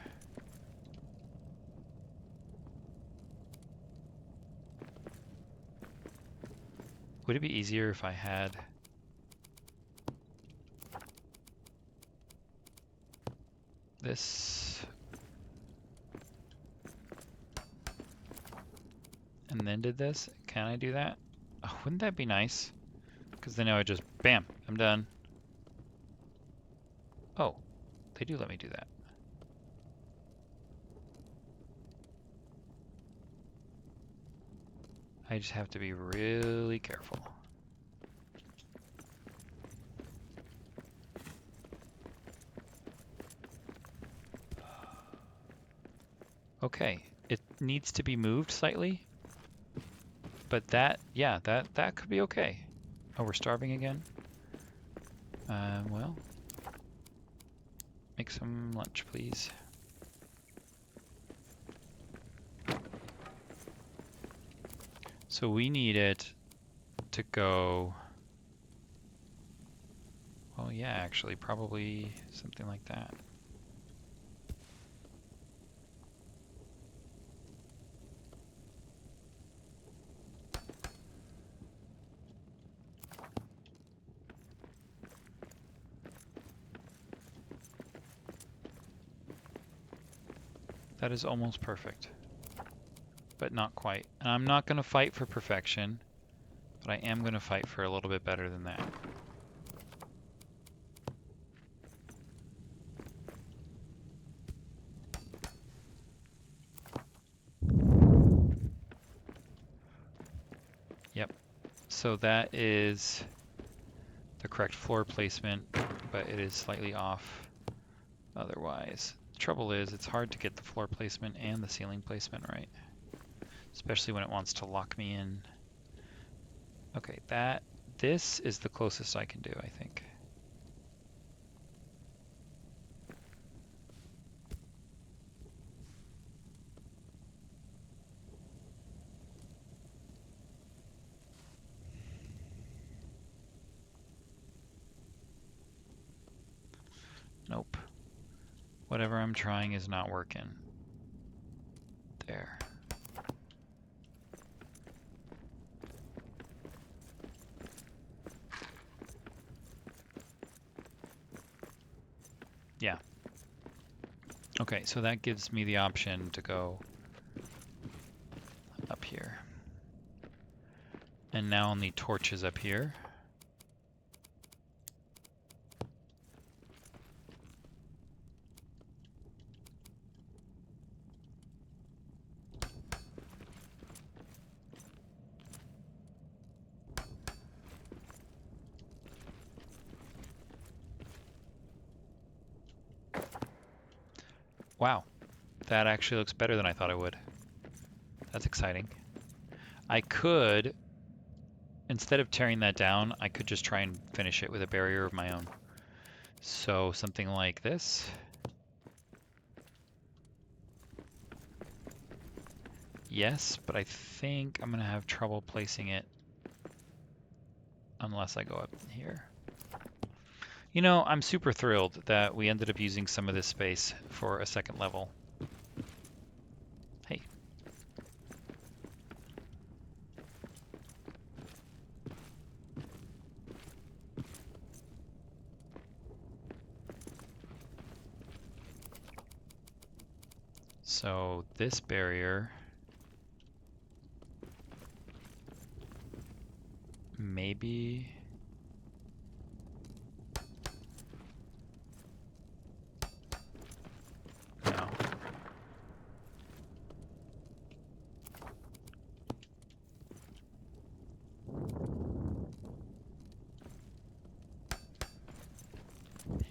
Would it be easier if I had this and then did this? Can I do that? Oh, wouldn't that be nice? Because then I would just, bam, I'm done. Oh, they do let me do that. I just have to be really careful. Okay, it needs to be moved slightly, but that, yeah, that could be okay. Oh, we're starving again? Well, make some lunch, please. So we need it to go, well, yeah, actually, probably something like that. That is almost perfect, but not quite. And I'm not going to fight for perfection, but I am going to fight for a little bit better than that. Yep. So that is the correct floor placement, but it is slightly off otherwise. The trouble is, it's hard to get the floor placement and the ceiling placement right, especially when it wants to lock me in. Okay, this is the closest I can do, I think. Nope. Whatever I'm trying is not working. There. Yeah. Okay, so that gives me the option to go up here. And now I'll need torches up here. Wow, that actually looks better than I thought it would. That's exciting. I could, instead of tearing that down, I could just try and finish it with a barrier of my own. So something like this. Yes, but I think I'm gonna have trouble placing it unless I go up here. You know, I'm super thrilled that we ended up using some of this space for a second level. Hey. So this barrier maybe no.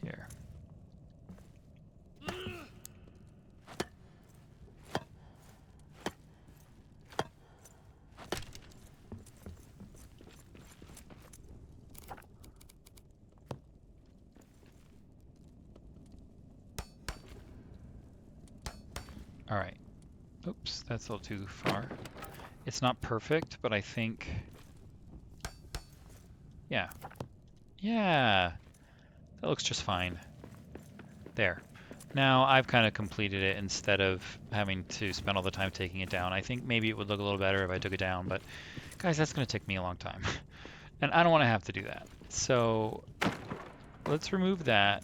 Here. All right. Oops, that's a little too far. It's not perfect, but I think, yeah. Yeah, that looks just fine. There. Now I've kind of completed it instead of having to spend all the time taking it down. I think maybe it would look a little better if I took it down, but guys, that's going to take me a long time. And I don't want to have to do that. So let's remove that.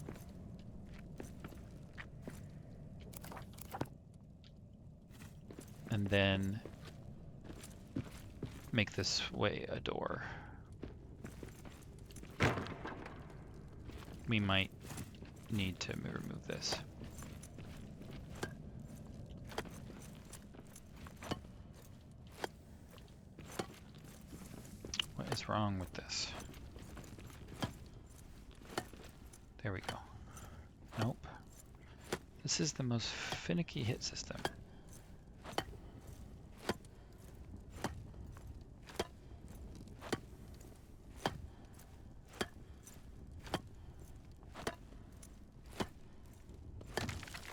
And then make this way a door. We might need to remove this. What is wrong with this? There we go. Nope. This is the most finicky hit system.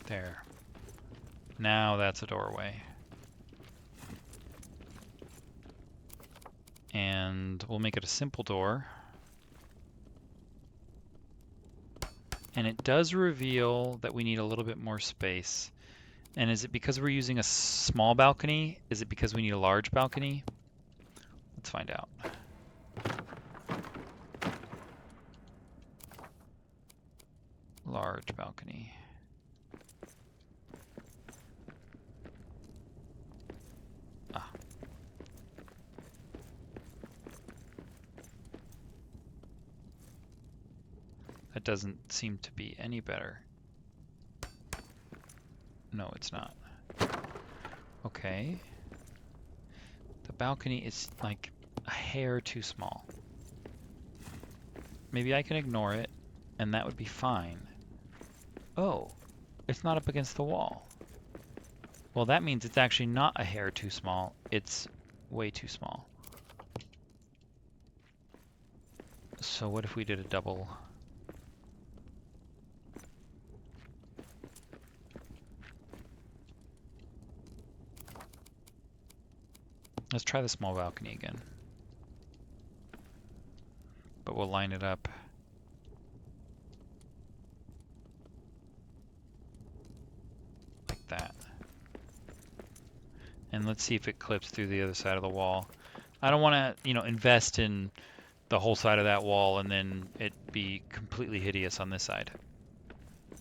There. Now that's a doorway. And we'll make it a simple door. And it does reveal that we need a little bit more space. And is it because we're using a small balcony? Is it because we need a large balcony? Let's find out. Large balcony. Ah. That doesn't seem to be any better. No, it's not. Okay. The balcony is like a hair too small. Maybe I can ignore it, and that would be fine. Oh, it's not up against the wall. Well, that means it's actually not a hair too small. It's way too small. So what if we did a double? Let's try the small balcony again. But we'll line it up. Like that. And let's see if it clips through the other side of the wall. I don't want to, invest in the whole side of that wall and then it be completely hideous on this side.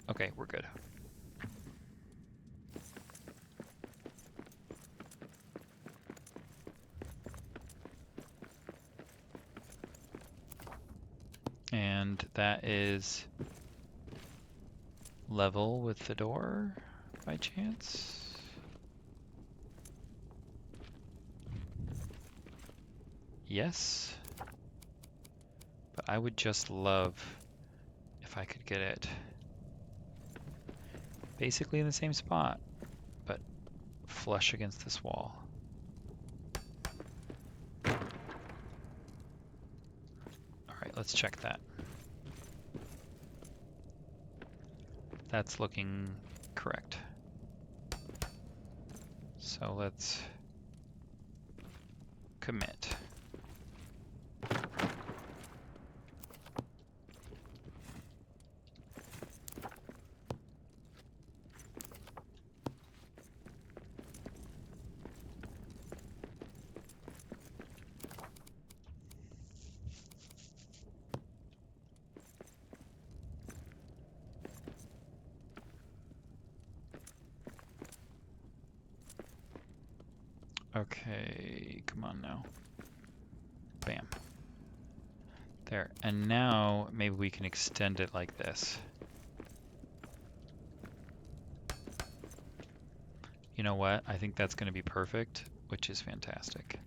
Okay, we're good. And that is level with the door by chance. Yes. But I would just love if I could get it basically in the same spot, but flush against this wall. Alright, let's check that. That's looking correct. So let's commit. Okay, come on now. Bam. There. And now maybe we can extend it like this. You know what? I think that's going to be perfect, which is fantastic.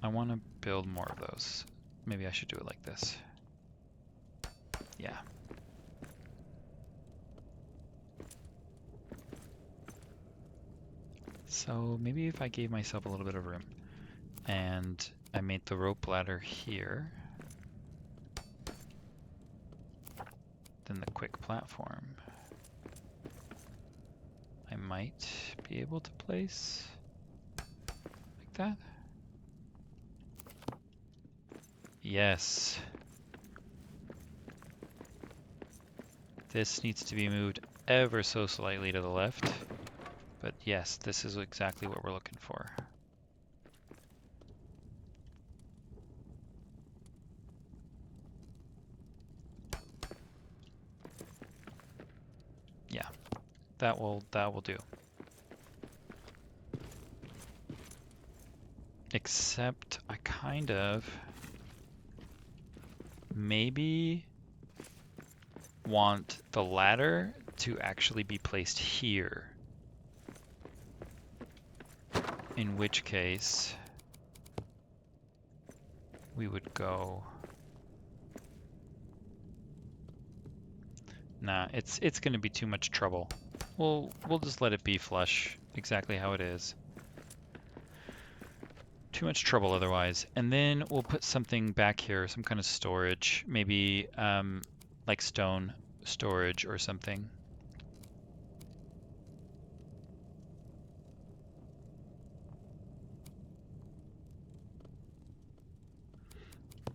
I want to build more of those. Maybe I should do it like this. Yeah. So maybe if I gave myself a little bit of room and I made the rope ladder here, then the quick platform I might be able to place like that. Yes. This needs to be moved ever so slightly to the left. But yes, this is exactly what we're looking for. Yeah, that will do. Except I kind of maybe want the ladder to actually be placed here. In which case we would go. Nah, it's going to be too much trouble. We'll just let it be flush exactly how it is. Too much trouble otherwise. And then we'll put something back here, some kind of storage, maybe like stone storage or something.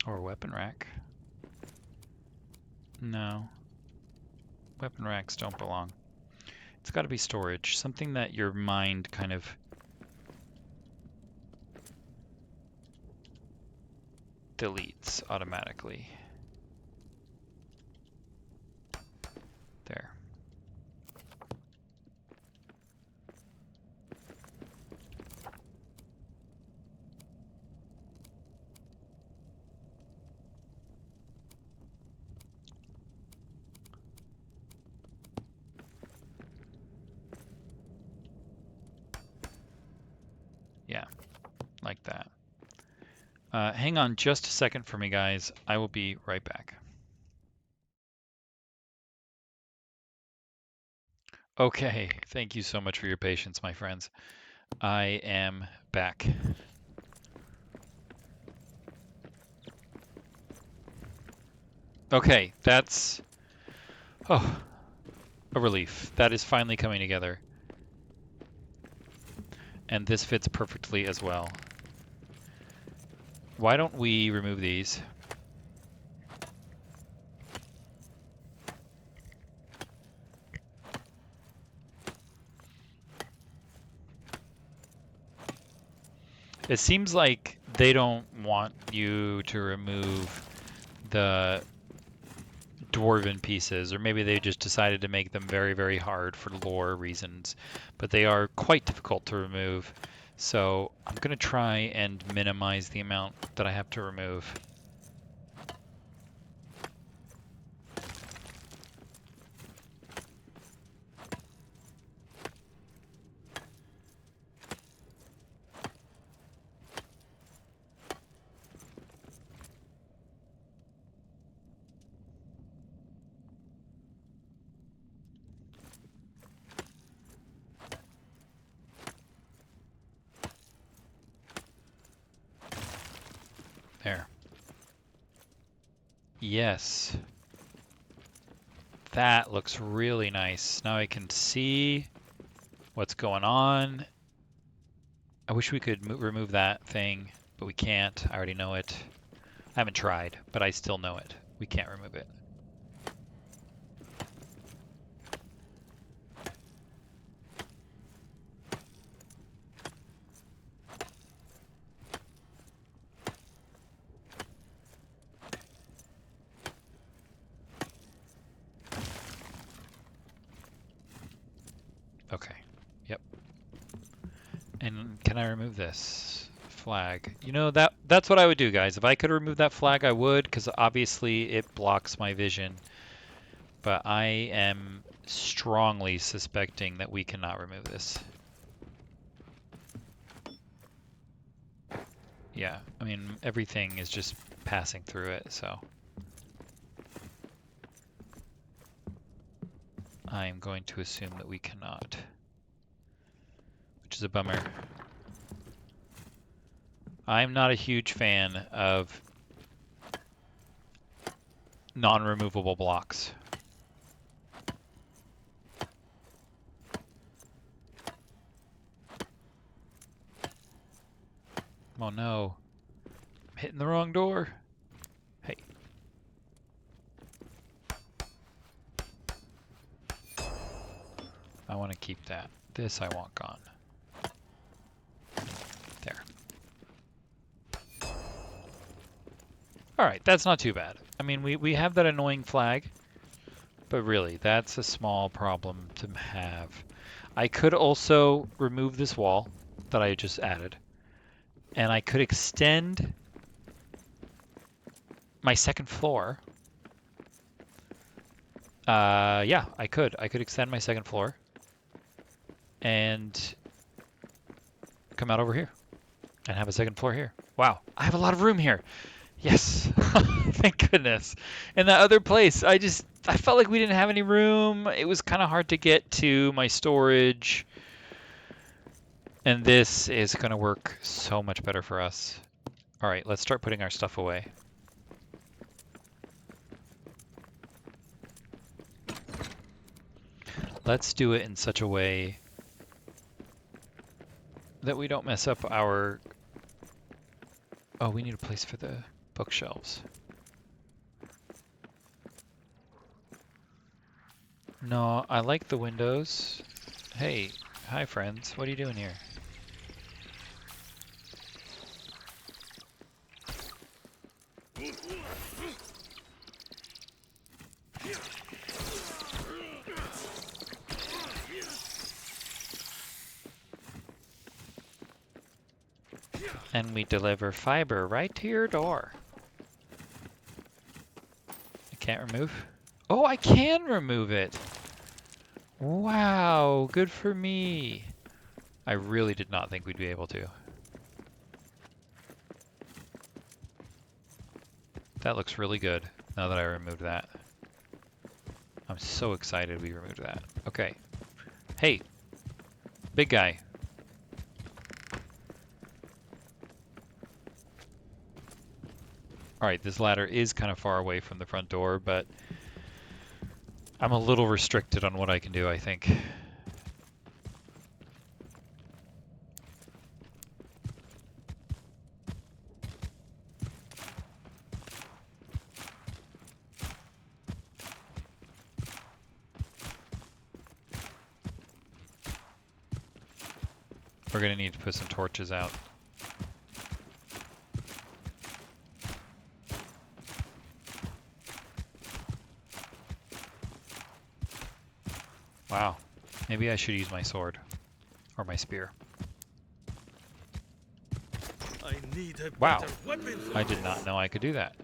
Or a weapon rack. No. Weapon racks don't belong. It's got to be storage. Something that your mind kind of deletes automatically. There. Yeah, like that. Hang on just a second for me, guys. I will be right back. Okay, thank you so much for your patience, my friends. I am back. Okay, that's a relief. That is finally coming together. And this fits perfectly as well. Why don't we remove these? It seems like they don't want you to remove the dwarven pieces, or maybe they just decided to make them very, very hard for lore reasons, but they are quite difficult to remove. So I'm going to try and minimize the amount that I have to remove. There. Yes. That looks really nice. Now I can see what's going on. I wish we could remove that thing, but we can't. I already know it. I haven't tried, but I still know it. We can't remove it. Okay. Yep. And can I remove this flag? You know, that's what I would do, guys. If I could remove that flag, I would, because obviously it blocks my vision. But I am strongly suspecting that we cannot remove this. Yeah, I mean, everything is just passing through it, so. I'm going to assume that we cannot, which is a bummer. I'm not a huge fan of non-removable blocks. Oh no, I'm hitting the wrong door. Hey. I want to keep that. This I want gone. There. Alright, that's not too bad. I mean, we have that annoying flag, but really, that's a small problem to have. I could also remove this wall that I just added, and I could extend my second floor. Yeah, I could. I could extend my second floor and come out over here and have a second floor here. Wow, I have a lot of room here. Yes, thank goodness. And that other place, I felt like we didn't have any room. It was kind of hard to get to my storage. And this is going to work so much better for us. All right, let's start putting our stuff away. Let's do it in such a way that we don't mess up our... Oh, we need a place for the Bookshelves. No, I like the windows. Hey, hi friends. What are you doing here? And we deliver fiber right to your door. I can't remove? Oh, I can remove it! Wow, good for me. I really did not think we'd be able to. That looks really good now that I removed that. I'm so excited we removed that. Okay. Hey, big guy. Alright, this ladder is kind of far away from the front door, but I'm a little restricted on what I can do, I think. We're gonna need to put some torches out. Wow. Maybe I should use my sword. Or my spear. I need a Wow. better weapon. I did not know I could do that.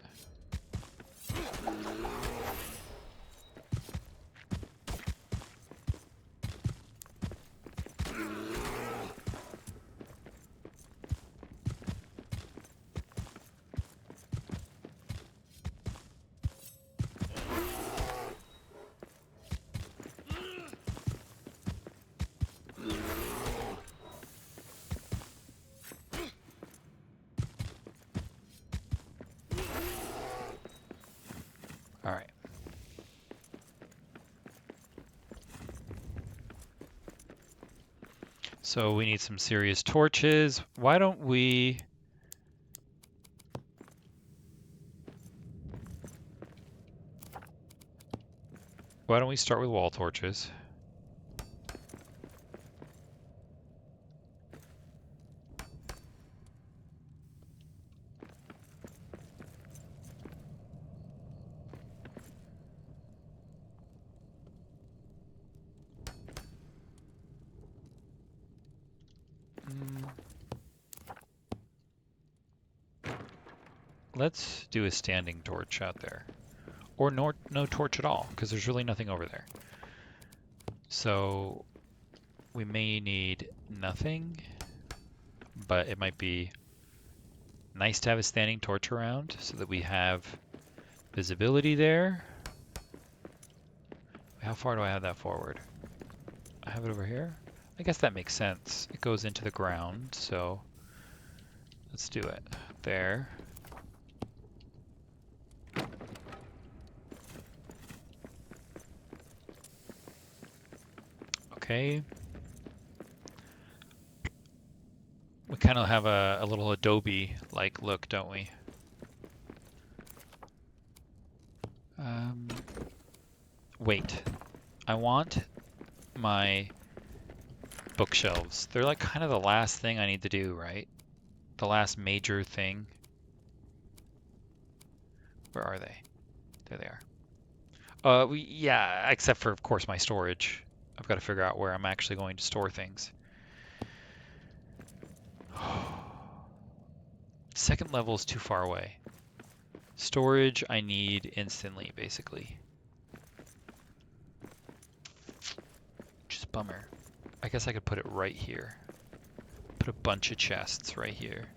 Alright. So we need some serious torches. Why don't we... start with wall torches? Let's do a standing torch out there. Or no torch at all, because there's really nothing over there. So we may need nothing, but it might be nice to have a standing torch around so that we have visibility there. How far do I have that forward? I have it over here? I guess that makes sense. It goes into the ground, so let's do it. There. Okay. We kind of have a little Adobe-like look, don't we? Wait. I want my bookshelves. They're like kind of the last thing I need to do, right? The last major thing. Where are they? There they are. Yeah, except for, of course, my storage. I've got to figure out where I'm actually going to store things. Second level is too far away. Storage I need instantly, basically. Which is a bummer. I guess I could put it right here. Put a bunch of chests right here.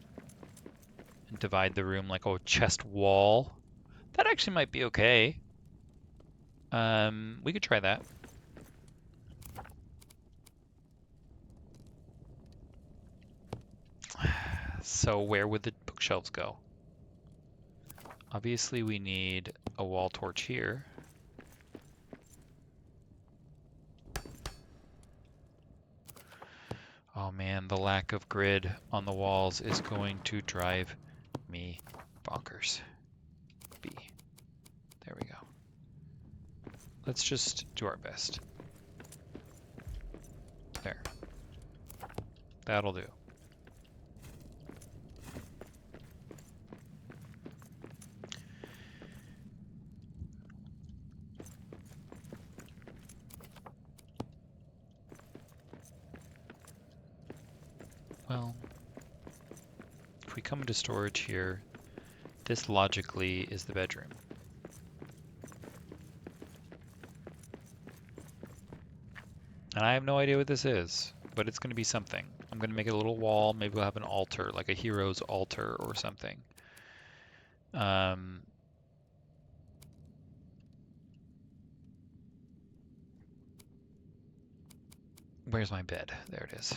And divide the room like a chest wall. That actually might be okay. We could try that. So where would the bookshelves go? Obviously we need a wall torch here. Oh man, the lack of grid on the walls is going to drive me bonkers. course. B. There we go. Let's just do our best. There. That'll do. Well, if we come into storage here, this logically is the bedroom. And I have no idea what this is, but it's going to be something. I'm going to make it a little wall. Maybe we'll have an altar, like a hero's altar or something. Where's my bed? There it is.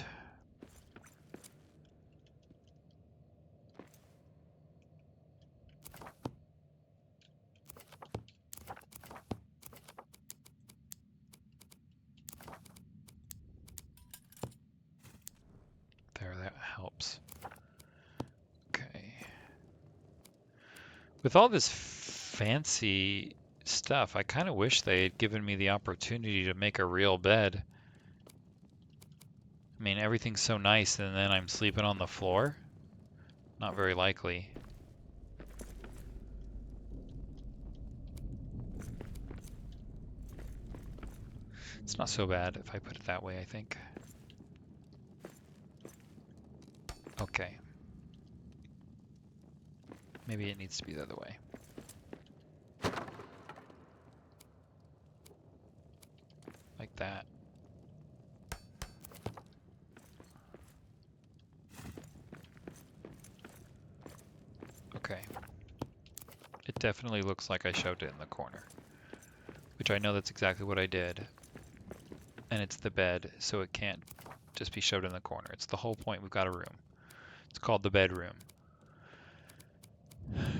There, that helps. Okay. With all this fancy stuff, I kind of wish they had given me the opportunity to make a real bed. I mean, everything's so nice and then I'm sleeping on the floor? Not very likely. It's not so bad if I put it that way, I think. Okay. Maybe it needs to be the other way. Like that. Okay. It definitely looks like I shoved it in the corner, which I know that's exactly what I did. And it's the bed, so it can't just be shoved in the corner. It's the whole point. We've got a room. It's called the bedroom.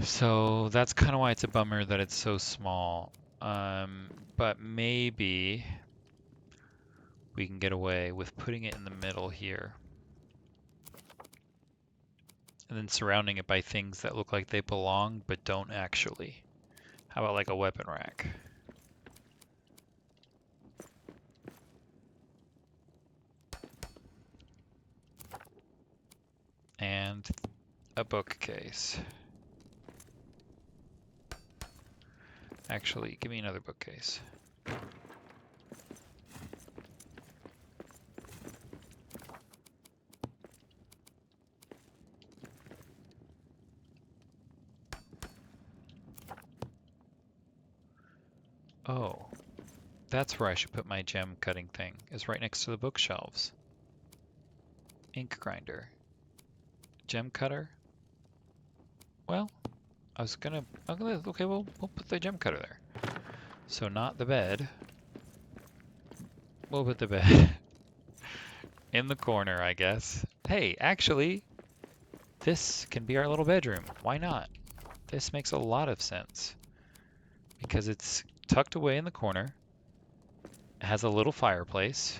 So that's kind of why it's a bummer that it's so small. But maybe we can get away with putting it in the middle here. And then surrounding it by things that look like they belong, but don't actually. How about like a weapon rack? And a bookcase. Actually, give me another bookcase. Oh, that's where I should put my gem cutting thing, is right next to the bookshelves. Ink grinder. Gem cutter? Well, okay, we'll put the gem cutter there. So not the bed. We'll put the bed in the corner, I guess. Hey, actually, this can be our little bedroom. Why not? This makes a lot of sense. Because it's tucked away in the corner. It has a little fireplace,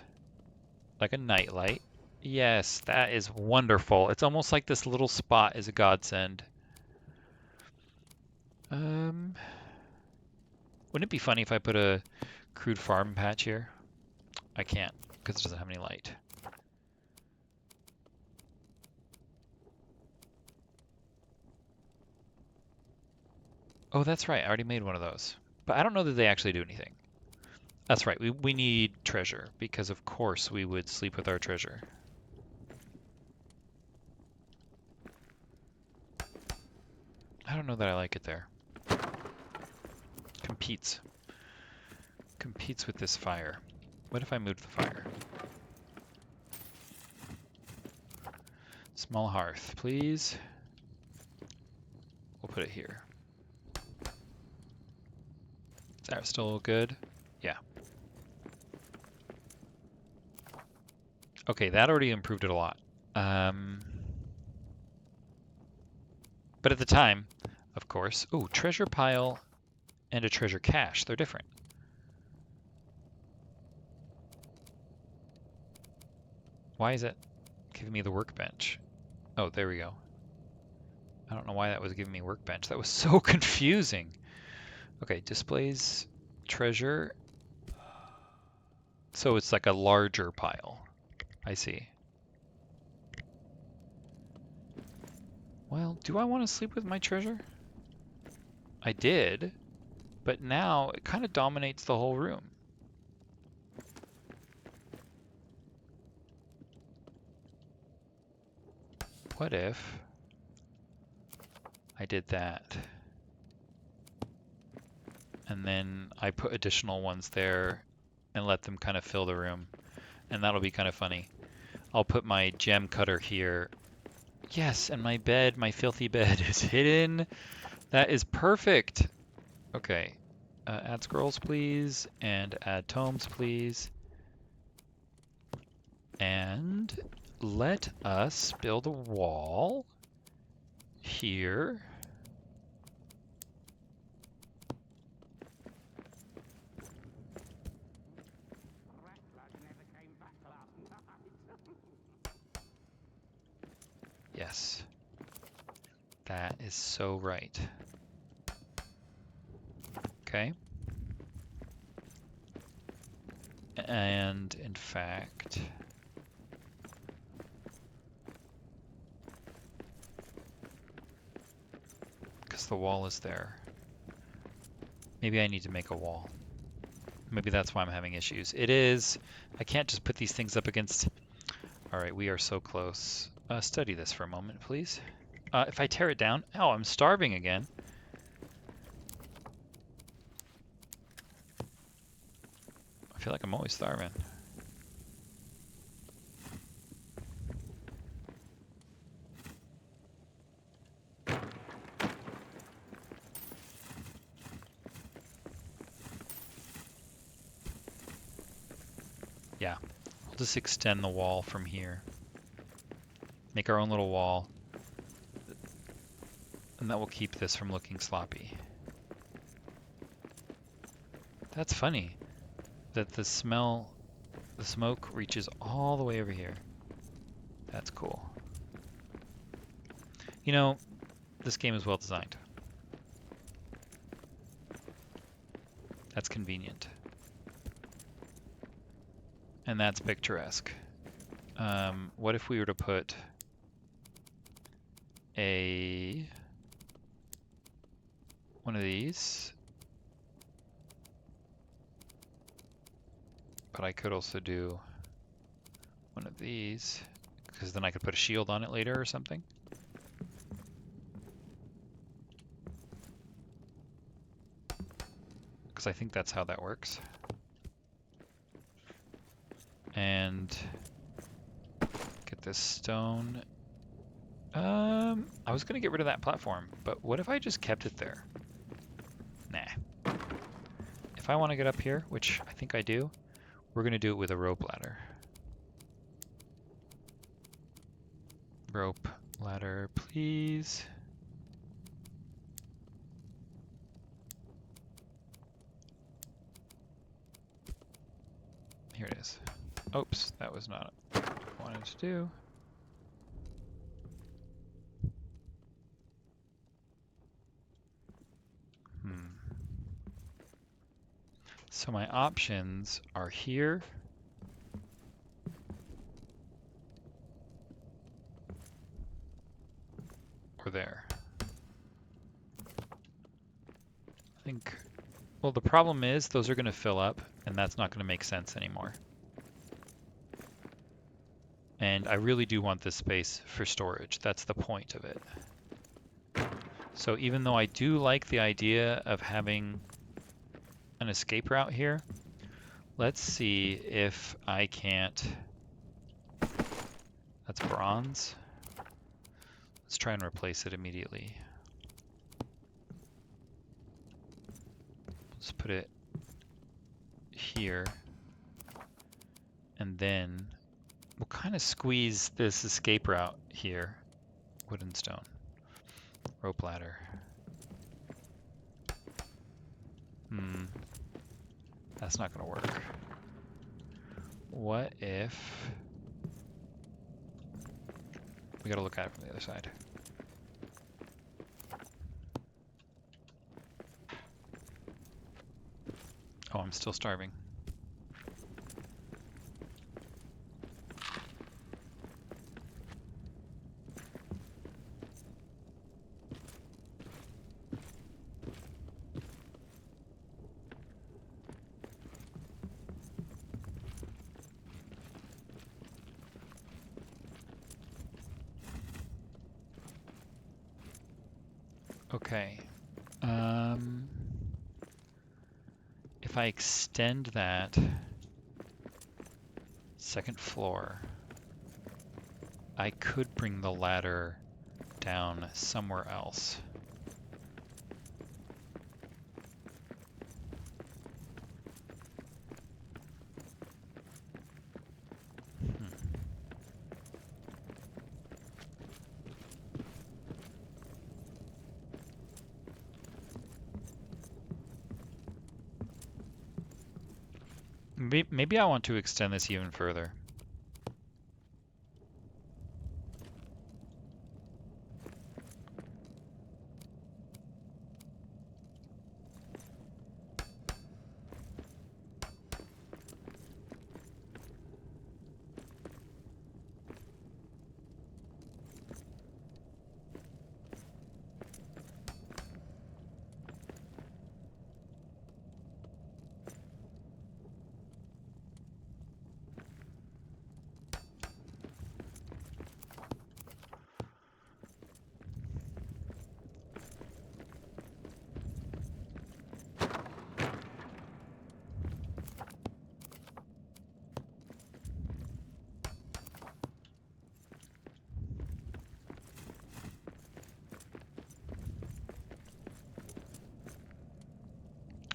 like a nightlight. Yes, that is wonderful. It's almost like this little spot is a godsend. Wouldn't it be funny if I put a crude farm patch here? I can't, because it doesn't have any light. Oh, that's right. I already made one of those. But I don't know that they actually do anything. That's right. We need treasure, because of course we would sleep with our treasure. I don't know that I like it there. Competes with this fire. What if I moved the fire? Small hearth, please. We'll put it here. Is that still good? Yeah. Okay, that already improved it a lot. But at the time, of course, ooh, treasure pile and a treasure cache, they're different. Why is it giving me the workbench? Oh, there we go. I don't know why that was giving me workbench. That was so confusing. Okay, displays treasure. So it's like a larger pile. I see. Well, do I want to sleep with my treasure? I did, but now it kind of dominates the whole room. What if I did that? And then I put additional ones there and let them kind of fill the room. And that'll be kind of funny. I'll put my gem cutter here. Yes, and my bed, my filthy bed is hidden. That is perfect. Okay. Add scrolls, please. And add tomes, please. And let us build a wall here. Yes. That is so right. Okay. And in fact, because the wall is there, maybe I need to make a wall. Maybe that's why I'm having issues. It is. I can't just put these things up against. All right, we are so close. Study this for a moment, please. If I tear it down, oh, I'm starving again. I feel like I'm always starving. Yeah, we'll just extend the wall from here. Make our own little wall. And that will keep this from looking sloppy. That's funny that the smoke reaches all the way over here. That's cool. You know, this game is well designed. That's convenient. And that's picturesque. What if we were to put one of these? But I could also do one of these, because then I could put a shield on it later or something. Because I think that's how that works. And get this stone. I was gonna get rid of that platform, but what if I just kept it there? Nah. If I want to get up here, which I think I do, we're gonna do it with a rope ladder. Rope ladder, please. Here it is. Oops, that was not what I wanted to do. So my options are here. Or there. I think, well, the problem is those are going to fill up, and that's not going to make sense anymore. And I really do want this space for storage. That's the point of it. So even though I do like the idea of having an escape route here, let's see if I can't. That's bronze. Let's try and replace it immediately. Let's put it here. And then we'll kind of squeeze this escape route here. Wood and stone. Rope ladder. That's not going to work. What if... We got to look at it from the other side. Oh, I'm still starving. Okay. If I extend that second floor, I could bring the ladder down somewhere else. Hmm. Maybe I want to extend this even further.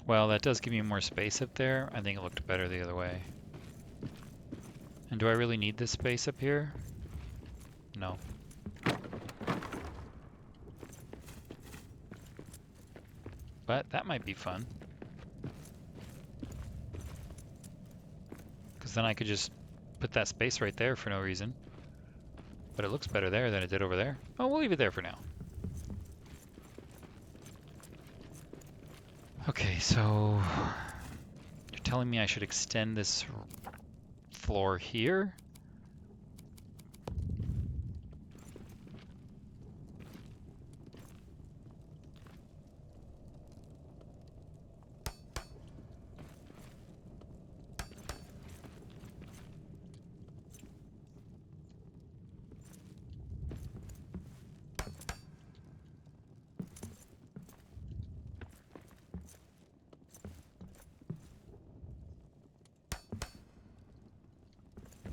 Well, that does give me more space up there. I think it looked better the other way. And do I really need this space up here? No. But that might be fun. Because then I could just put that space right there for no reason. But it looks better there than it did over there. Oh, we'll leave it there for now. Okay, so you're telling me I should extend this floor here?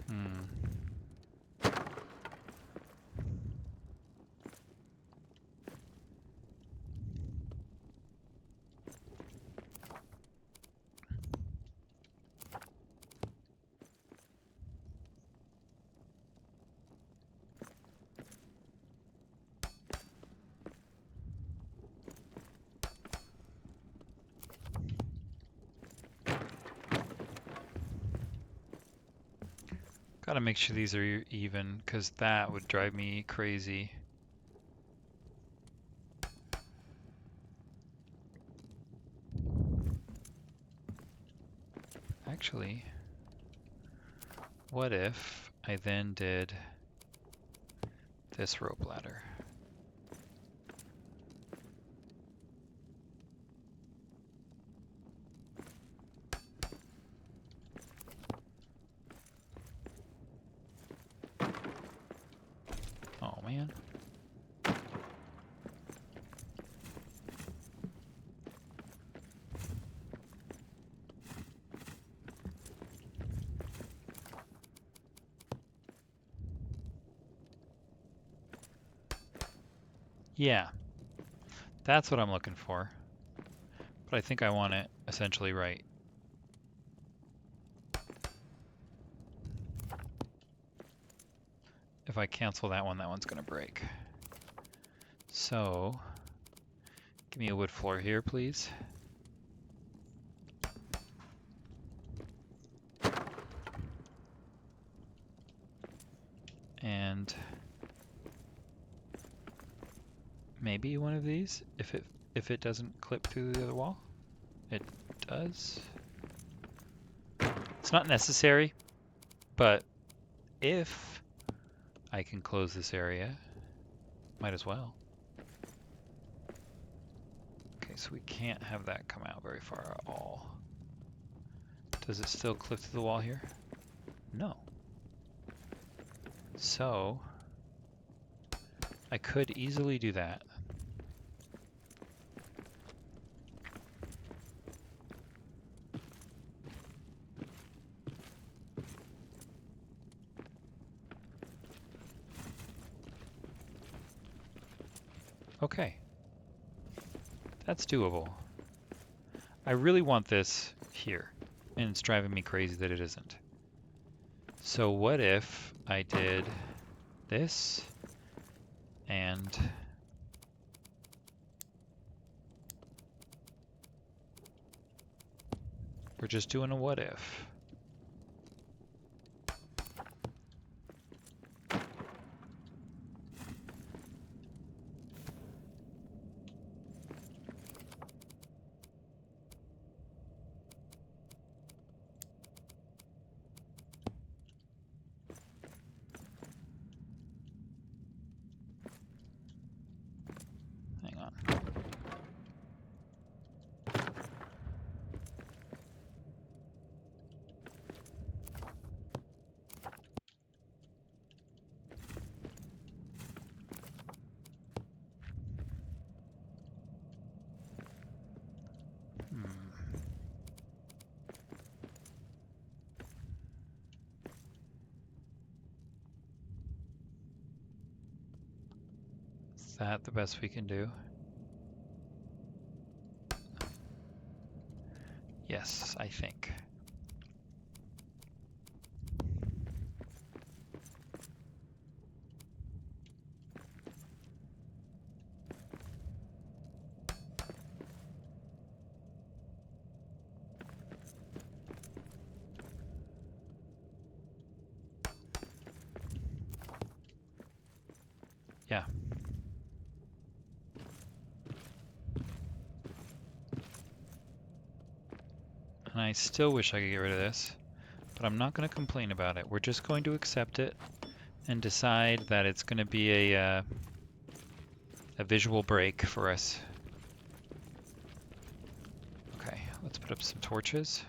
Hmm. Gotta make sure these are even, because that would drive me crazy. Actually, what if I then did this rope ladder? Oh man. Yeah, that's what I'm looking for. But I think I want it essentially right. If I cancel that one's gonna break. So, give me a wood floor here, please. And maybe one of these, if it doesn't clip through the other wall. It does. It's not necessary, but if I can close this area, might as well. Okay, so we can't have that come out very far at all. Does it still clip to the wall here? No. So I could easily do that. Okay. That's doable. I really want this here, and it's driving me crazy that it isn't. So what if I did this and we're just doing a what if. Hang on. Is that the best we can do? Yes, I think. Yeah. And I still wish I could get rid of this, but I'm not going to complain about it. We're just going to accept it and decide that it's going to be a visual break for us. Okay, let's put up some torches.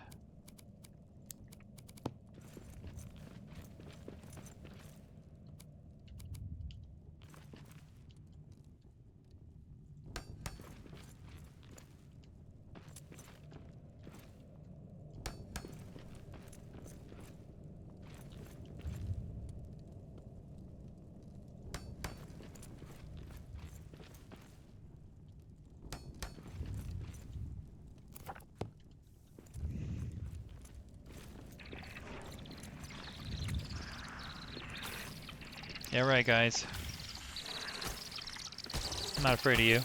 Yeah, right, guys. I'm not afraid of you.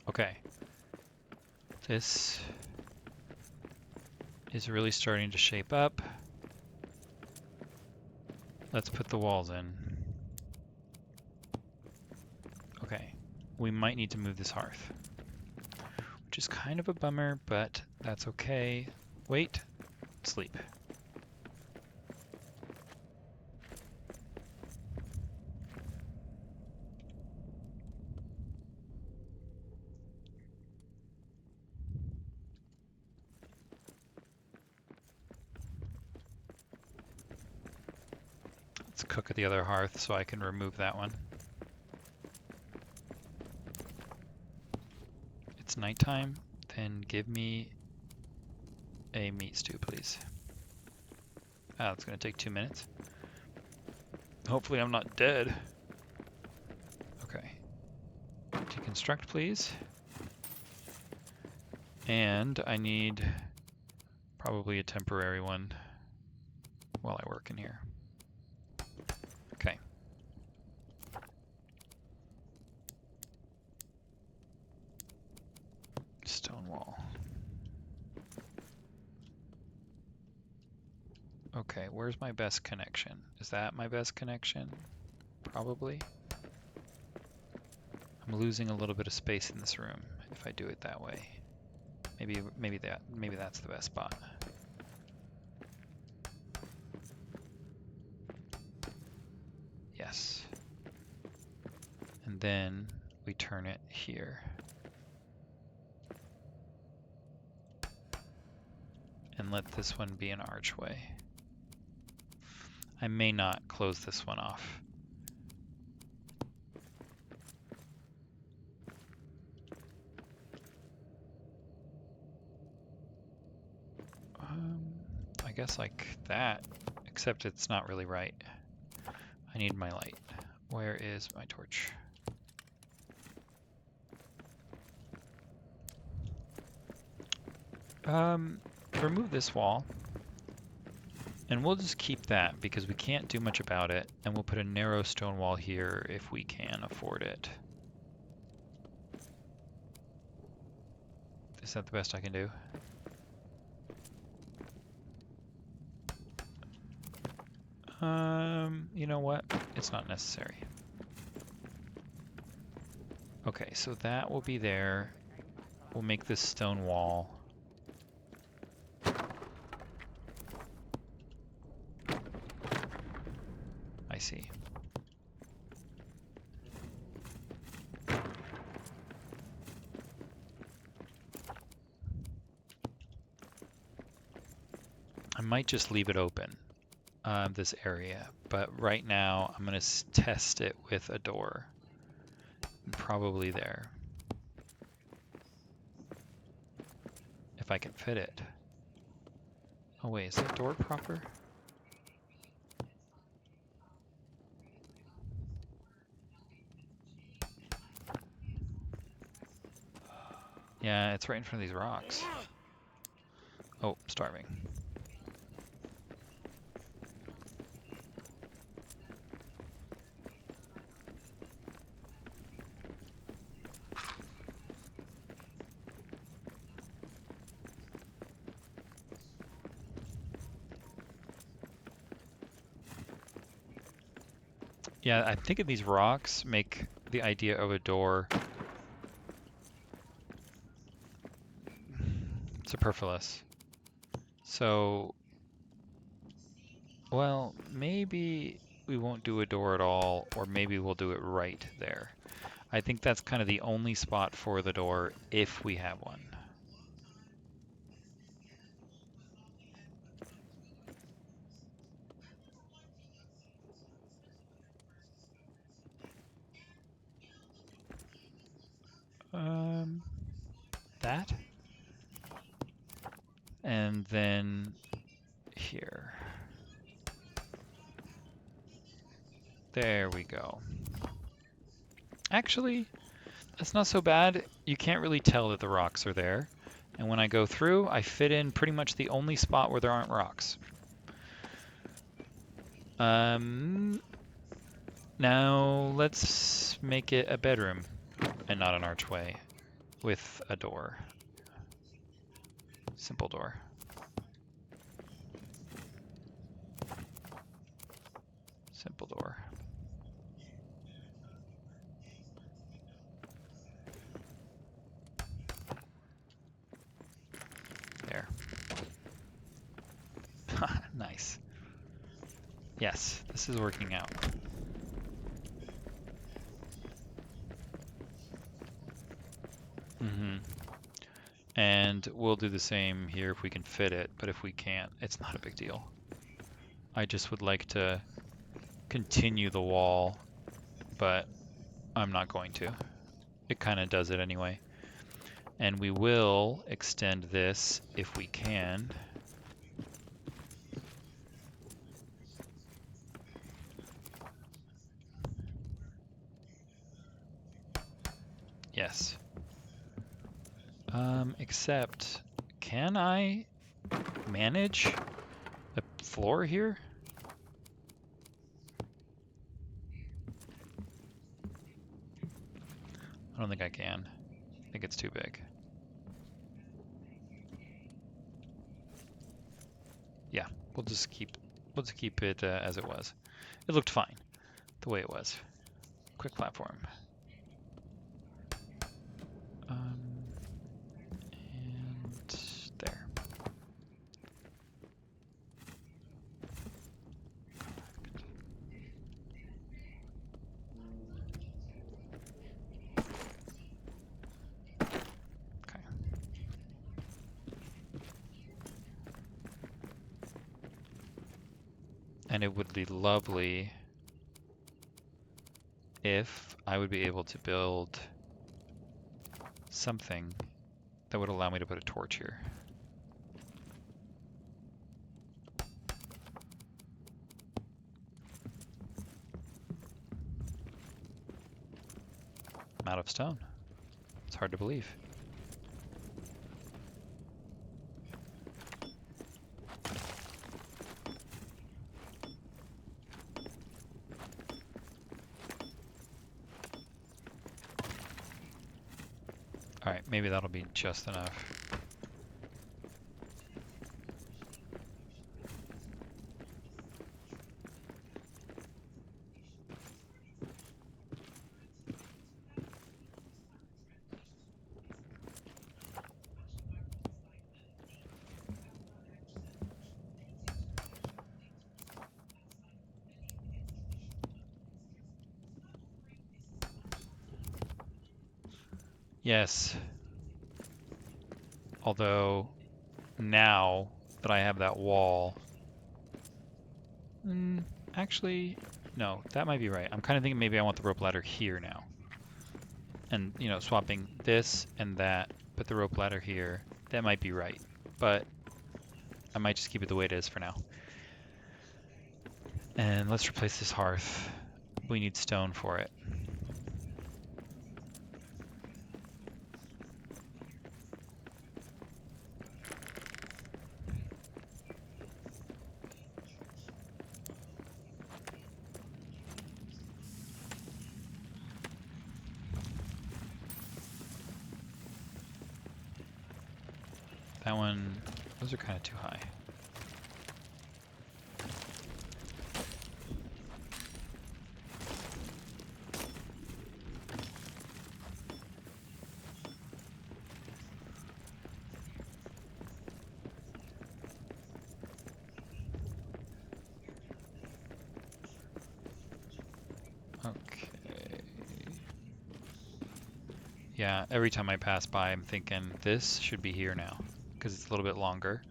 Okay. This is really starting to shape up. Let's put the walls in. Okay. We might need to move this hearth, which is kind of a bummer, but that's okay. Wait. Sleep. Let's cook at the other hearth so I can remove that one. It's nighttime, then give me a meat stew, please. Ah, it's gonna take 2 minutes. Hopefully I'm not dead. Okay. Deconstruct, please. And I need probably a temporary one while I work in here. Okay. Stone wall. Okay, where's my best connection? Is that my best connection? Probably. I'm losing a little bit of space in this room if I do it that way. Maybe that's the best spot. Yes. And then we turn it here. And let this one be an archway. I may not close this one off. I guess like that, except it's not really right. I need my light. Where is my torch? Remove this wall. And we'll just keep that because we can't do much about it. And we'll put a narrow stone wall here if we can afford it. Is that the best I can do? You know what? It's not necessary. Okay, so that will be there. We'll make this stone wall. I see. I might just leave it open, this area, but right now I'm going to test it with a door. Probably there. If I can fit it. Oh wait, is that door proper? Yeah, it's right in front of these rocks. Oh, starving. Yeah, I think these rocks make the idea of a door superfluous. So, well, maybe we won't do a door at all, or maybe we'll do it right there. I think that's kind of the only spot for the door if we have one. That? And then here. There we go. Actually, that's not so bad. You can't really tell that the rocks are there. And when I go through, I fit in pretty much the only spot where there aren't rocks. Now let's make it a bedroom and not an archway with a door. Simple door. Simple door. There. Nice. Yes, this is working out. And we'll do the same here if we can fit it, but if we can't, it's not a big deal. I just would like to continue the wall, but I'm not going to. It kind of does it anyway. And we will extend this if we can. Yes. Except, can I manage a floor here? I don't think I can. I think it's too big. Yeah, we'll just keep We'll just keep it as it was. It looked fine the way it was. Quick platform. And there. Okay. And it would be lovely if I would be able to build something that would allow me to put a torch here. I'm out of stone. It's hard to believe. Alright, maybe that'll be just enough. Yes. Although, now that I have that wall... actually, no, that might be right. I'm kind of thinking maybe I want the rope ladder here now. And, you know, swapping this and that, put the rope ladder here. That might be right. But I might just keep it the way it is for now. And let's replace this hearth. We need stone for it. That one, those are kind of too high. Okay. Yeah, every time I pass by, I'm thinking this should be here now, because it's a little bit longer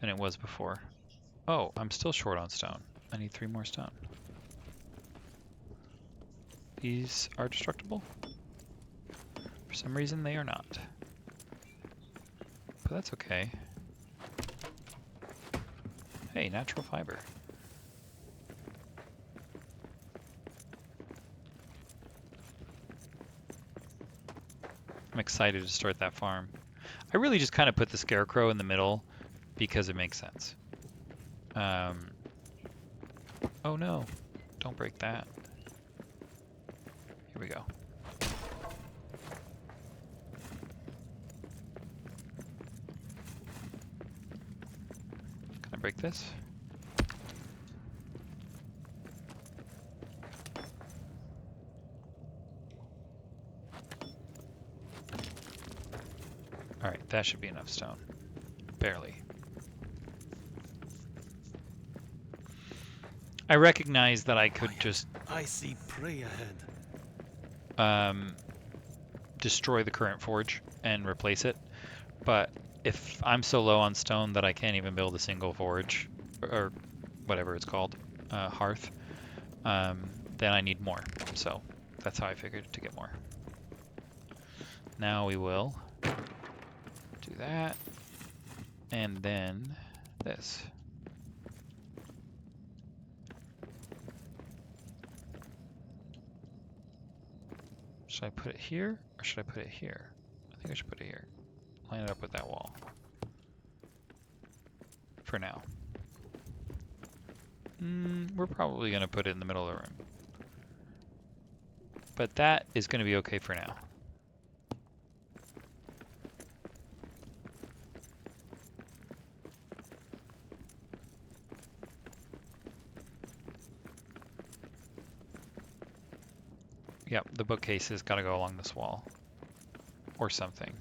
than it was before. Oh, I'm still short on stone. I need 3 more stone. These are destructible? For some reason, they are not. But that's okay. Hey, natural fiber. I'm excited to start that farm. I really just kind of put the scarecrow in the middle because it makes sense. Oh no, don't break that. Here we go. Can I break this? Alright, that should be enough stone. Barely. I recognize that I could just I see prey ahead. destroy the current forge and replace it, but if I'm so low on stone that I can't even build a single forge, or whatever it's called, hearth, then I need more. So that's how I figured to get more. Now we will do that, and then this. Should I put it here, or should I put it here? I think I should put it here. Line it up with that wall. For now. We're probably going to put it in the middle of the room. But that is going to be okay for now. Yep, the bookcase has got to go along this wall. Or something.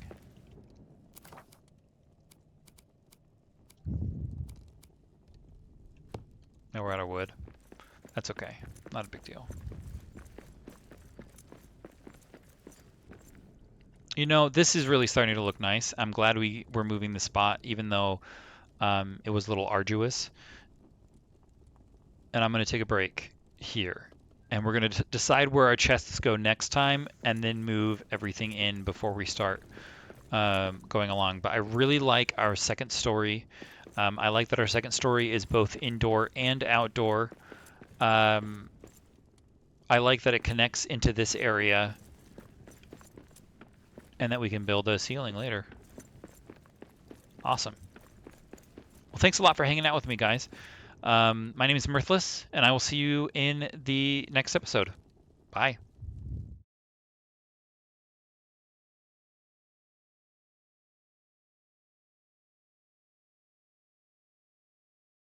Now we're out of wood. That's okay. Not a big deal. You know, this is really starting to look nice. I'm glad we were moving the spot, even though it was a little arduous. And I'm going to take a break here. And we're going to decide where our chests go next time, and then move everything in before we start going along. But I really like our second story. I like that our second story is both indoor and outdoor. I like that it connects into this area, and that we can build a ceiling later. Awesome. Well, thanks a lot for hanging out with me, guys. My name is Mirthless, and I will see you in the next episode. Bye.